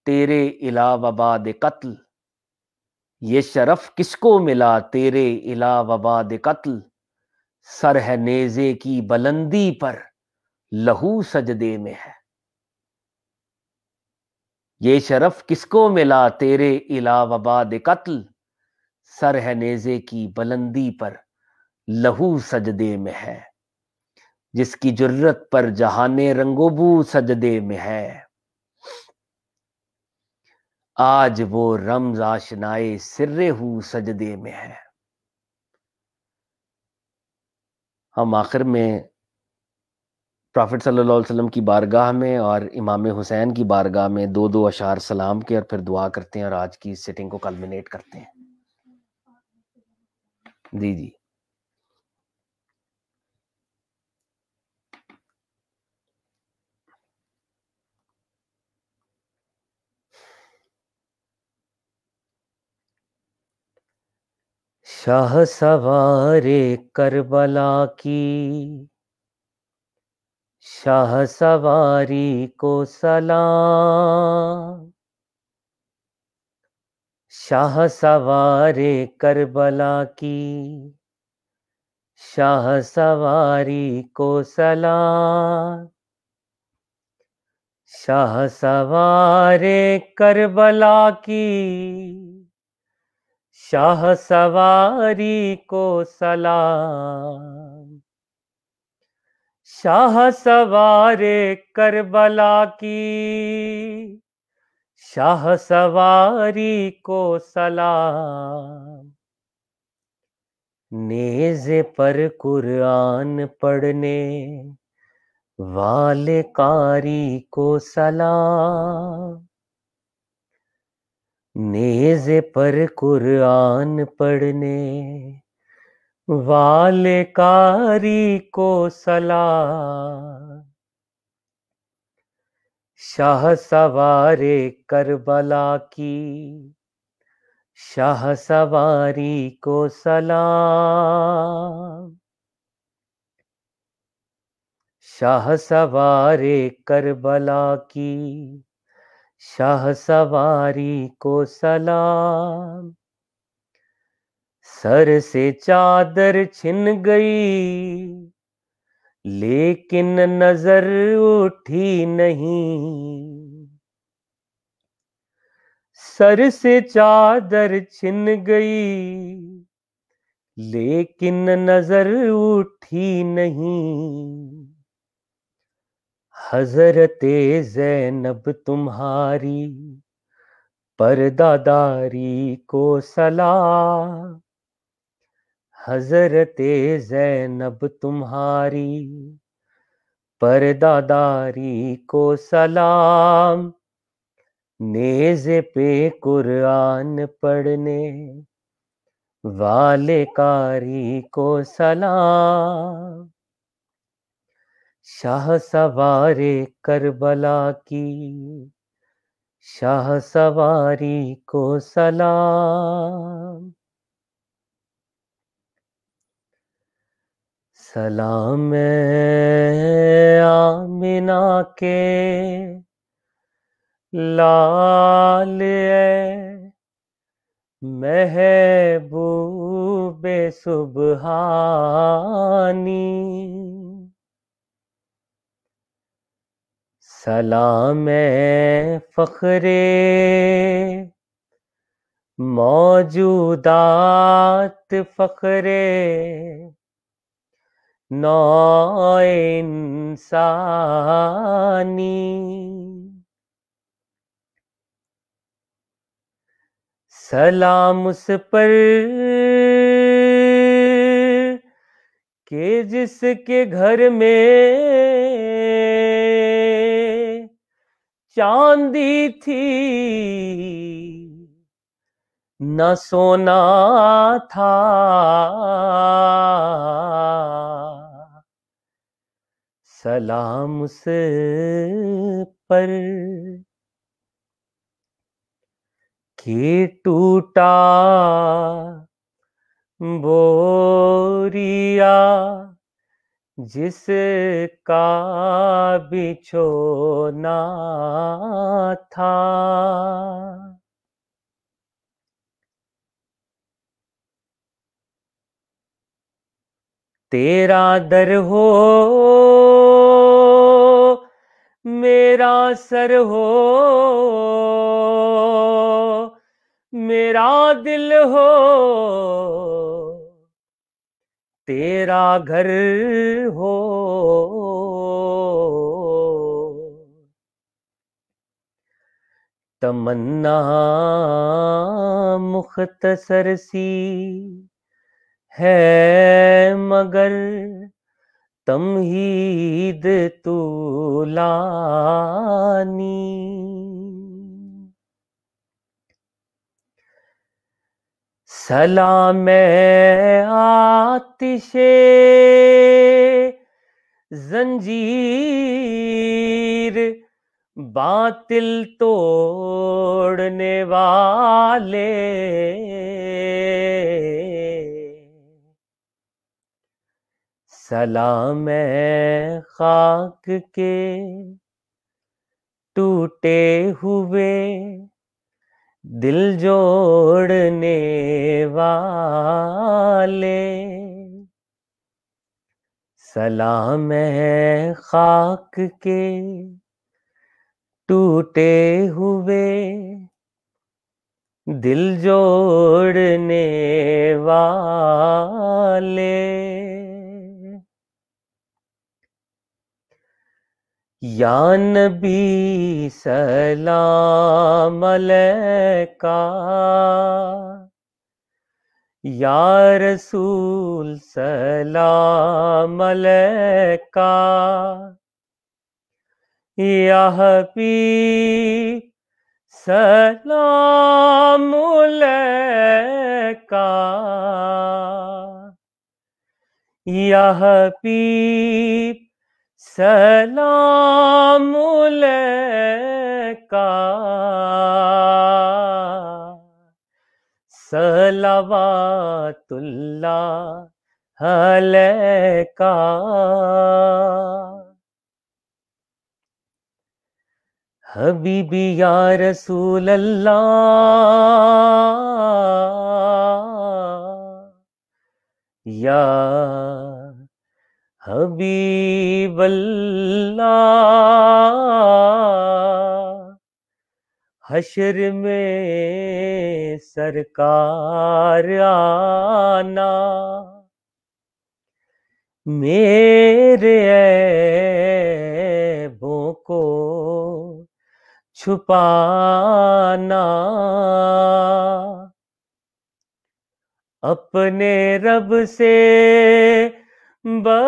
تیرے علاوہ بعد قتل، یہ شرف کس کو ملا تیرے علاوہ بعد قتل، سر ہے نیزے کی بلندی پر لہو سجدے میں ہے۔ یہ شرف کس کو ملا تیرے علاوہ بعد قتل، سر ہے نیزے کی بلندی پر لہو سجدے میں ہے۔ جس کی جرت پر جہان رنگ و بو سجدے میں ہے، آج وہ رمز آشنائے سر ہو سجدے میں ہے۔ ہم آخر میں پروفٹ صلی اللہ علیہ وسلم کی بارگاہ میں اور امام حسین کی بارگاہ میں دو دو اشعار سلام کے اور پھر دعا کرتے ہیں اور آج کی سیٹنگ کو کلمینیٹ کرتے ہیں۔ جی جی شاہ سوار کربلا کی شاہ سواری کو سلام، شاہ سوار کربلا کی شاہ سواری کو سلام، شاہ سوار کربلا کی شاہ سواری کو سلام، شاہ سوار کربلا کی شاہ سواری کو سلام، نیزے پر قرآن پڑھنے والے قاری کو سلام، نیزے پر قرآن پڑھنے والے قاری کو سلام، شاہ سوار کربلا کی شاہ سواری کو سلام، شاہ سوار کربلا کی شاہ سواری کو سلام، سر سے چادر چھن گئی لیکن نظر اٹھی نہیں، سر سے چادر چھن گئی لیکن نظر اٹھی نہیں، حضرت زینب تمہاری پردہ داری کو سلام، حضرت زینب تمہاری پردہ داری کو سلام، نیزے پہ قرآن پڑھنے والے قاری کو سلام، شاہ سوار کربلا کی شاہ سواری کو سلام، سلام آمنہ کے لال محبوب سبحانی، سلام فخر موجودات، فخر نوع انسانی، سلام اس پر کہ جس کے گھر میں چاندی تھی نہ سونا تھا، سلام اس پر کہ ٹوٹا بوریا جس کا بچھونا تھا، تیرا در ہو میرا سر ہو میرا دل ہو تیرا گھر ہو، تمنا مختصر سی ہے مگر تمہید طولانی، سلام آتش زنجیر باطل توڑنے والے، سلام خاک کے ٹوٹے ہوئے دل جوڑنے والے، سلام خاک کے ٹوٹے ہوئے دل جوڑنے والے، یا نبی سلام علیکہ، یا رسول سلام علیکہ، یا حبیب سلام علیکہ، یا حبیب سلام علیکہ، صلوات اللہ علیکہ۔ حبیبی یا رسول اللہ، یا حبیب اللہ، حشر میں سرکار آنا، میرے عیبوں کو چھپانا، اپنے رب سے بخشوانا،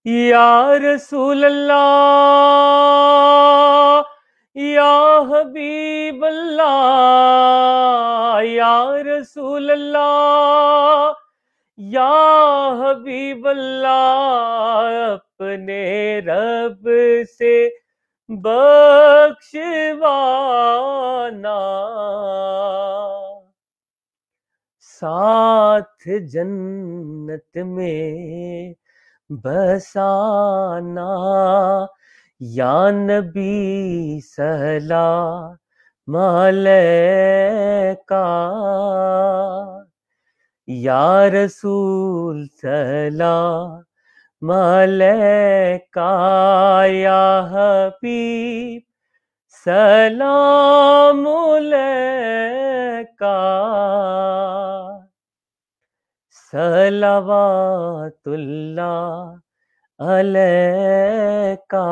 یا رسول اللہ، یا حبیب اللہ، یا رسول اللہ، یا حبیب اللہ، اپنے رب سے بخشوانا، ساتھ جنت میں بسانا، یا نبی سلام علیکہ، یا رسول سلام علیکہ، یا حبیب سلام علیکہ، صلوات اللہ علیکہ۔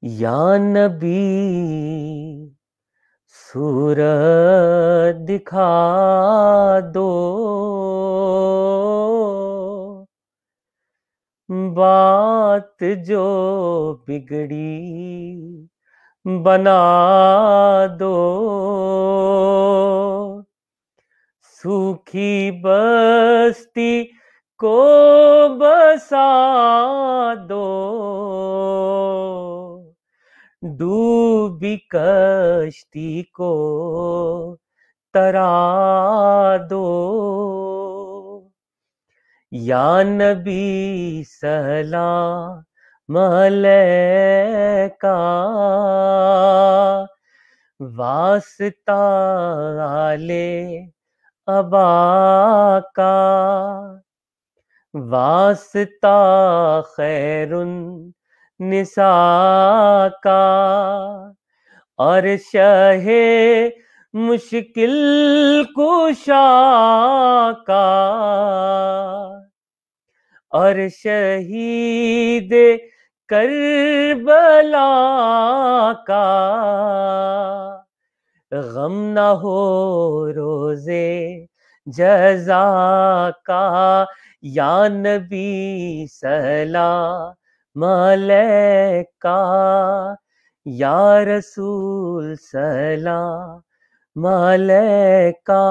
یا نبی صورت دکھا دو، بات جو بگڑی بنا دو، سوکھی بستی کو بسا دو، ڈوبی کشتی کو ترا دو، یا نبی سلام علیکہ، واسطہ آلے ابا کا، واسطہ خیر النساء کا، اور شہ مشکل کشا کا، اور شہید کربلا کا، غم نہ ہو روزے جزا کا، یا نبی سلام علیکہ، یا رسول سلام علیکہ،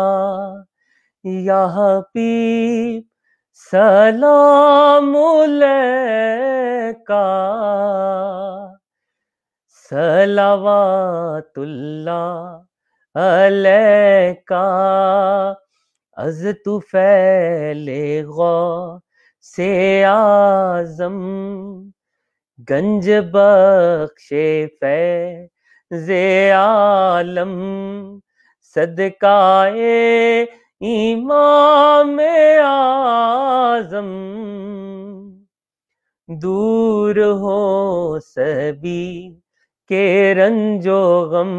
یا حبیب سلام علیکہ، صلوات اللہ علیکہ، از تو پھیلے غوث اعظم، گنج بخشے فیض عالم، صدقائے امام اعظم، دور ہو سبھی کے رنج و غم،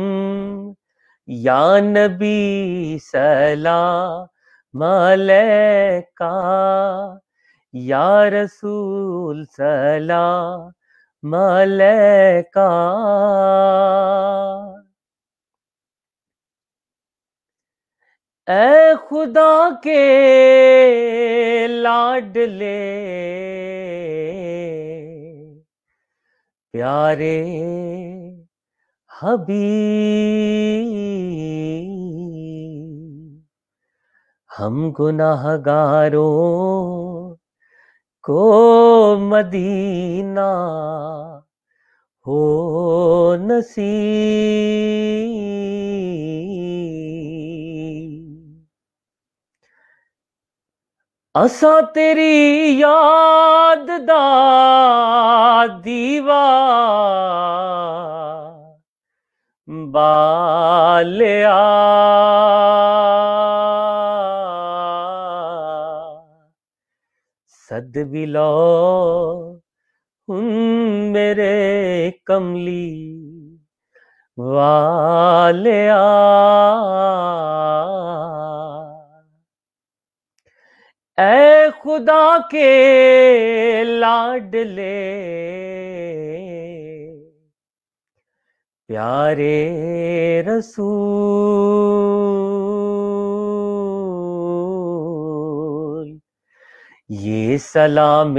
یا نبی سلام علیکہ، یا رسول سلام علیکہ، اے خدا کے لاڈلے پیارے حبیب، ہم گناہگاروں کو مدینہ ہو نصیب، اساں تیری یاد دا دیوا بالیا، صد بھی لو میرے کملی والیا، اے خدا کے لاڈلے پیارے رسول، یہ سلام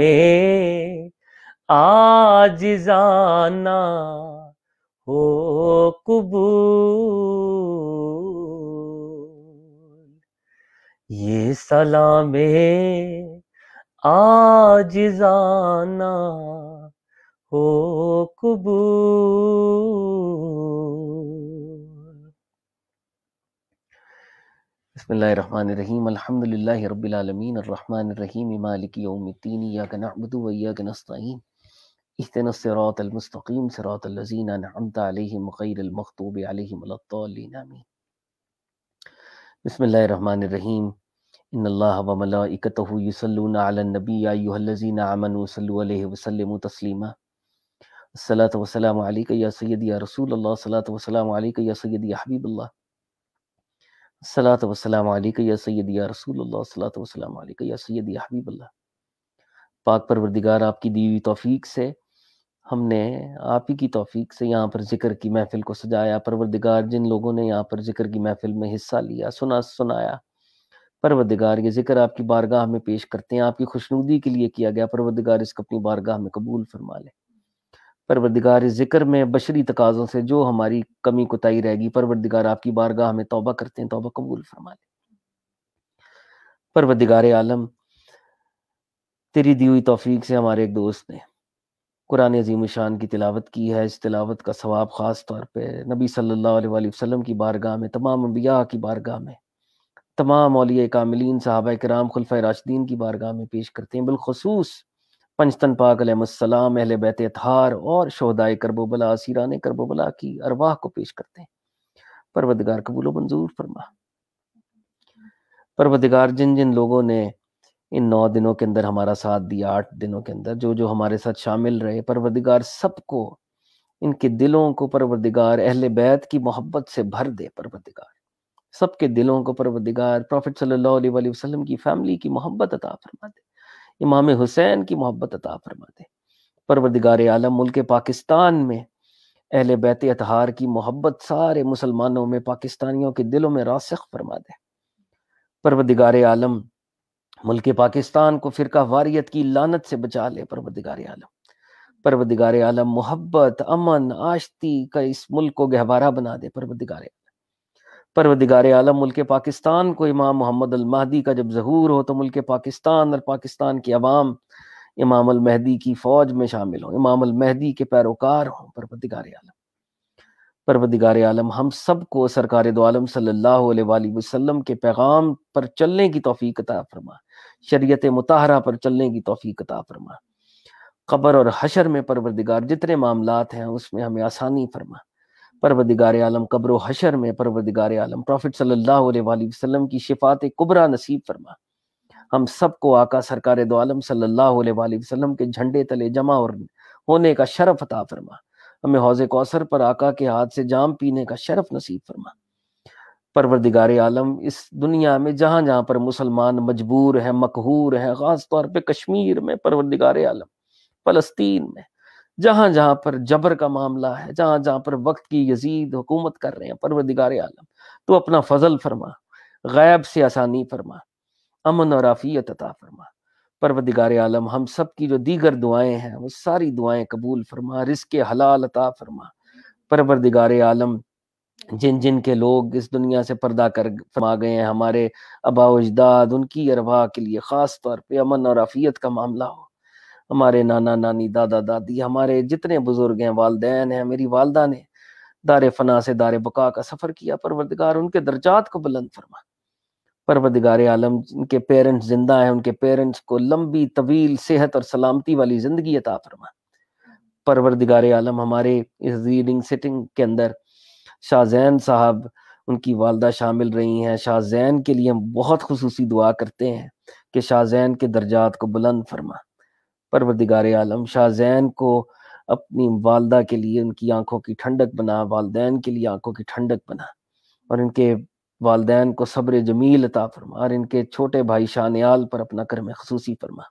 عاجزانہ ہو قبول، یہ سلام عاجزانہ ہو قبول۔ بسم اللہ الرحمن الرحیم، الحمدللہ رب العالمین، الرحمن الرحیم، مالک یوم الدین، ایاک نعبد و ایاک نستعین، اہدنا الصراط المستقیم، صراط الذین انعمت علیہم غیر المغضوب علیہم ولا الضالین، آمین۔ بسم اللہ الرحمن الرحیم، ان اللہ و ملائکتہ یصلون علی النبی یا ایھا الذین آمنوا صلوا علیہ وسلموا تسلیما، الصلاۃ والسلام علیک یا سیدی یا رسول اللہ، الصلاۃ والسلام علیک یا سیدی یا حبیب اللہ، الصلاۃ والسلام علیک یا سیدی یا رسول اللہ، الصلاۃ والسلام علیک یا سیدی یا حبیب اللہ۔ پاک پروردگار، آپ کی دی ہوئی توفیق سے ہم نے آپ ہی کی توفیق سے یہاں پر ذکر کی محفل کو سجایا۔ پروردگار، جن لوگوں نے یہاں پر ذکر کی محفل میں حصہ لیا، سنایا، پروردگار یہ ذکر آپ کی بارگاہ میں پیش کرتے ہیں، آپ کی خوشنودی کے لیے کیا گیا، پروردگار اس کو اپنی بارگاہ میں قبول فرما لے۔ پروردگار اس ذکر میں بشری تقاضوں سے جو ہماری کمی کوتاہی رہ گی، پروردگار آپ کی بارگاہ میں توبہ کرتے ہیں، توبہ قبول فرما لے۔ پروردگار عالم، تیری دی ہوئی توفیق سے ہمارے ایک دوست نے قرآن عظیم الشان کی تلاوت کی ہے، اس تلاوت کا ثواب خاص طور پہ نبی صلی اللہ علیہ وآلہ وسلم کی بارگاہ میں، تمام انبیاء کی بارگاہ میں، تمام اولیاء کاملین، صحابہ کرام، خلفائے راشدین کی بارگاہ میں پیش کرتے ہیں، بالخصوص پنجتن پاک علیہ السلام، اہل بیت اطہار اور شہدائے کرب و بلا، اسیران کرب و بلا کی ارواح کو پیش کرتے ہیں۔ پروردگار قبول و منظور فرما۔ پروردگار، جن جن لوگوں نے ان 9 دنوں کے اندر ہمارا ساتھ دیا، 8 دنوں کے اندر جو ہمارے ساتھ شامل رہے، پروردگار سب کو، ان کے دلوں کو پروردگار اہل بیت کی محبت سے بھر دے، پروردگار سب کے دلوں کو پروردگار پروفٹ صلی اللہ علیہ وآلہ وسلم کی فیملی کی محبت عطا فرما دے، امام حسین کی محبت عطا فرما دے۔ پروردگار عالم، ملک پاکستان میں اہل بیت اطہار کی محبت سارے مسلمانوں میں، پاکستانیوں کے دلوں میں راسخ فرما دے۔ پروردگار عالم، ملک پاکستان کو فرقہ واریت کی لعنت سے بچا لے، پروردگار عالم۔ پروردگار عالم، محبت، امن، آشتی کا اس ملک کو گہوارہ بنا دے، پروردگار عالم۔ پروردگار عالم، ملک پاکستان کو امام محمد المہدی کا جب ظہور ہو تو ملک پاکستان اور پاکستان کی عوام امام المہدی کی فوج میں شامل ہوں، امام المہدی کے پیروکار ہوں، پروردگار عالم۔ پروردگار عالم، ہم سب کو سرکار دو عالم صلی اللہ علیہ وآلہ وسلم کے پیغام پر چلنے کی توفیق عطا فرما، شریعت مطہرہ پر چلنے کی توفیق عطا فرما۔ قبر اور حشر میں پروردگار جتنے معاملات ہیں اس میں ہمیں آسانی فرما۔ پروردگار عالم، قبر و حشر میں پروردگار عالم پروفٹ صلی اللہ علیہ وآلہ وسلم کی شفاعت کبریٰ نصیب فرما۔ ہم سب کو آقا سرکار دو عالم صلی اللہ علیہ وآلہ وسلم کے جھنڈے تلے جمع ہونے کا شرف عطا فرما۔ ہمیں حوض کوثر پر آقا کے ہاتھ سے جام پینے کا شرف نصیب فرما۔ پروردگار عالم اس دنیا میں جہاں جہاں پر مسلمان مجبور ہیں، مقہور ہیں، خاص طور پہ کشمیر میں، پروردگار عالم فلسطین میں، جہاں جہاں پر جبر کا معاملہ ہے، جہاں جہاں پر وقت کی یزید حکومت کر رہے ہیں، پروردگار عالم تو اپنا فضل فرما، غیب سے آسانی فرما، امن اور عافیت عطا فرما۔ پروردگار عالم ہم سب کی جو دیگر دعائیں ہیں وہ ساری دعائیں قبول فرما، رزق حلال عطا فرما۔ پروردگار عالم جن جن کے لوگ اس دنیا سے پردہ کر فرما گئے ہیں، ہمارے آبا و اجداد، ان کی ارواح کے لیے خاص طور پہ امن اور عافیت کا معاملہ ہو۔ ہمارے نانا نانی، دادا دادی، ہمارے جتنے بزرگ ہیں، والدین ہیں، میری والدہ نے دار فنا سے دار بقا کا سفر کیا، پروردگار ان کے درجات کو بلند فرما۔ پروردگار عالم ان کے پیرنٹس زندہ ہیں، ان کے پیرنٹس کو لمبی طویل صحت اور سلامتی والی زندگی عطا فرما۔ پروردگار عالم ہمارے اس ریڈنگ سیٹنگ کے اندر شاہ زین صاحب، ان کی والدہ شامل رہی ہیں، شاہ زین کے لیے ہم بہت خصوصی دعا کرتے ہیں کہ شاہ زین کے درجات کو بلند فرما۔ پروردگار عالم شاہ زین کو اپنی والدہ کے لیے ان کی آنکھوں کی ٹھنڈک بنا، والدین کے لیے آنکھوں کی ٹھنڈک بنا، اور ان کے والدین کو صبر جمیل عطا فرما، اور ان کے چھوٹے بھائی شاہ نیال پر اپنا کرم خصوصی فرما۔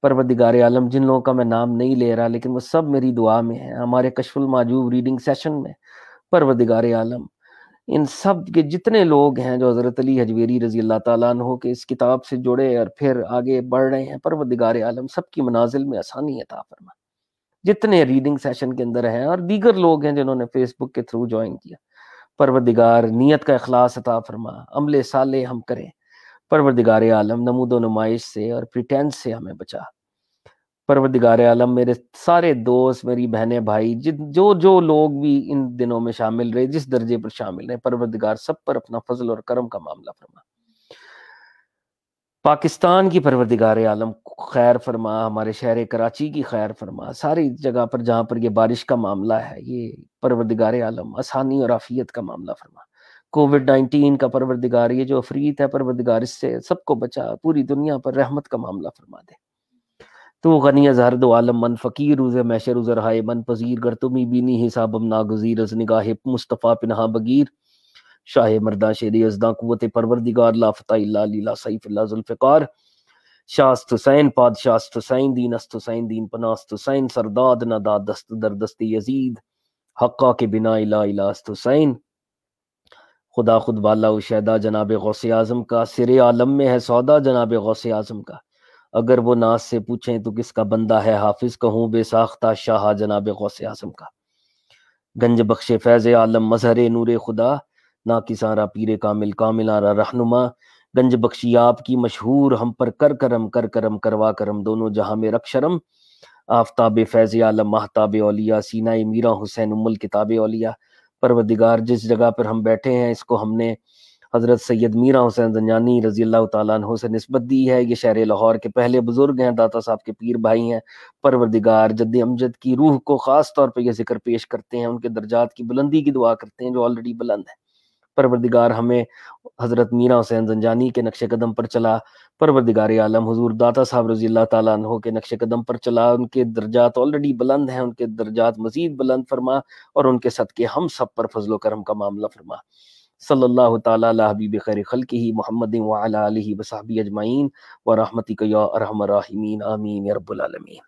پروردگار عالم جن لوگوں کا میں نام نہیں لے رہا لیکن وہ سب میری دعا میں ہیں، ہمارے کشف المحجوب ریڈنگ سیشن میں، پروردگار عالم ان سب کے جتنے لوگ ہیں جو حضرت علی حجویری رضی اللہ تعالیٰ عنہ کے اس کتاب سے جڑے اور پھر آگے بڑھ رہے ہیں، پروردگار عالم سب کی منازل میں آسانی عطا فرما۔ جتنے ریڈنگ سیشن کے اندر ہیں اور دیگر لوگ ہیں جنہوں نے فیس بک کے تھرو جوائن کیا، پروردگار نیت کا اخلاص عطا فرما، عمل صالح ہم کریں۔ پروردگار عالم نمود و نمائش سے اور پریٹینس سے ہمیں بچا۔ پروردگار عالم میرے سارے دوست، میری بہنیں، بھائی، جو لوگ بھی ان دنوں میں شامل رہے، جس درجے پر شامل رہے، پروردگار سب پر اپنا فضل اور کرم کا معاملہ فرما۔ پاکستان کی پروردگار عالم خیر فرما، ہمارے شہر کراچی کی خیر فرما، ساری جگہ پر جہاں پر یہ بارش کا معاملہ ہے، یہ پروردگار عالم آسانی اور عافیت کا معاملہ فرما۔ کووڈ-19 کا پروردگار یہ جو افریت ہے، پروردگار اس سے سب کو بچا، پوری دنیا پر رحمت کا معاملہ فرما دے۔ تو غنی از ہر دو عالم، من فقیر روز محشر روز رہائے من پذیر، گر تمی بینی حسابم ناگزیر، از نگاہ مصطفیٰ پنہا بگیر، شاہ مرداں شیر یزداں قوت پروردگار، لا فتح الا علی، لا سیف الا ذوالفقار، شاہ است حسین پادشاہ است حسین، دین است حسین دین پناہ است حسین، سرداد نہ داد دست در دست یزید، حقا کے بنا الہ الہ است حسین۔ خدا خود والا و شہدہ جناب غوث اعظم کا، سر عالم میں ہے سودا جناب غوث اعظم کا، اگر وہ ناز سے پوچھیں تو کس کا بندہ ہے حافظ، کہوں بے ساختہ شاہ جناب غوث اعظم کا۔ گنج بخش فیض عالم مظہر نور خدا، نا کسارا پیر کامل کاملارا رہنما، گنج بخشی آپ کی مشہور، ہم پر کر کرم کروا کرم، دونوں جہاں میں رکھ شرم، آفتاب فیض عالم مہتاب اولیاء، سینہ میرا حسین ام الکتاب اولیاء۔ پروردگار جس جگہ پر ہم بیٹھے ہیں اس کو ہم نے حضرت سید میرا حسین زنجانی رضی اللہ تعالیٰ عنہ سے نسبت دی ہے، یہ شہر لاہور کے پہلے بزرگ ہیں، داتا صاحب کے پیر بھائی ہیں۔ پروردگار جد امجد کی روح کو خاص طور پہ یہ ذکر پیش کرتے ہیں، ان کے درجات کی بلندی کی دعا کرتے ہیں جو آلریڈی بلند ہے۔ پروردگار ہمیں حضرت میرا حسین زنجانی کے نقش قدم پر چلا، پروردگار عالم حضور داتا صاحب رضی اللہ تعالیٰ عنہ کے نقش قدم پر چلا، ان کے درجات آلریڈی بلند ہیں، ان کے درجات مزید بلند فرما، اور ان کے صدقے ہم سب پر فضل و کرم کا معاملہ فرما۔ صلی اللہ تعالیٰ علی حبیب خیر خلقہ محمد وعلی آلہ وصحبہ اجمعین، ورحمتک یا ارحم الراحمین، آمین یا رب العالمین۔